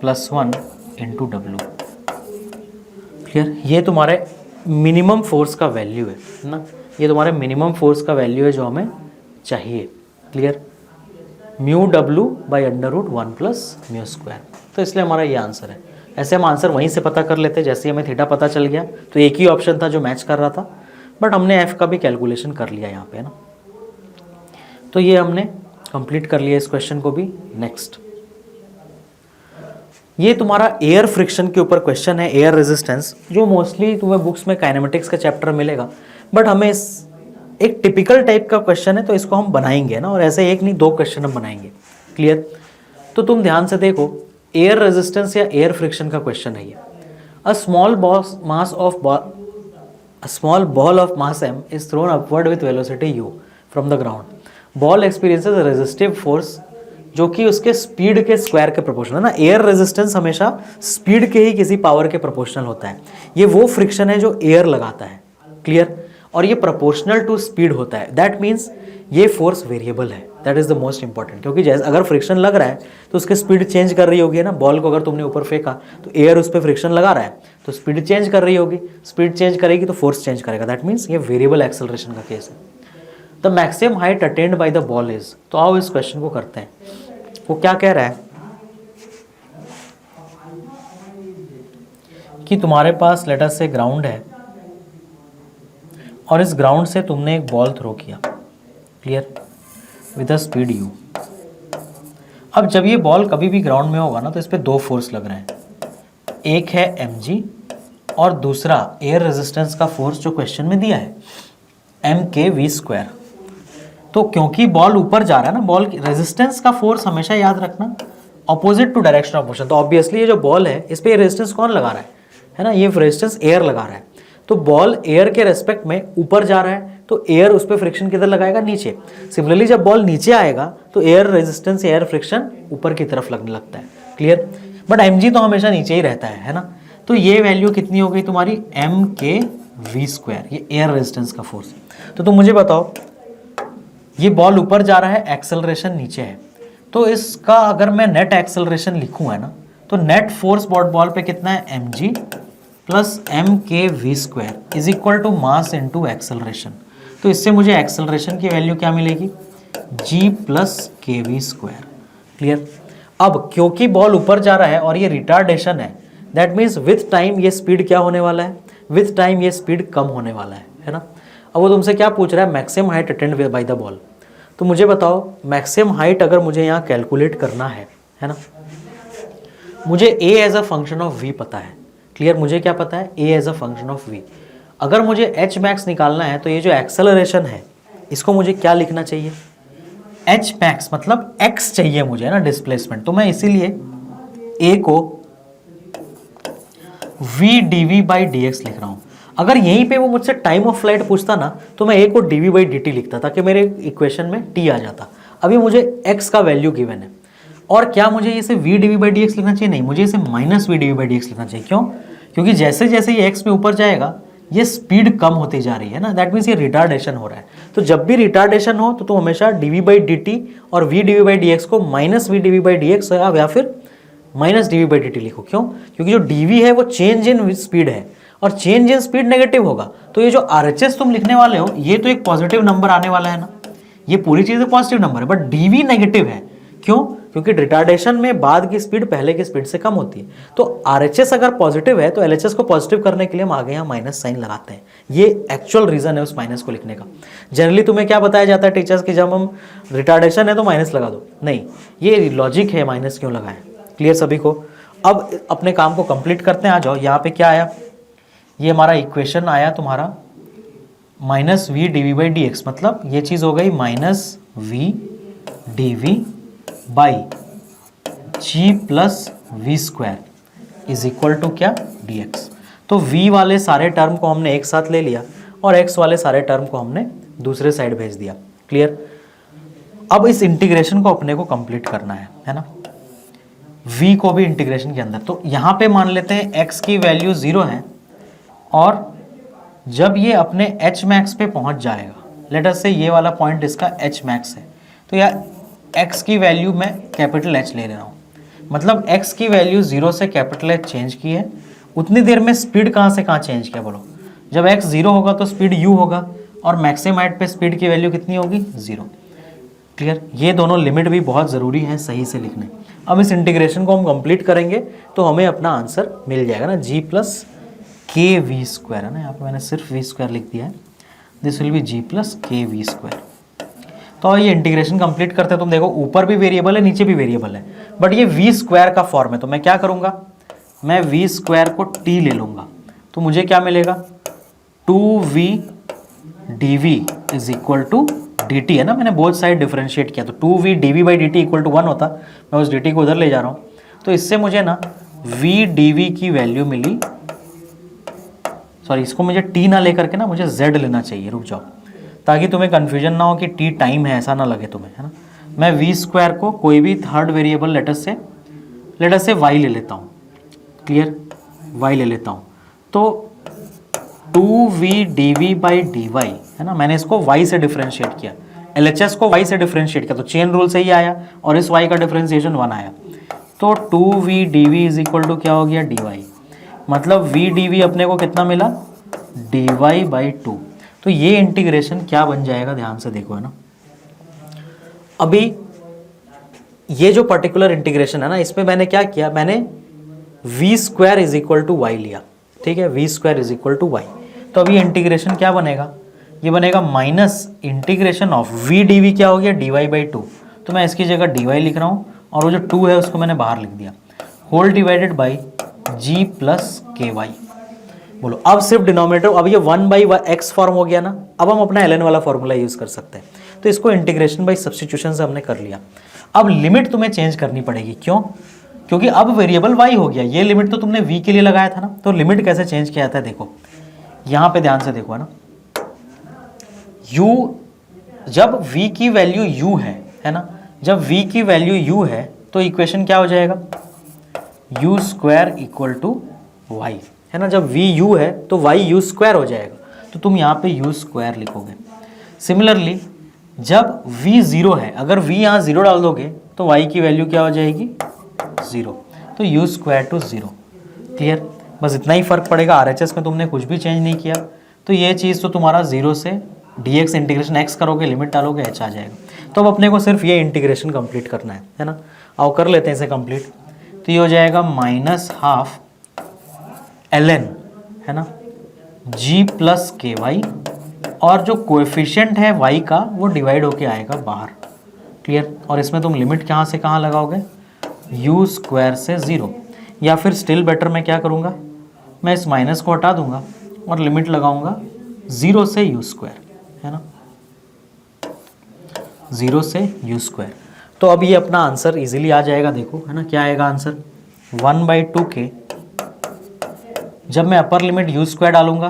plus 1 into W. Clear. ये तुम्हारे मिनिमम फोर्स का वैल्यू है ना, ये तुम्हारे मिनिमम फोर्स का वैल्यू है जो हमें चाहिए। Clear. Mu W by under root 1 plus mu square, तो इसलिए हमारा ये आंसर है। ऐसे हम आंसर वहीं से पता कर लेते, जैसे हमें थीटा पता चल गया तो एक ही ऑप्शन था जो मैच कर रहा था, बट हमने एफ का भी कैलकुलेशन कर लिया यहाँ पे ना। तो ये हमने कंप्लीट कर लिया इस क्वेश्चन को भी। नेक्स्ट, ये तुम्हारा एयर फ्रिक्शन के ऊपर क्वेश्चन है, एयर रेजिस्टेंस, जो मोस्टली तुम्हें बुक्स में काइनेमेटिक्स का चैप्टर मिलेगा, बट हमें इस एक टिपिकल टाइप का क्वेश्चन है तो इसको हम बनाएंगे ना, और ऐसे एक नहीं दो क्वेश्चन हम बनाएंगे। क्लियर। तो तुम ध्यान से देखो, एयर रेजिस्टेंस या एयर फ्रिक्शन का क्वेश्चन है ये। A small ball of mass m is thrown upward with velocity u from the ground. Ball experiences a resistive force जो कि उसके स्पीड के स्क्वायर के प्रोपोर्शनल है ना। एयर रेजिस्टेंस हमेशा स्पीड के ही किसी पावर के प्रोपोर्शनल होता है। ये वो फ्रिक्शन है जो एयर लगाता है। क्लियर। और ये प्रोपोर्शनल टू स्पीड होता है। दैट मीन्स ये फोर्स वेरिएबल है। That is the most important, क्योंकि जैसे अगर फ्रिक्शन लग रहा है तो उसकी स्पीड चेंज कर रही होगी ना। बॉल को अगर तुमने ऊपर फेंका तो एयर उस पर फ्रिक्शन लगा रहा है तो स्पीड चेंज कर रही होगी, स्पीड चेंज करेगी तो फोर्स चेंज करेगा। दैट मीन्स ये वेरिएबल एक्सेलरेशन का केस है। The maximum height attend bye the ball is, तो आओ इस क्वेश्चन को करते हैं। वो क्या कह रहा है कि तुम्हारे पास लेट अस से ग्राउंड है और इस ग्राउंड से तुमने एक बॉल थ्रो किया। Clear. With a speed u। अब जब ये बॉल कभी भी ग्राउंड में होगा ना तो इस पर दो फोर्स लग रहे हैं, एक है mg और दूसरा एयर रेजिस्टेंस का फोर्स जो क्वेश्चन में दिया है mkv²। तो क्योंकि बॉल ऊपर जा रहा है ना, बॉल रेजिस्टेंस का फोर्स हमेशा याद रखना opposite to direction of motion. तो ऑब्वियसली ये जो बॉल है इस पे रेजिस्टेंस कौन लगा रहा है ना, ये रेजिस्टेंस एयर लगा रहा है। तो बॉल एयर के रेस्पेक्ट में ऊपर जा रहा है तो एयर उस पर फ्रिक्शन किधर लगाएगा, नीचे। सिमिलरली जब बॉल नीचे आएगा तो एयर रेजिस्टेंस, एयर फ्रिक्शन ऊपर की तरफ लगने लगता है। क्लियर। बट mg तो हमेशा नीचे ही रहता है ना। तो ये वैल्यू कितनी हो गई तुम्हारी, mkv², ये एयर रेजिस्टेंस का फोर्स। तो तुम मुझे बताओ, ये बॉल ऊपर जा रहा है, एक्सेलरेशन नीचे है, तो इसका अगर मैं नेट एक्सेलरेशन लिखूं है ना, तो नेट फोर्स बॉल पे कितना है, mg plus mkv² is equal to mass into acceleration. तो इससे मुझे एक्सेलरेशन की वैल्यू क्या मिलेगी, g प्लस kv²। क्लियर। अब क्योंकि बॉल ऊपर जा रहा है और ये रिटार्डेशन है, दैट मीन्स विथ टाइम ये स्पीड क्या होने वाला है, विथ टाइम ये स्पीड कम होने वाला है ना। अब वो तुमसे क्या पूछ रहा है, maximum height attend bye the ball. तो मुझे बताओ, मैक्सिमम हाइट अगर मुझे यहाँ कैलकुलेट करना है ना, मुझे a as a function of v पता है। क्लियर। मुझे क्या पता है, a as a function of v। अगर मुझे h मैक्स निकालना है तो ये जो एक्सेलरेशन है इसको मुझे क्या लिखना चाहिए, h मैक्स मतलब x चाहिए मुझे ना, डिस्प्लेसमेंट। तो मैं इसीलिए a को v dv बाई dx लिख रहा हूँ। अगर यहीं पे वो मुझसे टाइम ऑफ फ्लाइट पूछता ना तो मैं a को dv बाई dt लिखता ताकि मेरे इक्वेशन में t आ जाता। अभी मुझे x का वैल्यू गिवन है। और क्या मुझे इसे v D we by D x लिखना चाहिए? नहीं, मुझे इसे minus we D we by D x लिखना चाहिए। क्यों? क्योंकि जैसे जैसे ये एक्स में ऊपर जाएगा ये स्पीड कम होती जा रही है ना, दैट मीन्स ये रिटार्डेशन हो रहा है। तो जब भी रिटार्डेशन हो तो तुम हमेशा D we by D T और V D we by D X को minus we D we by D X या फिर minus D we by D T लिखो। क्यों? क्योंकि जो डी वी है वो चेंज इन स्पीड है और चेंज इन स्पीड नेगेटिव होगा। तो ये जो आर एच एस तुम लिखने वाले हो ये तो एक पॉजिटिव नंबर आने वाला है ना, ये पूरी चीज़ पॉजिटिव नंबर है, बट डी वी नेगेटिव है। क्यों? क्योंकि रिटार्डेशन में बाद की स्पीड पहले की स्पीड से कम होती है। तो आरएचएस अगर पॉजिटिव है तो एलएचएस को पॉजिटिव करने के लिए हम आगे यहाँ माइनस साइन लगाते हैं। ये एक्चुअल रीजन है उस माइनस को लिखने का। जनरली तुम्हें क्या बताया जाता है टीचर्स की, जब हम रिटार्डेशन है तो माइनस लगा दो, नहीं, ये लॉजिक है माइनस क्यों लगाएं। क्लियर सभी को? अब अपने काम को कंप्लीट करते हैं। आ जाओ, यहाँ पे क्या आया, ये हमारा इक्वेशन आया तुम्हारा minus we D we by D X, मतलब ये चीज़ हो गई minus we D we by G plus V square is equal to क्या? D X. तो v वाले सारे टर्म को हमने एक साथ ले लिया और x वाले सारे टर्म को हमने दूसरे साइड भेज दिया। क्लियर? अब इस इंटीग्रेशन को अपने को कंप्लीट करना है ना, v को भी इंटीग्रेशन के अंदर। तो यहाँ पे मान लेते हैं x की वैल्यू 0 है और जब ये अपने h मैक्स पे पहुँच जाएगा, लेट अस से ये वाला पॉइंट इसका h मैक्स है, तो यार x की वैल्यू मैं कैपिटल H ले रहा हूँ, मतलब x की वैल्यू 0 से कैपिटल H चेंज की है। उतनी देर में स्पीड कहाँ से कहाँ चेंज किया बोलो? जब x 0 होगा तो स्पीड u होगा और मैक्सिमम हाइट पे स्पीड की वैल्यू कितनी होगी? 0। क्लियर? ये दोनों लिमिट भी बहुत ज़रूरी है सही से लिखने। अब इस इंटीग्रेशन को हम कंप्लीट करेंगे तो हमें अपना आंसर मिल जाएगा ना, g प्लस के वी स्क्वायर है ना, यहाँ पे मैंने सिर्फ वी स्क्वायर लिख दिया है, this will be g plus के वी स्क्वायर। तो ये इंटीग्रेशन कंप्लीट करते हैं, तुम देखो ऊपर भी वेरिएबल है नीचे भी वेरिएबल है, बट ये वी स्क्वायर का फॉर्म है। तो मैं क्या करूँगा, मैं वी स्क्वायर को टी ले लूँगा, तो मुझे क्या मिलेगा? 2v dv is equal to dt है ना, मैंने बोथ साइड डिफरेंशिएट किया, तो 2v dv by dt equal to 1 होता, मैं उस dt को उधर ले जा रहा हूँ। तो इससे मुझे ना v dv की वैल्यू मिली, सॉरी इसको मुझे t ना लेकर के ना मुझे z लेना चाहिए, रुक जाओ, ताकि तुम्हें कन्फ्यूजन ना हो कि t टाइम है, ऐसा ना लगे तुम्हें, है ना। मैं v स्क्वायर को कोई भी third variable let's say y ले लेता हूँ। क्लियर? y ले लेता हूँ, तो 2v dv बाई dy है ना, मैंने इसको y से डिफरेंशिएट किया, LHS को y से डिफरेंशिएट किया, तो चेन रूल से ही आया और इस y का डिफरेंशिएशन 1 आया, तो 2v dv is equal to क्या हो गया? dy, मतलब v dv अपने को कितना मिला? dy by 2। तो ये इंटीग्रेशन क्या बन जाएगा, ध्यान से देखो, है ना। अभी ये जो पर्टिकुलर इंटीग्रेशन है ना, इसमें मैंने क्या किया, मैंने v square is equal to y लिया, ठीक है, v square is equal to y. तो अभी इंटीग्रेशन क्या बनेगा, ये बनेगा minus integration of v dv क्या हो गया? dy by 2। तो मैं इसकी जगह dy लिख रहा हूँ और वो जो 2 है उसको मैंने बाहर लिख दिया, whole divided by g plus k y. बोलो अब सिर्फ डिनोमिनेटर, अब ये 1 बाई एक्स फॉर्म हो गया ना, अब हम अपना ln वाला फॉर्मूला यूज कर सकते हैं। तो इसको इंटीग्रेशन बाई सब्स्टिट्यूशन से हमने कर लिया। अब लिमिट तुम्हें चेंज करनी पड़ेगी, क्यों? क्योंकि अब वेरिएबल y हो गया, ये लिमिट तो तुमने v के लिए लगाया था ना, तो लिमिट कैसे चेंज किया जाता है देखो, यहाँ पे ध्यान से देखो, है ना। u जब v की वैल्यू u है ना, जब v की वैल्यू u है तो इक्वेशन क्या हो जाएगा? u square equal to y, है ना। जब v u है तो y u स्क्वायर हो जाएगा, तो तुम यहाँ पे u स्क्वायर लिखोगे। सिमिलरली जब v 0 है, अगर v यहाँ 0 डाल दोगे तो y की वैल्यू क्या हो जाएगी? 0, तो u स्क्वायर टू 0। क्लियर? बस इतना ही फर्क पड़ेगा, RHS में तुमने कुछ भी चेंज नहीं किया। तो ये चीज़ तो तुम्हारा 0 से dx इंटीग्रेशन x करोगे, लिमिट डालोगे, h आ जाएगा। तो अब अपने को सिर्फ ये इंटीग्रेशन कंप्लीट करना है ना। आओ कर लेते हैं इसे कंप्लीट। तो ये हो जाएगा माइनस हाफ ln, है ना, g प्लस के वाई, और जो कोएफिशिएंट है y का वो डिवाइड होके आएगा बाहर। क्लियर? और इसमें तुम लिमिट कहाँ से कहाँ लगाओगे? u स्क्वायर से 0, या फिर स्टिल बेटर मैं क्या करूँगा, मैं इस माइनस को हटा दूंगा और लिमिट लगाऊंगा 0 से u स्क्वायर, है ना, 0 से u स्क्वायर। तो अब ये अपना आंसर इजीली आ जाएगा, देखो, है ना। क्या आएगा आंसर? 1/2 के, जब मैं अपर लिमिट u स्क्वायर डालूंगा,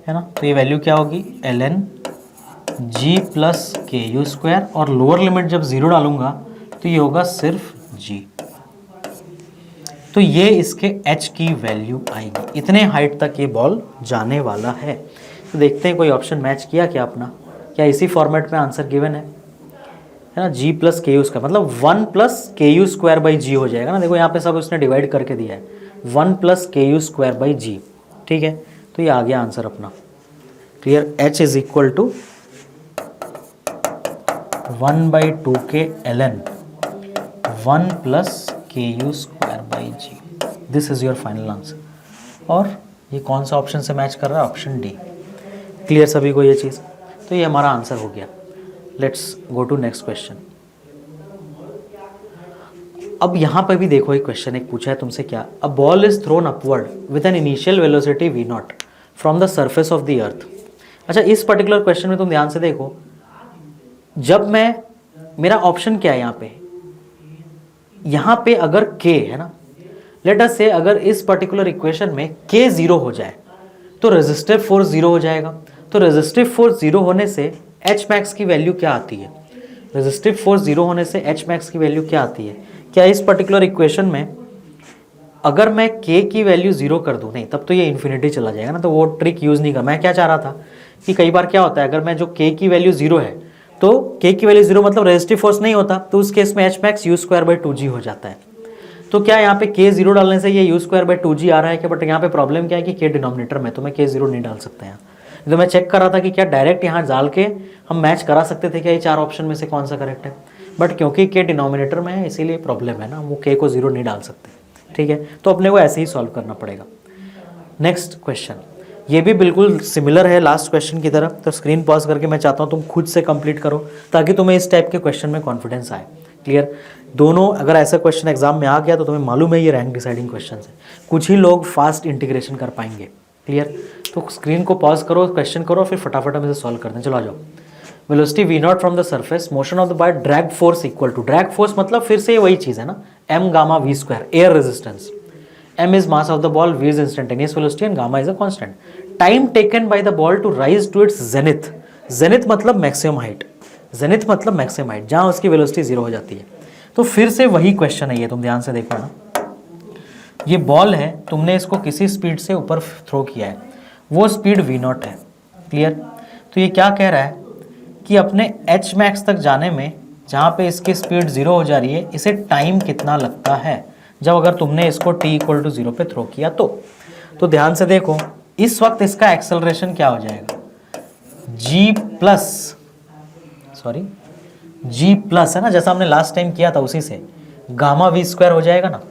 है ना, तो ये वैल्यू क्या होगी? ln g plus k u square, और लोअर लिमिट जब 0 डालूंगा तो ये होगा सिर्फ g। तो ये इसके h की वैल्यू आएगी। इतने हाइट तक ये बॉल जाने वाला है। तो देखते हैं कोई ऑप्शन मैच किया क्या अपना, क्या इसी फॉर्मेट में आंसर गिवन है ना। g plus k u square मतलब 1 plus k u square by जी हो जाएगा ना। देखो यहाँ पे सब उसने डिवाइड करके दिया है, 1 plus k u square by जी। ठीक है, तो ये आ गया आंसर अपना। Clear, h is equal to 1/2 k ln 1 plus k u square by g. This is your final answer. और ये कौन सा ऑप्शन से मैच कर रहा है? Option D. क्लियर सभी को ये चीज़? तो ये हमारा आंसर हो गया। Let's go to next question. अब यहाँ पर भी देखो, एक क्वेश्चन एक पूछा है तुमसे, क्या a ball is throne upward with an initial velocity v not from the surface of the earth. अच्छा, इस पर्टिकुलर क्वेश्चन में तुम ध्यान से देखो, जब मैं, मेरा ऑप्शन क्या है यहाँ पे अगर k है ना, लेट अस से अगर इस पर्टिकुलर इक्वेशन में k 0 हो जाए तो रेजिस्टिव फोर्स 0 हो जाएगा। तो रेजिस्टिव फोर्स 0 होने से H मैक्स की वैल्यू क्या आती है? रेजिस्टिव फोर्स 0 होने से H मैक्स की वैल्यू क्या आती है? क्या इस पर्टिकुलर इक्वेशन में अगर मैं k की वैल्यू 0 कर दूं, नहीं तब तो ये इन्फिनिटी चला जाएगा ना, तो वो ट्रिक यूज़ नहीं कर। मैं क्या चाह रहा था कि कई बार क्या होता है, अगर मैं जो k की वैल्यू 0 है तो k की वैल्यू 0 मतलब रेजिस्टिव फोर्स नहीं होता, तो उस केस में H max you square by 2g हो जाता है। तो क्या यहाँ पे k 0 डालने से ये यू स्क्वायर बाई 2g आ रहा है क्या? बट यहाँ पे प्रॉब्लम क्या है कि k डिनोमिनेटर में, तो मैं k 0 नहीं डाल सकता यहाँ। तो मैं चेक कर रहा था कि क्या डायरेक्ट यहाँ डाल के हम मैच करा सकते थे क्या ये चार ऑप्शन में से कौन सा करेक्ट है, बट क्योंकि k डिनोमिनेटर में है इसीलिए प्रॉब्लम है ना, वो k को 0 नहीं डाल सकते। ठीक है, तो अपने को ऐसे ही सॉल्व करना पड़ेगा। नेक्स्ट क्वेश्चन, ये भी बिल्कुल सिमिलर है लास्ट क्वेश्चन की तरह। तो स्क्रीन पॉज करके मैं चाहता हूँ तुम खुद से कंप्लीट करो ताकि तुम्हें इस टाइप के क्वेश्चन में कॉन्फिडेंस आए। क्लियर, दोनों अगर ऐसा क्वेश्चन एग्जाम में आ गया तो तुम्हें मालूम है ये रैंक डिसाइडिंग क्वेश्चन है। कुछ ही लोग फास्ट इंटीग्रेशन कर पाएंगे। क्लियर, तो स्क्रीन को पॉज करो, क्वेश्चन करो, फिर फटाफट हम इसे सॉल्व करते हैं। चलो आ जाओ। Velocity v not from the surface, motion of the by drag force equal to, drag force मतलब फिर से वही चीज़ है ना, m gamma v square, air resistance, m is mass of the ball, v is instantaneous velocity and gamma is a constant. Time taken by the ball to rise to its zenith, zenith मतलब maximum height, zenith मतलब maximum height जहाँ उसकी velocity 0 हो जाती है। तो फिर से वही क्वेश्चन है ये, तुम ध्यान से देखो ना, ये बॉल है, तुमने इसको किसी स्पीड से ऊपर थ्रो किया है, वो स्पीड v नॉट है। क्लियर, तो ये क्या कह रहा है कि अपने h मैक्स तक जाने में जहाँ पे इसकी स्पीड 0 हो जा रही है, इसे टाइम कितना लगता है जब अगर तुमने इसको t इक्वल टू 0 पे थ्रो किया तो ध्यान से देखो, इस वक्त इसका एक्सेलरेशन क्या हो जाएगा, g प्लस है ना, जैसा हमने लास्ट टाइम किया था उसी से, गामा v स्क्वायर हो जाएगा ना,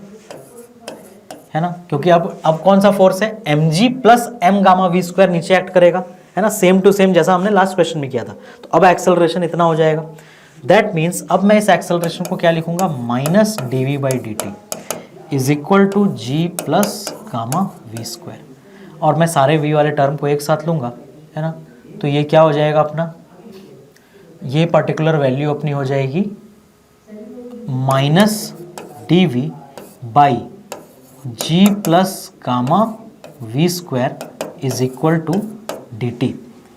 है ना, क्योंकि अब कौन सा फोर्स है, mg plus m gamma v square नीचे एक्ट करेगा, है ना, सेम टू सेम जैसा हमने लास्ट क्वेश्चन में किया था। तो अब एक्सेलरेशन इतना हो जाएगा। दैट मीन्स अब मैं इस एक्सेलरेशन को क्या लिखूंगा, minus dv by dt is equal to g plus gamma v square, और मैं सारे v वाले टर्म को एक साथ लूंगा, है ना, तो ये क्या हो जाएगा अपना, ये पर्टिकुलर वैल्यू अपनी हो जाएगी minus dv by g plus gamma v square is equal to dt।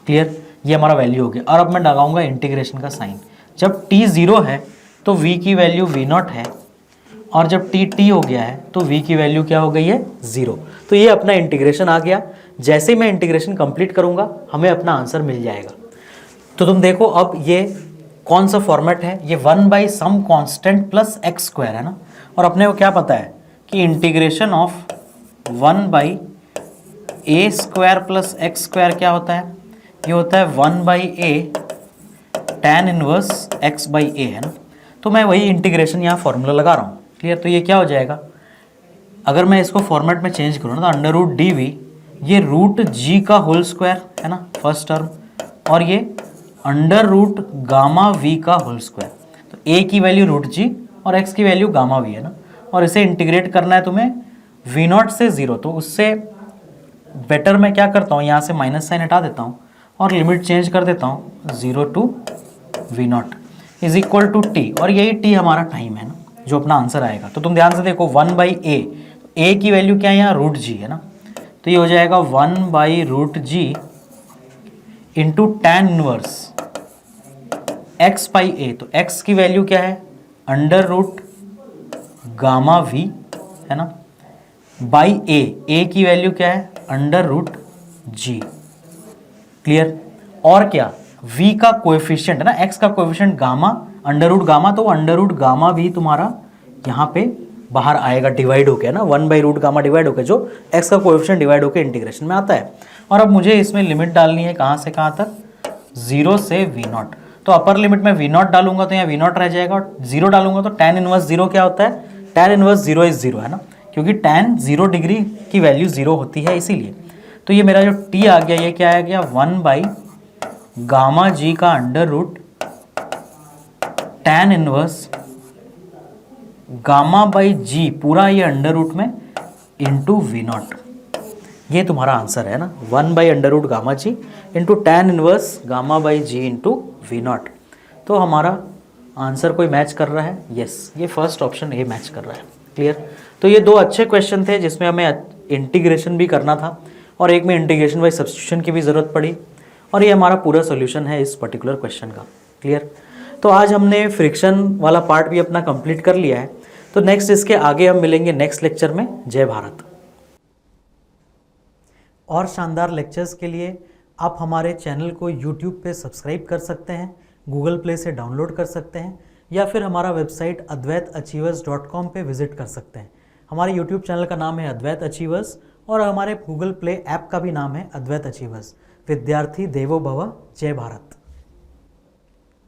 Clear, ये हमारा वैल्यू हो गया। और अब मैं लगाऊंगा इंटीग्रेशन का साइन। जब t 0 है तो v की वैल्यू v नॉट है, और जब t हो गया है तो v की वैल्यू क्या हो गई है, 0। तो ये अपना इंटीग्रेशन आ गया। जैसे ही मैं इंटीग्रेशन कंप्लीट करूंगा हमें अपना आंसर मिल जाएगा। तो तुम देखो अब ये कौन सा फॉर्मेट है, ये 1 by some constant plus X square है ना, और अपने को क्या पता है कि integration of 1 by A square plus X square क्या होता है, ये होता है 1 by A tan inverse X by A, है ना। तो मैं वही इंटीग्रेशन यहाँ फॉर्मूला लगा रहा हूँ। क्लियर, तो ये क्या हो जाएगा, अगर मैं इसको फॉर्मेट में चेंज करूँ ना, तो अंडर रूट डी वी, ये रूट जी का होल स्क्वायर है ना फर्स्ट टर्म, और ये अंडर रूट गामा वी का होल स्क्वायर। तो ए की वैल्यू रूट जी और एक्स की वैल्यू गामा वी है ना, और इसे इंटीग्रेट करना है तुम्हें वी नॉट से 0। तो उससे बेटर मैं क्या करता हूँ, यहाँ से माइनस साइन हटा देता हूँ और लिमिट चेंज कर देता हूँ 0 to v not is equal to t, और यही टी हमारा टाइम है ना जो अपना आंसर आएगा। तो तुम ध्यान से देखो 1 बाई ए की वैल्यू क्या है यहाँ, रूट जी है ना, तो ये हो जाएगा 1 by root G into tan inverse X by A. तो एक्स की वैल्यू क्या है, अंडर रूट गामा वी, है ना, बाई ए की वैल्यू क्या है, अंडर रूट जी। क्लियर। और क्या, v का कोएफिशिएंट है ना, x का coefficient gamma, under root gamma, तो अंडर रूट गामा भी तुम्हारा यहाँ पे बाहर आएगा डिवाइड होके, है ना, 1/रूट गामा डिवाइड होके, जो x का कोएफिशिएंट डिवाइड होके इंटीग्रेशन में आता है। और अब मुझे इसमें लिमिट डालनी है कहाँ से कहाँ तक, 0 से v0। तो अपर लिमिट में v0 डालूंगा तो यहाँ v0 रह जाएगा, और 0 डालूंगा तो tan इनवर्स 0 क्या होता है, tan इनवर्स 0 इज 0, है ना, क्योंकि tan 0 डिग्री की वैल्यू 0 होती है इसीलिए। तो ये मेरा जो t आ गया, ये क्या आ गया, 1/गामा g का under root tan inverse gamma by G, पूरा ये अंडर रूट में इंटू v0। ये तुम्हारा आंसर है ना, 1/अंडर root gamma G into tan inverse gamma by G into v0। तो हमारा आंसर कोई मैच कर रहा है, यस, ये फर्स्ट ऑप्शन ए मैच कर रहा है। क्लियर। तो ये दो अच्छे क्वेश्चन थे जिसमें हमें इंटीग्रेशन भी करना था और एक में इंटीग्रेशन बाई सब्स्टिट्यूशन की भी ज़रूरत पड़ी, और ये हमारा पूरा सोल्यूशन है इस पर्टिकुलर क्वेश्चन का। क्लियर। तो आज हमने फ्रिक्शन वाला पार्ट भी अपना कंप्लीट कर लिया है। तो नेक्स्ट इसके आगे हम मिलेंगे नेक्स्ट लेक्चर में। जय भारत। और शानदार लेक्चर्स के लिए आप हमारे चैनल को YouTube पे सब्सक्राइब कर सकते हैं, गूगल प्ले से डाउनलोड कर सकते हैं, या फिर हमारा वेबसाइट advaitachievers.com पे विजिट कर सकते हैं। हमारे YouTube चैनल का नाम है अद्वैत अचीवर्स और हमारे गूगल प्ले ऐप का भी नाम है अद्वैत अचीवर्स। विद्यार्थी देवो भव। जय भारत।